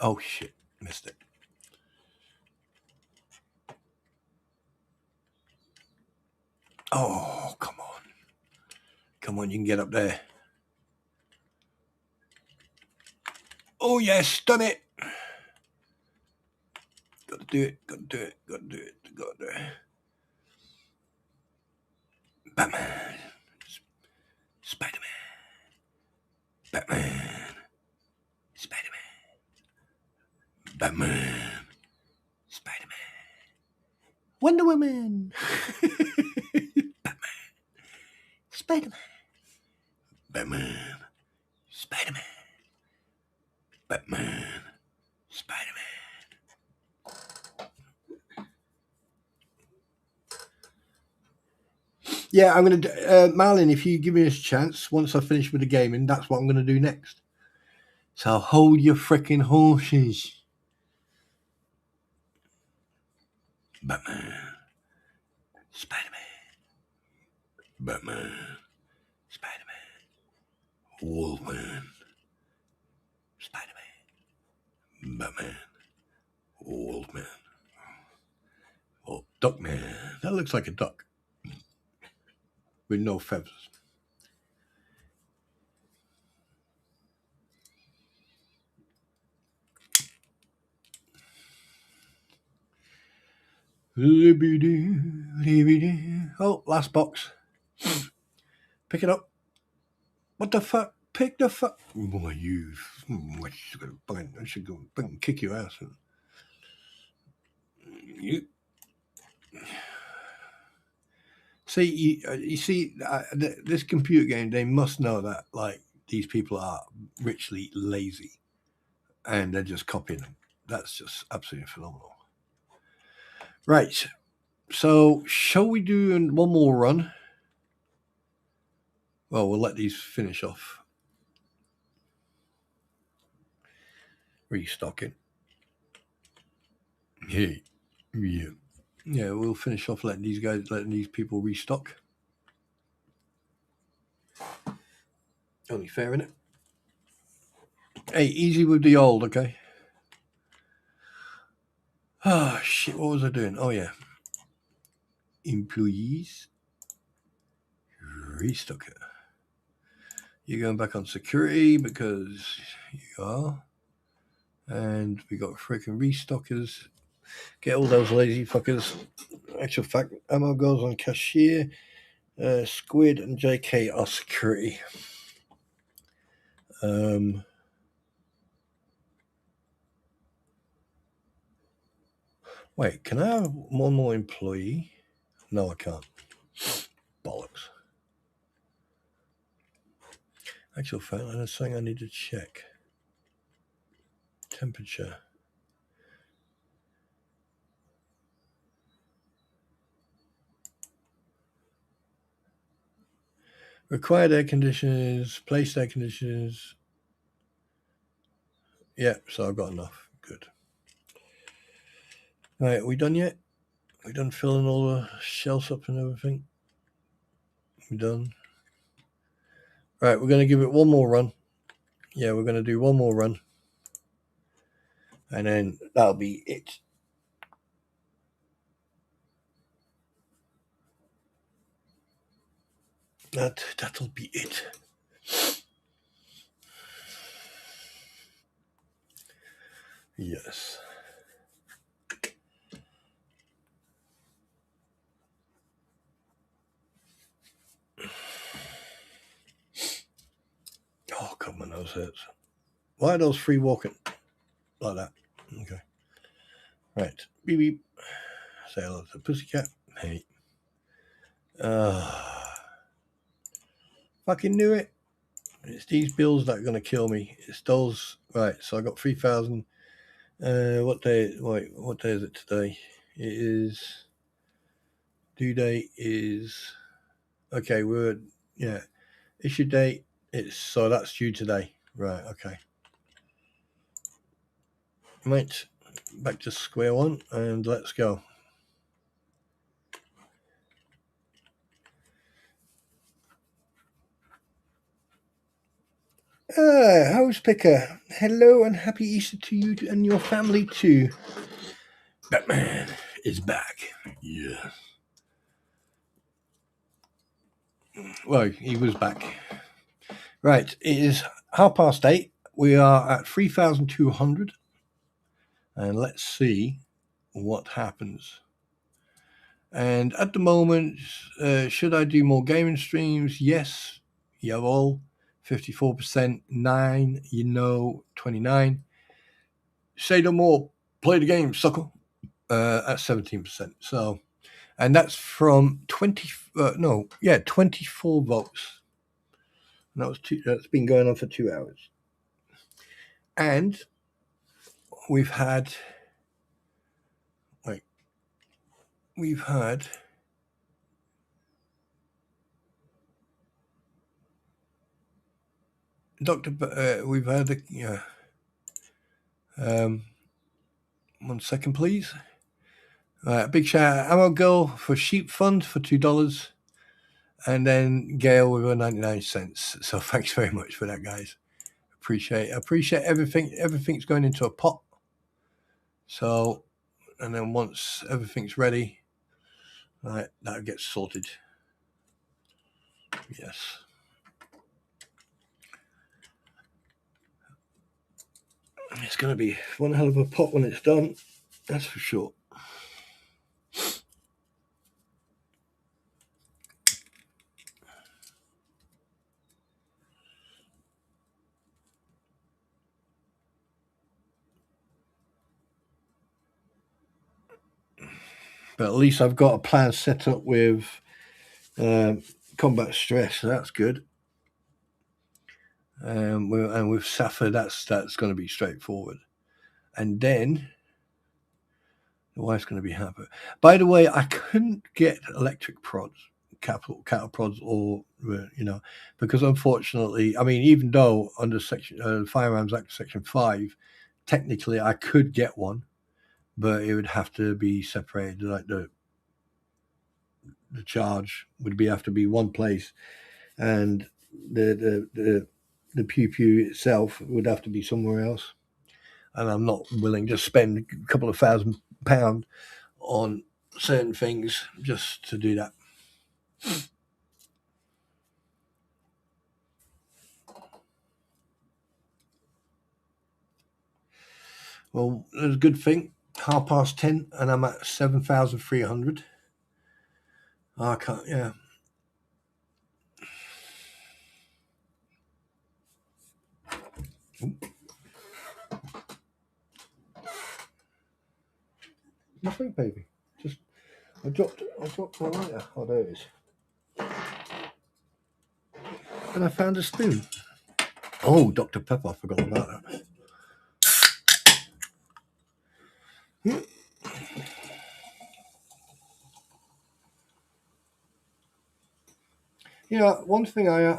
Oh, shit. Missed it. Oh, come on. Come on, you can get up there. Oh, yes, done it. Got to do it. Batman. Spider-Man. Batman. Spider-Man. Batman. Spider-Man. Wonder Woman. Batman. Spider-Man. Batman. Spider-Man. Batman. Spider-Man. Yeah, I'm going to... Marlin, if you give me a chance, once I finish with the gaming, that's what I'm going to do next. So hold your freaking horses. Batman. Spider-Man. Batman. Spider-Man. Wolfman. Spider-Man. Batman. Wolfman. Oh, Duckman. That looks like a duck. With no feathers. Oh, last box. Pick it up. What the fuck? Pick the fuck. Boy, you. I should go and kick your ass. You. See, you see, this computer game, they must know that, like, these people are richly lazy and they're just copying them. That's just absolutely phenomenal. Right. So, shall we do one more run? Well, we'll let these finish off. Restocking. Yeah. Yeah, we'll finish off letting these people restock. Only fair, innit? Hey, easy with the old, okay? Ah, shit, what was I doing? Oh, yeah. Employees. Restocker. You're going back on security because you are. And we got freaking restockers. Get all those lazy fuckers. Actual fact, ammo goes on cashier. Squid and JK are security. Wait, can I have one more employee? No, I can't. Bollocks. Actual fact, there's something I need to check. Temperature. Required air conditioners, placed air conditioners. Yeah, so I've got enough. Good. Right, are we done yet? We done filling all the shelves up and everything? We done? Right, we're going to give it one more run. Yeah, we're going to do one more run. And then that'll be it. That'll be it. Yes. Oh, God, my nose hurts. Why are those free walking like that? Okay. Right. Beep, beep. Say hello to the pussycat. Hey. Fucking knew it. It's these bills that are going to kill me. It's those. Right. So I got 3,000. What day? Wait, what day is it today? It is. Due date is. Okay, issue date. So that's due today. Right. Okay. Right. Back to square one and let's go. House Picker. Hello and happy Easter to you and your family too. Batman is back. Yes. Well, he was back. Right, it is 8:30. We are at 3,200. And let's see what happens. And at the moment, should I do more gaming streams? Yes. Jawohl. 54%. 9. 29. Say no more. Play the game, sucker. At 17%. So, and that's from 24 votes. And that's been going on for 2 hours. And we've had we've had 1 second, please. Big shout out Ammo Girl for Sheep Fund for $2, and then Gail with 99 cents. So thanks very much for that, guys. Appreciate everything. Everything's going into a pot. So, and then once everything's ready, right, that gets sorted. Yes. It's going to be one hell of a pot when it's done. That's for sure. But at least I've got a plan set up with combat stress, so that's good. And with Safa, that's going to be straightforward. And then the wife's going to be happy. By the way, I couldn't get electric prods, cattle prods, or because unfortunately, I mean, even though under Section Firearms Act Section 5, technically I could get one, but it would have to be separated. Like the charge would have to be one place, and the pew itself would have to be somewhere else. And I'm not willing to spend a couple of £1,000 on certain things just to do that. Well, there's a good thing. 10:30, and I'm at 7,300. I can't. Yeah. Nothing, baby. Just I dropped my lighter. Oh, there it is. And I found a spoon. Oh, Dr. Pepper. I forgot about that.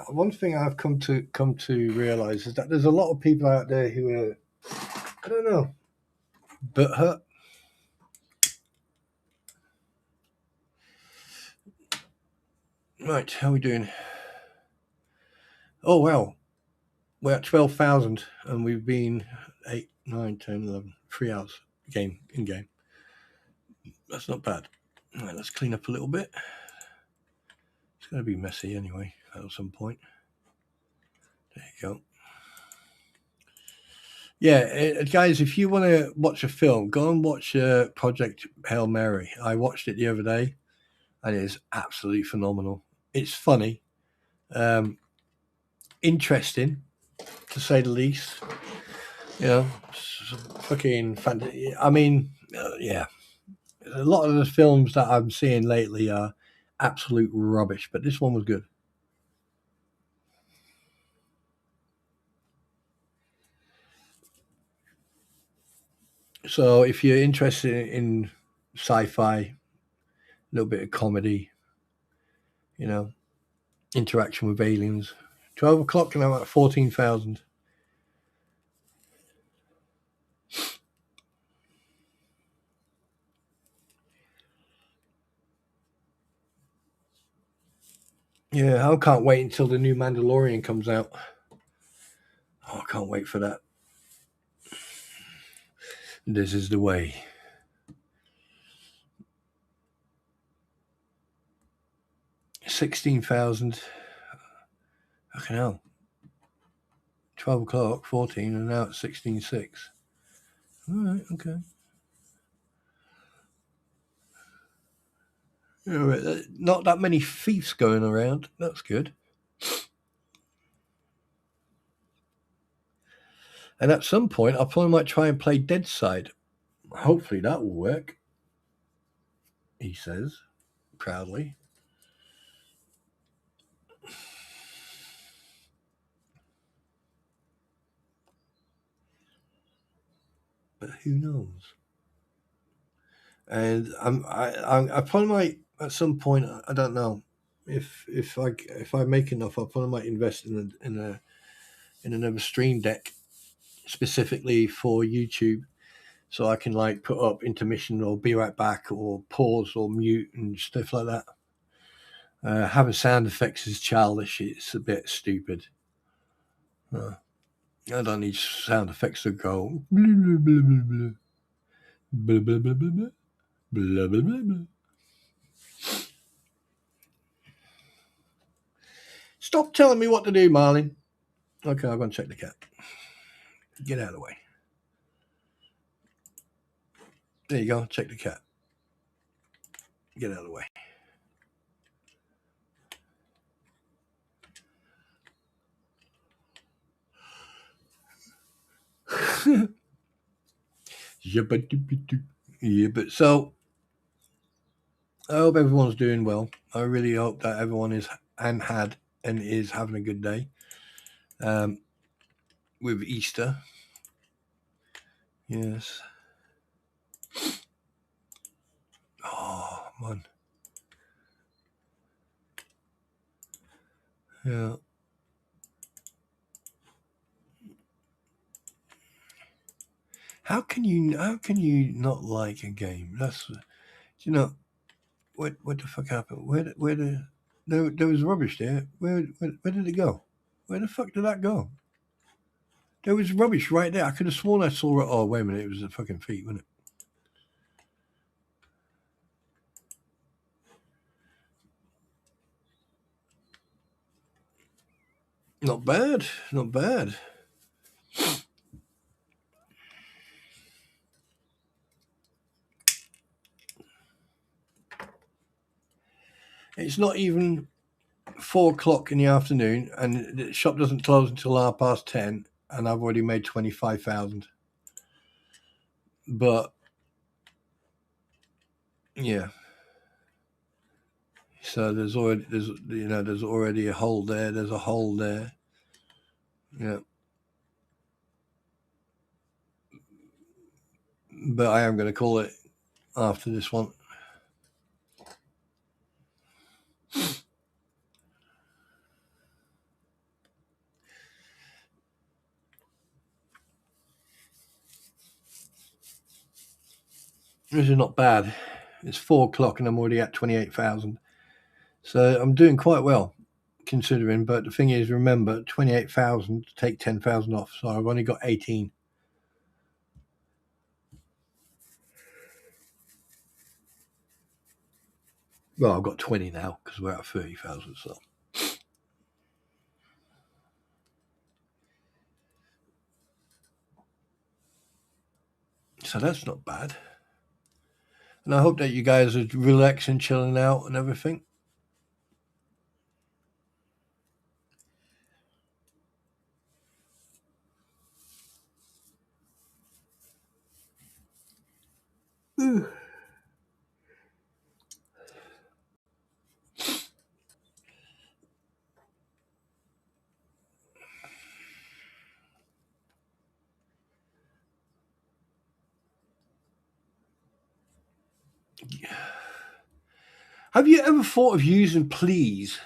One thing I've come to realize is that there's a lot of people out there who are, I don't know, butthurt. Right, how are we doing? Oh well, we're at 12,000, and we've been 8, 9, 10, 11. 3 hours in game. That's not bad. All right, let's clean up a little bit. It's going to be messy anyway at some point. There you go. Yeah, guys, if you want to watch a film, go and watch Project Hail Mary. I watched it the other day, and it is absolutely phenomenal. It's funny, interesting, to say the least. You know, fucking fantasy. I mean, yeah. A lot of the films that I'm seeing lately are absolute rubbish, but this one was good. So if you're interested in sci-fi, a little bit of comedy, you know, interaction with aliens, 12 o'clock and I'm at 14,000. Yeah, I can't wait until the new Mandalorian comes out. Oh, I can't wait for that. This is the way. $16,000. Fucking hell. 12 o'clock, 14, and now it's 16.6. All right, okay. Yeah, not that many thieves going around. That's good. And at some point, I probably might try and play Dead Side. Hopefully that will work, he says proudly. But who knows? And I probably might at some point. I don't know if I make enough. I probably might invest in another stream deck specifically for YouTube, so I can like put up intermission or be right back or pause or mute and stuff like that. Having sound effects is childish. It's a bit stupid. I don't need sound effects to go blah blah blah blah blah blah blah blah blah blah blah blah blah. Stop telling me what to do, Marlin. Okay, I'm going to check the cat. Get out of the way. There you go. Check the cat. Get out of the way. Yeah, but so I hope everyone's doing well. I really hope that everyone is and is having a good day. With Easter. Yes. Oh, man. Yeah. How can you not like a game? That's, you know, what the fuck happened? There was rubbish there. Where did it go? Where the fuck did that go? There was rubbish right there. I could have sworn I saw it. Oh, wait a minute. It was the fucking feet, wasn't it? Not bad. Not bad. It's not even 4 o'clock in the afternoon, and the shop doesn't close until 10:30, and I've already made 25,000. But yeah, so there's already a hole there. There's a hole there. Yeah, but I am going to call it after this one. This is not bad. It's 4 o'clock and I'm already at 28,000. So I'm doing quite well considering. But the thing is, remember, 28,000 to take 10,000 off. So I've only got 18. Well, I've got 20 now because we're at 30,000. So that's not bad. And I hope that you guys are relaxing, chilling out and everything. Ooh. Have you ever thought of using please,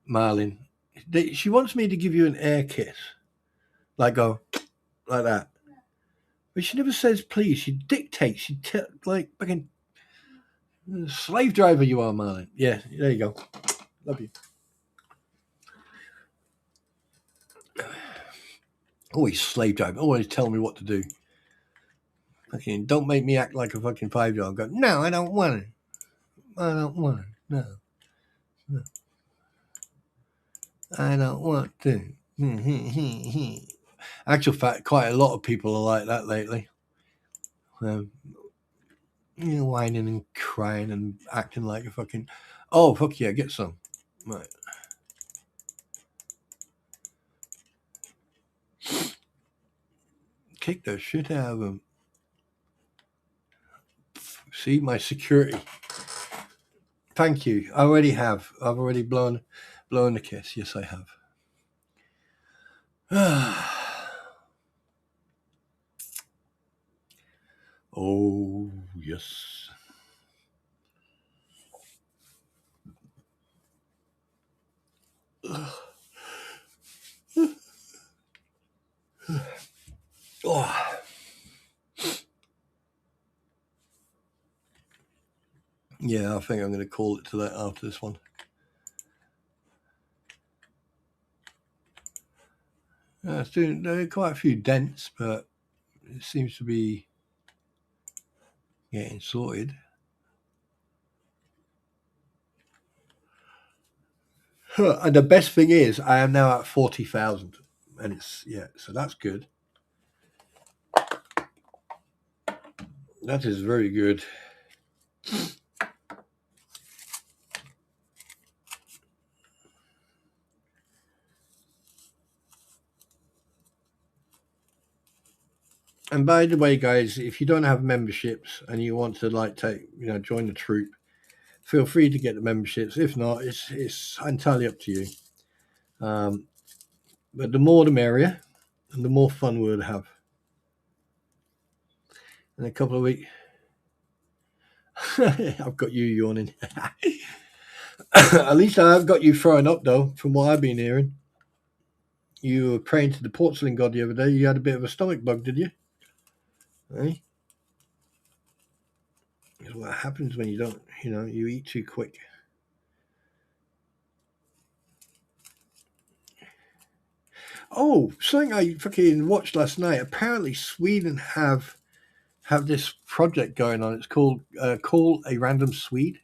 Marlin? She wants me to give you an air kiss. Like go, like that. But she never says please. She dictates. She like fucking slave driver you are, Marlin. Yeah, there you go. Love you. Always slave driver. Always telling me what to do. Fucking don't make me act like a fucking 5-year-old. Go, no, I don't want it. I don't want it. No. I don't want to. Actual fact, quite a lot of people are like that lately. Whining and crying and acting like a fucking. Oh, fuck yeah, get some. Right. Kick the shit out of them. See, my security. Thank you. I already have. I've already blown the kiss. Yes, I have. Oh, yes. Oh. Yeah, I think I'm going to call it to that after this one. It's doing there are quite a few dents, but it seems to be getting sorted. And the best thing is, I am now at 40,000, and it's so that's good. That is very good. And by the way, guys, if you don't have memberships and you want to join the troop, feel free to get the memberships. If not, it's entirely up to you. But the more the merrier, and the more fun we'll have. In a couple of weeks, I've got you yawning. At least I've got you throwing up, though, from what I've been hearing. You were praying to the porcelain god the other day. You had a bit of a stomach bug, did you? Eh? That's what happens when you don't, you eat too quick. Oh, something I fucking watched last night. Apparently, Sweden have this project going on. It's called Call a Random Swede.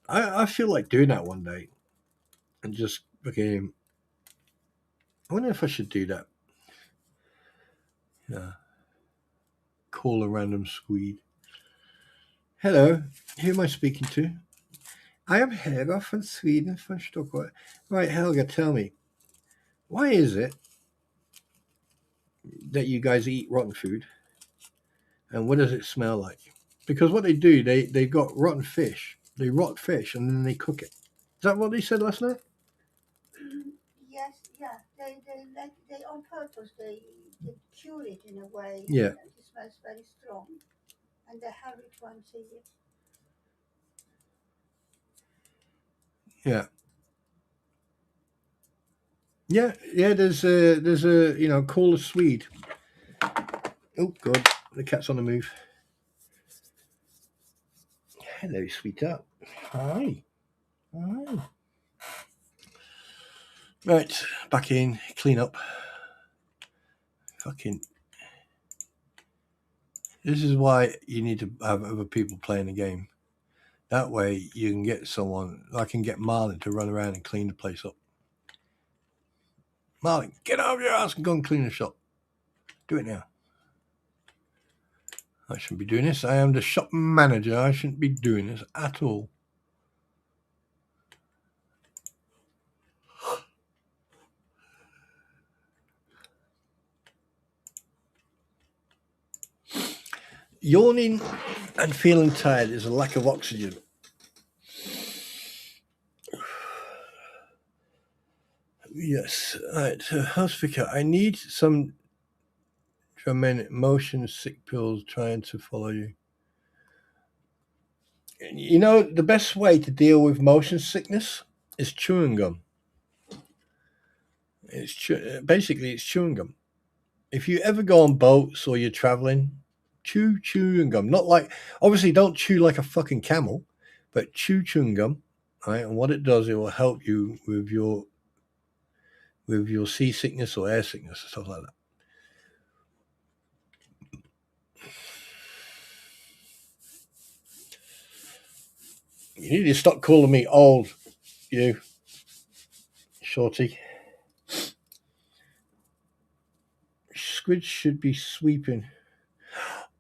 I feel like doing that one day, and just fucking. I wonder if I should do that. Yeah. Call a random Swede. Hello, who am I speaking to? I am Helga from Sweden, from Stockholm. Right, Helga, tell me, why is it that you guys eat rotten food? And what does it smell like? Because what they do, they've got rotten fish. They rot fish and then they cook it. Is that what they said last night? Yes, yeah. They on purpose they cure it in a way. Yeah. That it smells very strong, and they have it once a year. Yeah. Yeah. There's a call a Swede. Oh God, the cat's on the move. Hello, sweetheart. Hi. Right, back in, clean up. Fucking. This is why you need to have other people playing the game. That way you can get someone. I can get Marlon to run around and clean the place up. Marlon, get out of your ass and go and clean the shop. Do it now. I shouldn't be doing this. I am the shop manager. I shouldn't be doing this at all. Yawning and feeling tired is a lack of oxygen. Yes. All right. House Vicar, I need some motion sick pills trying to follow you. You know, the best way to deal with motion sickness is chewing gum. Basically it's chewing gum. If you ever go on boats or you're traveling, chew chewing gum. Not like, obviously don't chew like a fucking camel, but chew chewing gum. Right? And what it does, it will help you with your seasickness or air sickness and stuff like that. You need to stop calling me old, you shorty. Squid should be sweeping.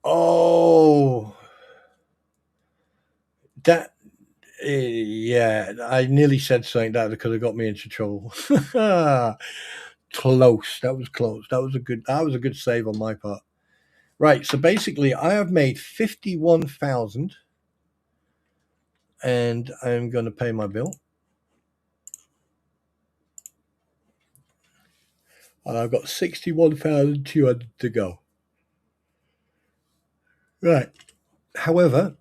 Oh, that. Yeah, I nearly said something that could have got me into trouble. Close. That was close. That was a good save on my part. Right. So basically, I have made 51,000, and I'm going to pay my bill. And I've got 61,200 to go. Right. However,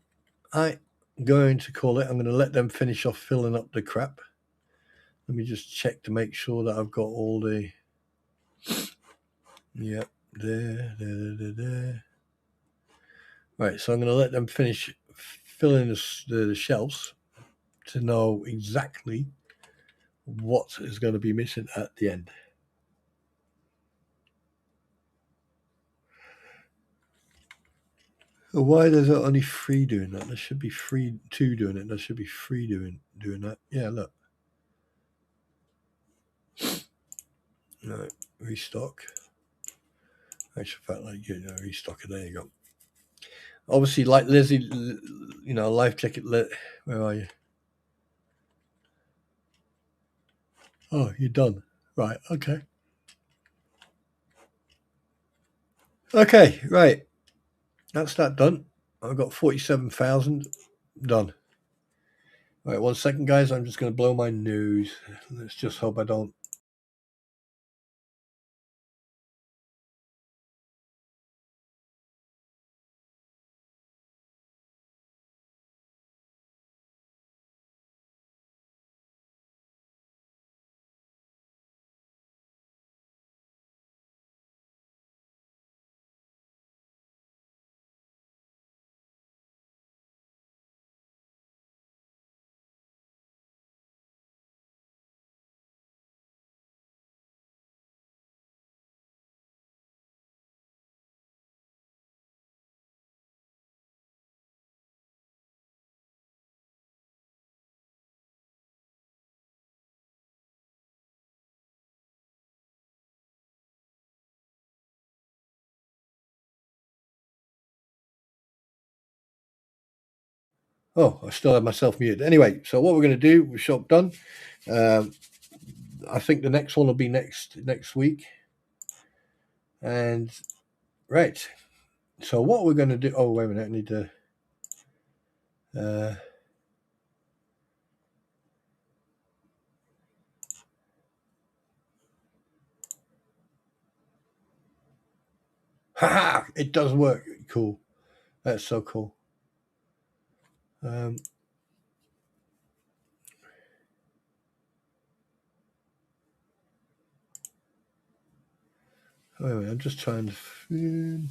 I'm going to call it. I'm going to let them finish off filling up the crap. Let me just check to make sure that I've got all the. Yep, there. Right, so I'm going to let them finish filling the shelves to know exactly what is going to be missing at the end. Why there's only 3 doing that? There should be 2 doing it. There should be 3 doing that. Yeah, look. Right, restock. Actually, fact, like restock it. There you go. Obviously, like Lizzie, life jacket. Where are you? Oh, you're done. Right. Okay. Okay. Right. That's that done. I've got 47,000 done. All right, 1 second, guys. I'm just going to blow my nose. Let's just hope I don't. Oh, I still have myself muted. Anyway, so what we're going to do, we're shop done. I think the next one will be next week. And right. So what we're going to do. Oh, wait a minute. I need to. Haha! It does work. Cool. That's so cool. Wait a minute, I'm just trying to.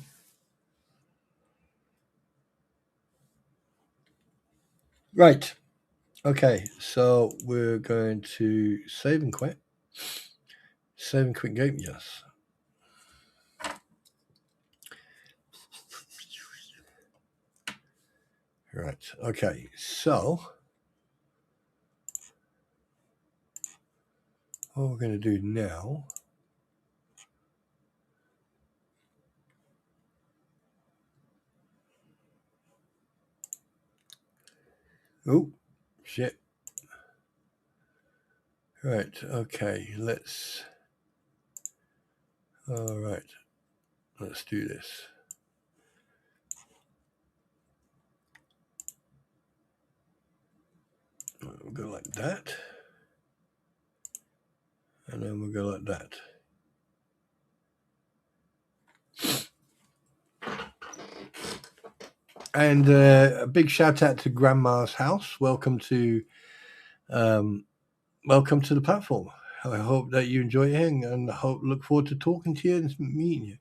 Right. Okay. So we're going to save and quit. Save and quit game. Yes. Right. Okay. So what we're going to do now. Oh, shit. Right. Okay. All right. Let's do this. We'll go like that. And then we'll go like that. And a big shout out to Grandma's House. Welcome to the platform. I hope that you enjoy it and look forward to talking to you and meeting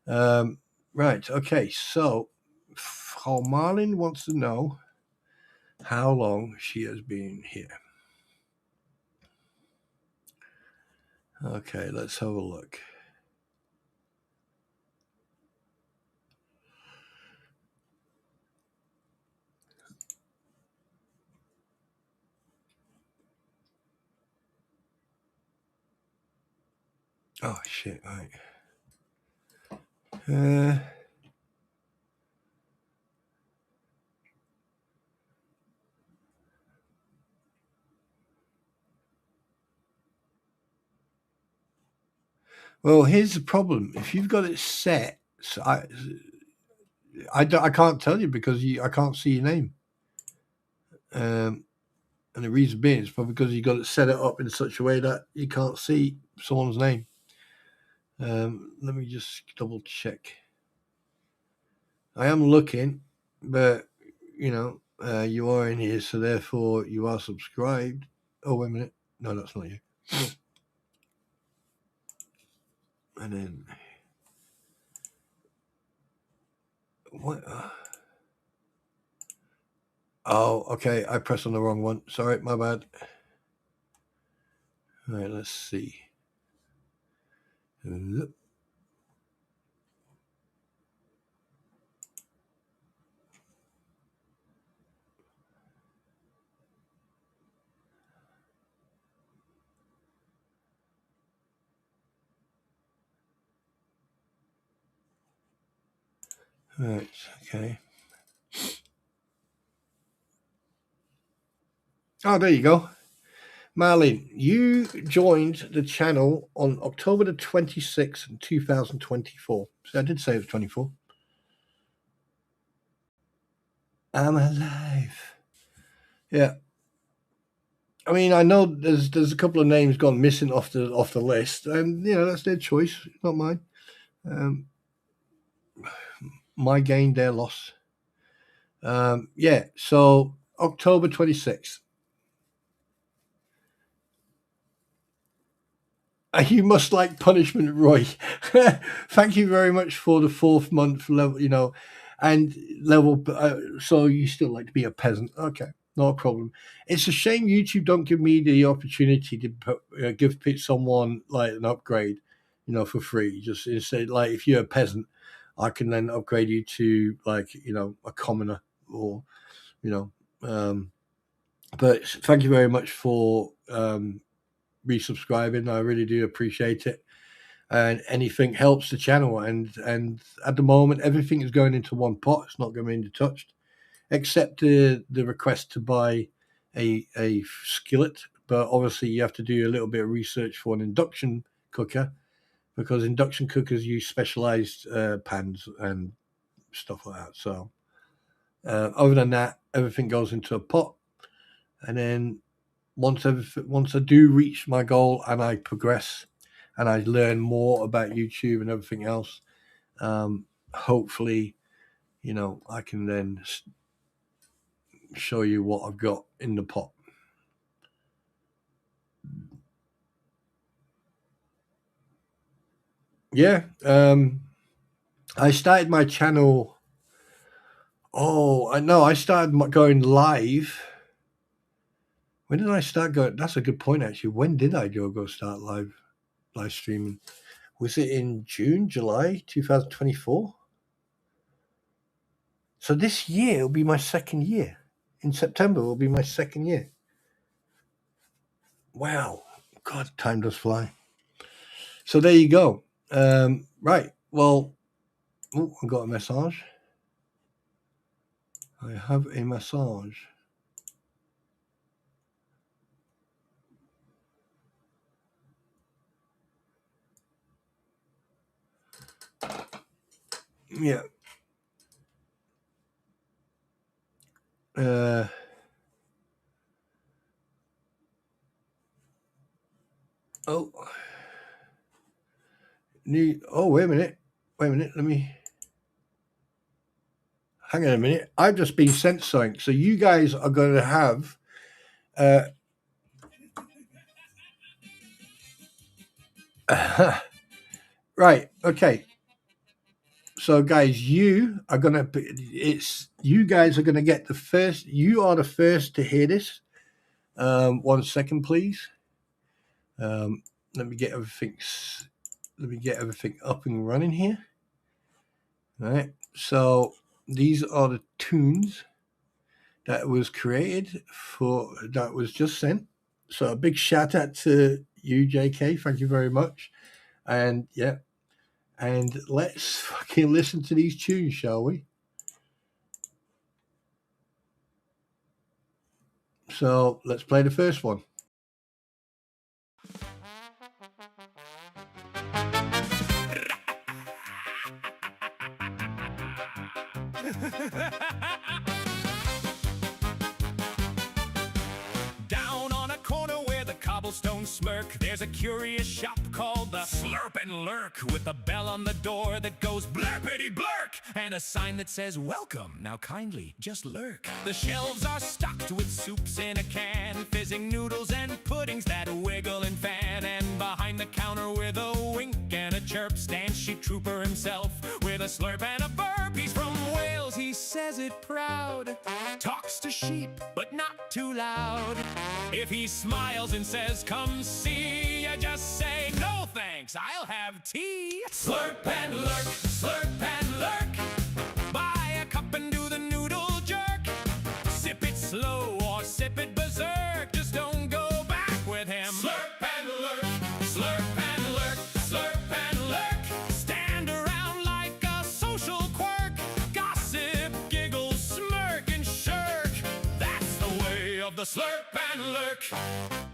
you. Right. Okay. So Frau Marlin wants to know how long she has been here. Okay. Let's have a look. Oh, shit. Right. Well, here's the problem. If you've got it set, so I can't tell you because I can't see your name. And the reason being is probably because you got it set it up in such a way that you can't see someone's name. Let me just double check. I am looking, but you are in here, so therefore you are subscribed. Oh, wait a minute. No, that's not you. And then what? Oh, okay. I pressed on the wrong one. Sorry, my bad. All right, let's see. Right, okay. Oh, there you go. Marlene, you joined the channel on October the 26th, 2024. So I did say it was 24. I'm alive. Yeah. I mean, I know there's a couple of names gone missing off the list, and that's their choice, not mine. My gain, their loss. Yeah. So October 26th. You must like punishment, Roy. Thank you very much for the 4th month level, and level. So you still like to be a peasant? Okay, not a problem. It's a shame YouTube don't give me the opportunity to give someone like an upgrade, for free. Just instead, like if you're a peasant, I can then upgrade you to like a commoner or But thank you very much for resubscribing. I really do appreciate it, and anything helps the channel. And at the moment, everything is going into one pot. It's not going to be touched, except the request to buy a skillet. But obviously, you have to do a little bit of research for an induction cooker, because induction cookers use specialized pans and stuff like that. So other than that, everything goes into a pot, and then once I do reach my goal and I progress and I learn more about YouTube and everything else, hopefully, I can then show you what I've got in the pot. Yeah. I started my channel. Oh, I know. I started going live. When did I start going? That's a good point, actually. When did I go start live streaming? Was it in June, July 2024? So this year will be my second year. In September will be my second year. Wow. God, time does fly. So there you go. Right. Well, I got a massage. I have a massage. Yeah. Oh, wait a minute. Let me hang on a minute. I've just been sent something. So you guys are going to have right. Okay. So guys, you guys are gonna get the first. You are the first to hear this. 1 second, please. Let me get everything up and running here. All right. So these are the tunes that was just sent. So a big shout out to you, JK. Thank you very much. And yeah. And let's fucking listen to these tunes, shall we? So let's play the first one. Down on a corner where the cobblestones smirk, there's a curious shop called the Slurp and Lurk, with a bell on the door that goes blurpity blurk, and a sign that says welcome, now kindly just lurk. The shelves are stocked with soups in a can, fizzing noodles and puddings that wiggle and fan, and behind the counter with a wink and a chirp stands Sheep Trooper himself, with a slurp and a burp. He's from Wales, he says it proud, talks to sheep but not too loud. If he smiles and says come see, you just say no thanks, I'll have tea. Slurp and lurk, slurp and lurk, buy a cup and do the noodle jerk. Sip it slow or sip it berserk, just don't go back with him. Slurp and lurk, slurp and lurk, slurp and lurk. Stand around like a social quirk, gossip, giggle, smirk and shirk. That's the way of the slurp and lurk.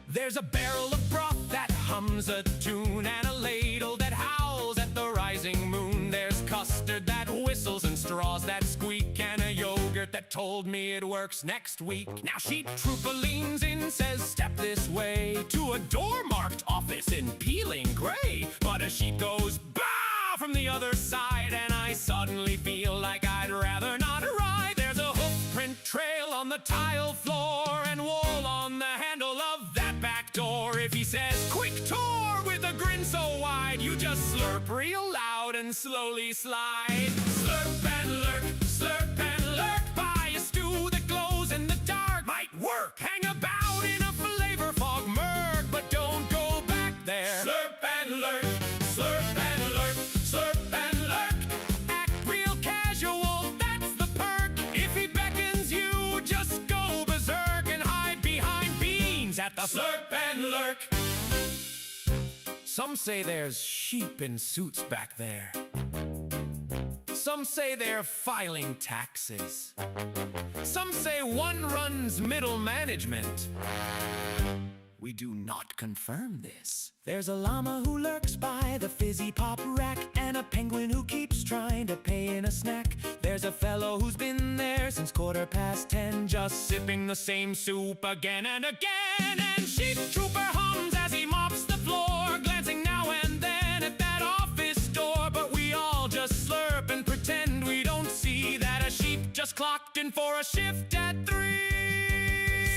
There's a barrel of broth that hums a tune, and a ladle that howls at the rising moon. There's custard that whistles and straws that squeak, and a yogurt that told me it works next week. Now Sheep Trooper leans in, says step this way to a door-marked office in peeling gray. But a sheep goes bah from the other side, and I suddenly feel like I'd rather not ride. There's a hoof print trail on the tile floor, and wool on the handle of that back door. If he says quick tour with a grin so wide, you just slurp real loud and slowly slide. Slurp and lurk, slurp and lurk, buy a stew that glows in the dark. Might work, hang about in a flavor fog murk, but don't go back there. Slurp and lurk, slurp and lurk, slurp and lurk. Act real casual, that's the perk. If he beckons you, just go berserk and hide behind beans at the slurp and lurk. Some say there's sheep in suits back there. Some say they're filing taxes. Some say one runs middle management. We do not confirm this. There's a llama who lurks by the fizzy pop rack, and a penguin who keeps trying to pay in a snack. There's a fellow who's been there since 10:15, just sipping the same soup again and again. And Sheep Trooper hums as he mops the floor, glancing now and then at that office door. But we all just slurp and pretend we don't see that a sheep just clocked in for a shift at 3.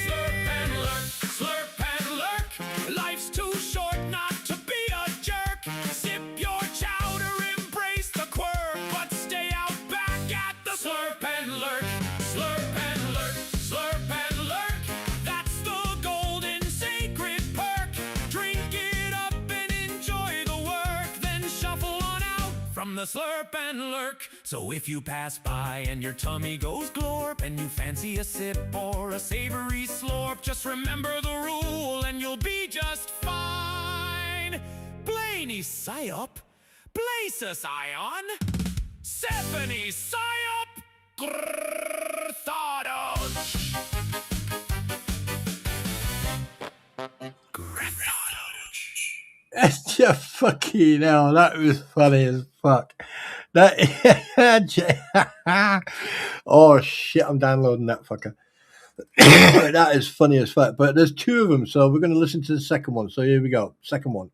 Slurp and lurk, slurp and lurk. Life's too short not to be a jerk. Sip your chowder, embrace the quirk, but stay out back at the slurp and lurk. Slurp and lurk, slurp and lurk. That's the golden sacred perk. Drink it up and enjoy the work, then shuffle on out from from the slurp and lurk. So if you pass by and your tummy goes glorp and you fancy a sip or a savory slorp, just remember the rule and you'll be just fine. Blaney Psyop, Blasus Ion, Stephanie Psyop, Grrthados. Yeah, fucking hell, that was funny as fuck. That oh shit, I'm downloading that fucker. That is funny as fuck. But there's two of them, so we're going to listen to the second one. So here we go. Second one.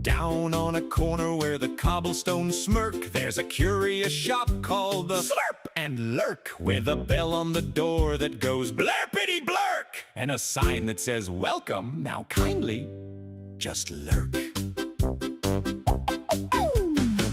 Down on a corner where the cobblestones smirk, there's a curious shop called the Slurp and Lurk, with a bell on the door that goes blarpity blurk, and a sign that says welcome, now kindly just lurk.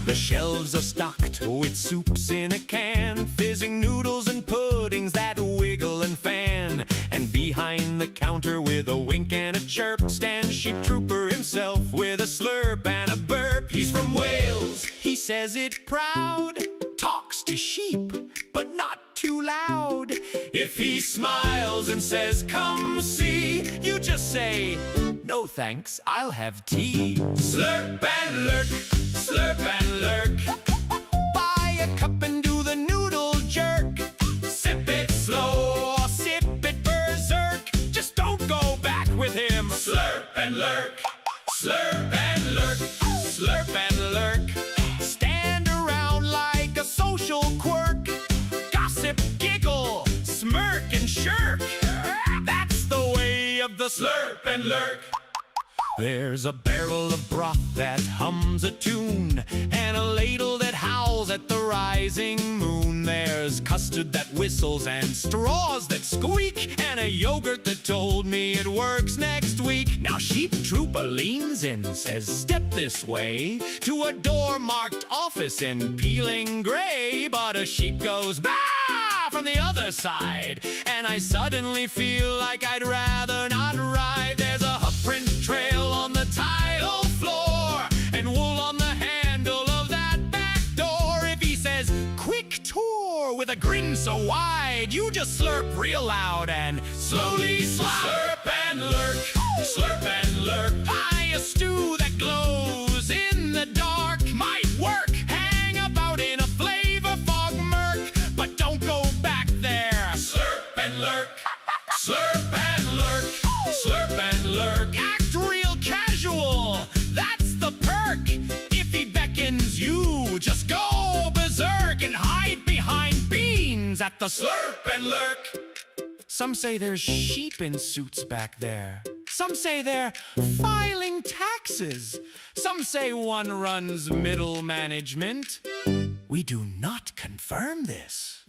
The shelves are stocked with soups in a can, fizzing noodles and puddings that wiggle and fan. And behind the counter with a wink and a chirp stands Sheep Trooper himself with a slurp and a burp. He's from Wales, he says it proud, talks to sheep, but not too loud. If he smiles and says, come see, you just say, no thanks, I'll have tea. Slurp and lurk, slurp and lurk. Buy a cup and do the noodle jerk. Sip it slow or sip it berserk. Just don't go back with him. Slurp and lurk, slurp and lurk, slurp and lurk. Stand around like a social quirk. Gossip, giggle, smirk and shirk. That's the way of the slurp and lurk. There's a barrel of broth that hums a tune, and a ladle that howls at the rising moon. There's custard that whistles and straws that squeak, and a yogurt that told me it works next week. Now Sheep Trooper leans in, says step this way to a door marked office in peeling gray, but a sheep goes bah from the other side, and I suddenly feel like I'd rather not ride. There's a hoof print trail on the tile floor, and wool on the handle of that back door. If he says quick tour with a grin so wide, you just slurp real loud and slowly slide. Slurp and lurk, slurp and lurk. Buy a stew that glows in the dark, might work. Hang about in a flavor fog murk, but don't go back there. Slurp and lurk, slurp and lurk, slurp and lurk. Act real casual, that's the perk. If he beckons you, just go berserk and hide behind beans at the slurp and lurk. Some say there's sheep in suits back there. Some say they're filing taxes. Some say one runs middle management. We do not confirm this.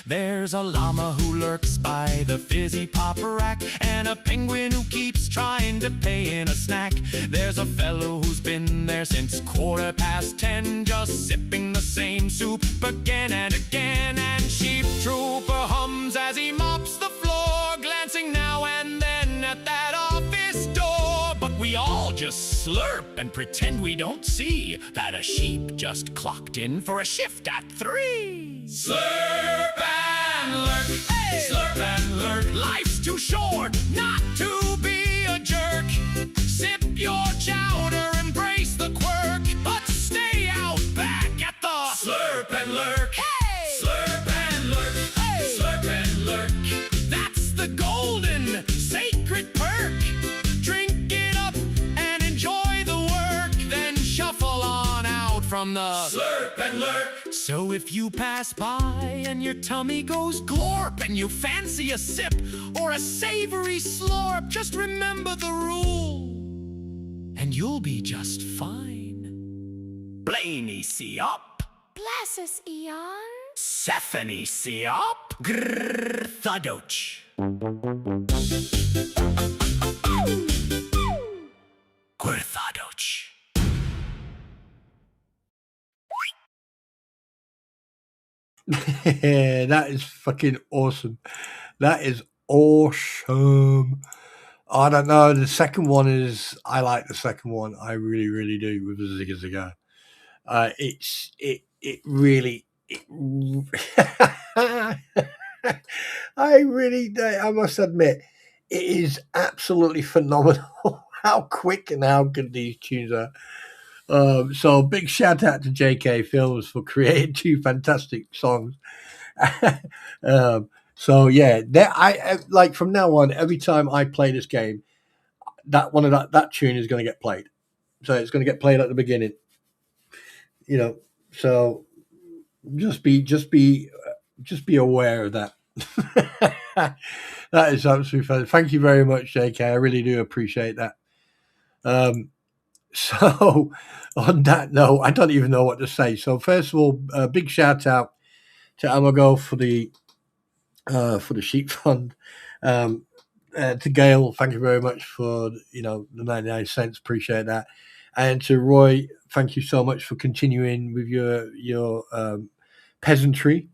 There's a llama who lurks by the fizzy pop rack, and a penguin who keeps trying to pay in a snack. There's a fellow who's been there since 10:15, just sipping the same soup again and again. And Sheep Trooper hums as he mops the floor, glancing now and then at that office door. But we all just slurp and pretend we don't see that a sheep just clocked in for a shift at 3. Slurp and lurk, hey! Slurp and lurk. Life's too short not to be a jerk. Sip your chowder, embrace the quirk, but stay out back at the slurp and lurk. Hey! Slurp and lurk, hey! Slurp and lurk. That's the golden sacred perk. Drink it up and enjoy the work, then shuffle on out from the slurp and lurk. So if you pass by and your tummy goes glorp and you fancy a sip or a savory slorp, just remember the rule and you'll be just fine. Blaney Siop, Blasus Eon, Stephanie Siop, Grrthadoch. Grrthadoch. That is fucking awesome. That is awesome. I don't know. The second one is. I like the second one. I really, really do. With the Zigga Zigga. It really. I must admit, it is absolutely phenomenal how quick and how good these tunes are. So big shout out to JK Films for creating two fantastic songs. So yeah, I like from now on, every time I play this game, that tune is going to get played. So it's going to get played at the beginning. So just be aware of that. That is absolutely fun. Thank you very much, JK. I really do appreciate that. So on that note, I don't even know what to say. So first of all, a big shout out to Amago for the sheep fund. To Gail, thank you very much for the 99 cents. Appreciate that. And to Roy, thank you so much for continuing with your peasantry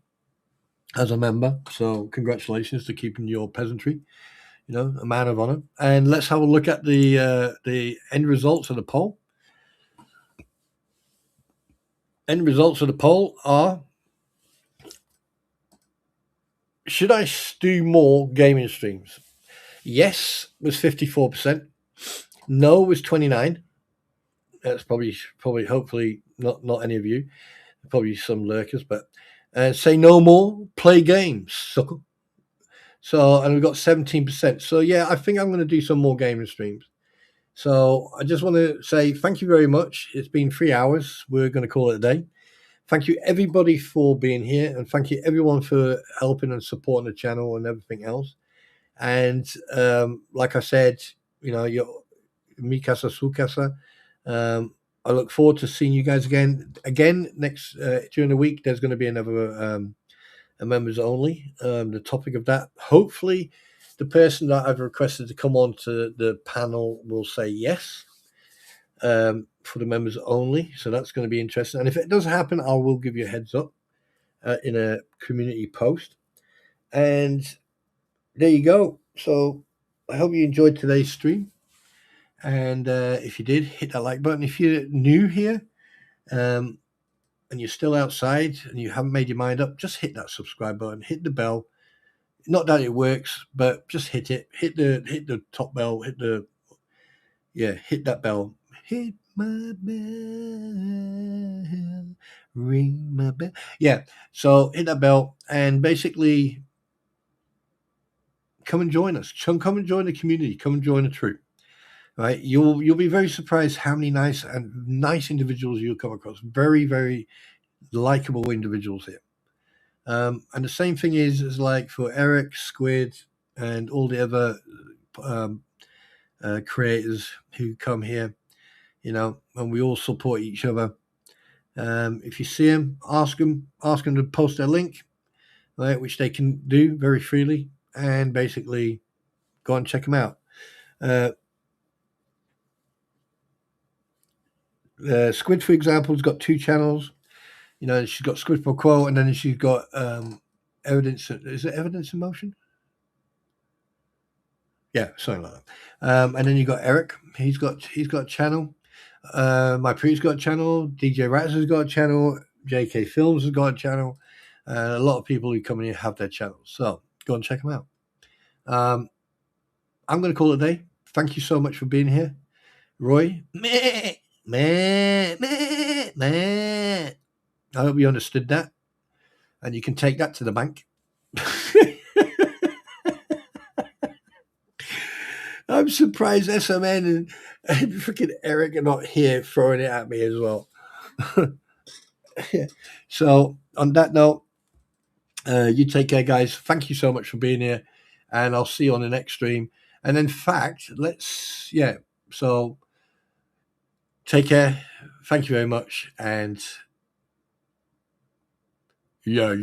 as a member. So congratulations to keeping your peasantry. A man of honor. And let's have a look at the end results of the poll. End results of the poll are: should I do more gaming streams? Yes was 54%. No was 29%. That's probably hopefully not any of you. Probably some lurkers, but say no more. Play games, sucker. So, and we've got 17%. So yeah, I think I'm going to do some more gaming streams. So I just want to say thank you very much. It's been 3 hours. We're going to call it a day. Thank you everybody for being here, and thank you everyone for helping and supporting the channel and everything else. And like I said, your Mikasa Sukasa. I look forward to seeing you guys again next during the week. There's going to be another a members only. The topic of that, hopefully, the person that I've requested to come on to the panel will say yes for the members only. So that's going to be interesting. And if it does happen, I will give you a heads up in a community post. And there you go. So I hope you enjoyed today's stream. And if you did, hit that like button. If you're new here and you're still outside and you haven't made your mind up, just hit that subscribe button, hit the bell. Not that it works, but just hit it. Hit the top bell. Hit that bell. Hit my bell. Ring my bell. Yeah. So hit that bell and basically come and join us. Come and join the community. Come and join the troop. Right, you'll be very surprised how many nice individuals you'll come across. Very, very likable individuals here. And the same thing is like for Eric, Squid, and all the other creators who come here. And we all support each other. If you see them, ask them to post their link, right, which they can do very freely, and basically go and check them out. Squid, for example, has got 2 channels. She's got Squid for Quote, and then she's got Evidence. Is it Evidence in Motion? Yeah, something like that. And then you got Eric. He's got a channel. My Pre's got a channel. DJ Rats has got a channel. JK Films has got a channel. A lot of people who come in here have their channels. So go and check them out. I'm going to call it a day. Thank you so much for being here. Roy, meh. I hope you understood that, and you can take that to the bank. I'm surprised SMN and freaking Eric are not here throwing it at me as well. So on that note, you take care, guys. Thank you so much for being here, and I'll see you on the next stream. And in fact, so take care. Thank you very much, and yeah.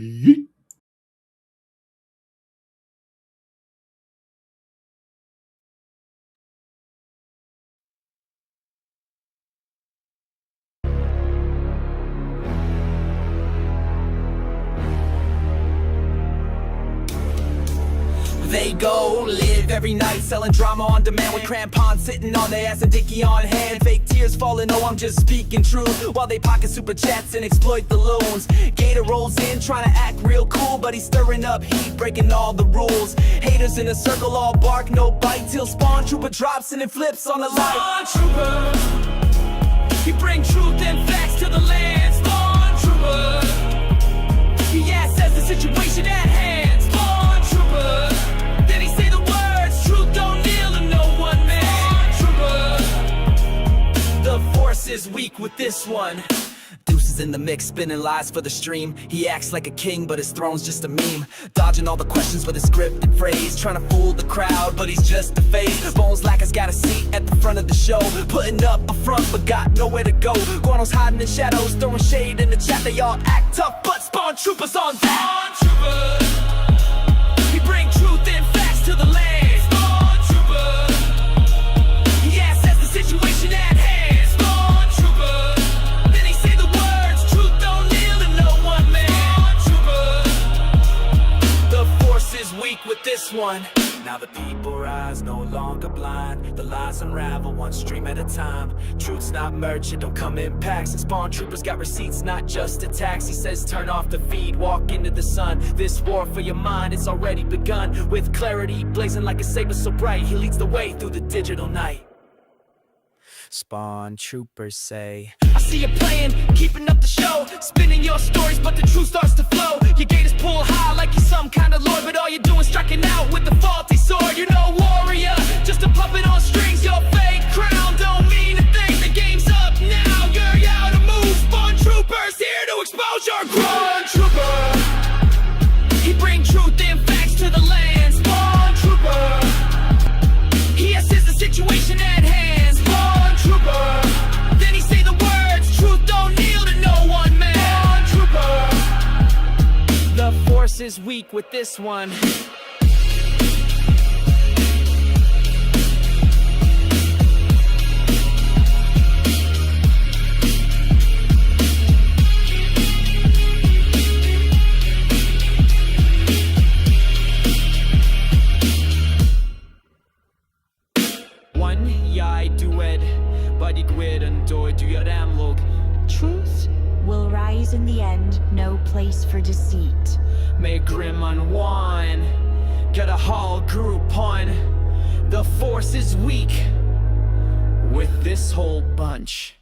they go. Live every night selling drama on demand, with crampons sitting on their ass and dicky on hand. Fake tears falling, oh I'm just speaking truth, while they pocket super chats and exploit the loons. Gator rolls in trying to act real cool, but he's stirring up heat, breaking all the rules. Haters in a circle, all bark, no bite, till Spawntrooper drops and it flips on the light. Spawntrooper, he bring truth and facts to the land. Spawntrooper, he assess the situation at hand. Spawntrooper, then he say the words, truth don't kneel to no one man. Spawntrooper, The force is weak with this one. Deuces in the mix, spinning lies for the stream. He acts like a king, but his throne's just a meme. Dodging all the questions with a scripted phrase, trying to fool the crowd, but he's just a face. Bones like has got a seat at the front of the show, putting up a front, but got nowhere to go. Guano's hiding in shadows, throwing shade in the chat. They all act tough, but Spawntrooper's on that. Spawntrooper, he bring truth and facts to the land. Spawntrooper, he assess the situation at hand. Spawntrooper, then he say the words, truth don't kneel to no one man. Spawntrooper, The force is weak with this one. Now the people rise, no longer blind. The lies unravel one stream at a time. Truth's not merch, it don't come in packs. And Spawntroopers got receipts, not just attacks. He says turn off the feed, walk into the sun. This war for your mind, it's already begun. With clarity, blazing like a saber so bright, he leads the way through the digital night. Spawntroopers say, I see you playing, keeping up the show, spinning your stories, but the truth starts to flow. Your gators pull high like you're some kind of lord, but all you're doing is striking out with the faulty sword. You're no warrior, just a puppet on strings. Your fake crown don't mean a thing. The game's up now, you're out of moves. Spawntroopers here to expose your grunt. Trooper, he bring truth and facts to the land. Spawntrooper, he assesses the situation at hand. Spawntrooper, then he say the words, truth don't kneel to no one man. Spawntrooper, the force is weak with this one. Truth will rise in the end, no place for deceit. May grim unwind, get a whole group on. The force is weak with this whole bunch.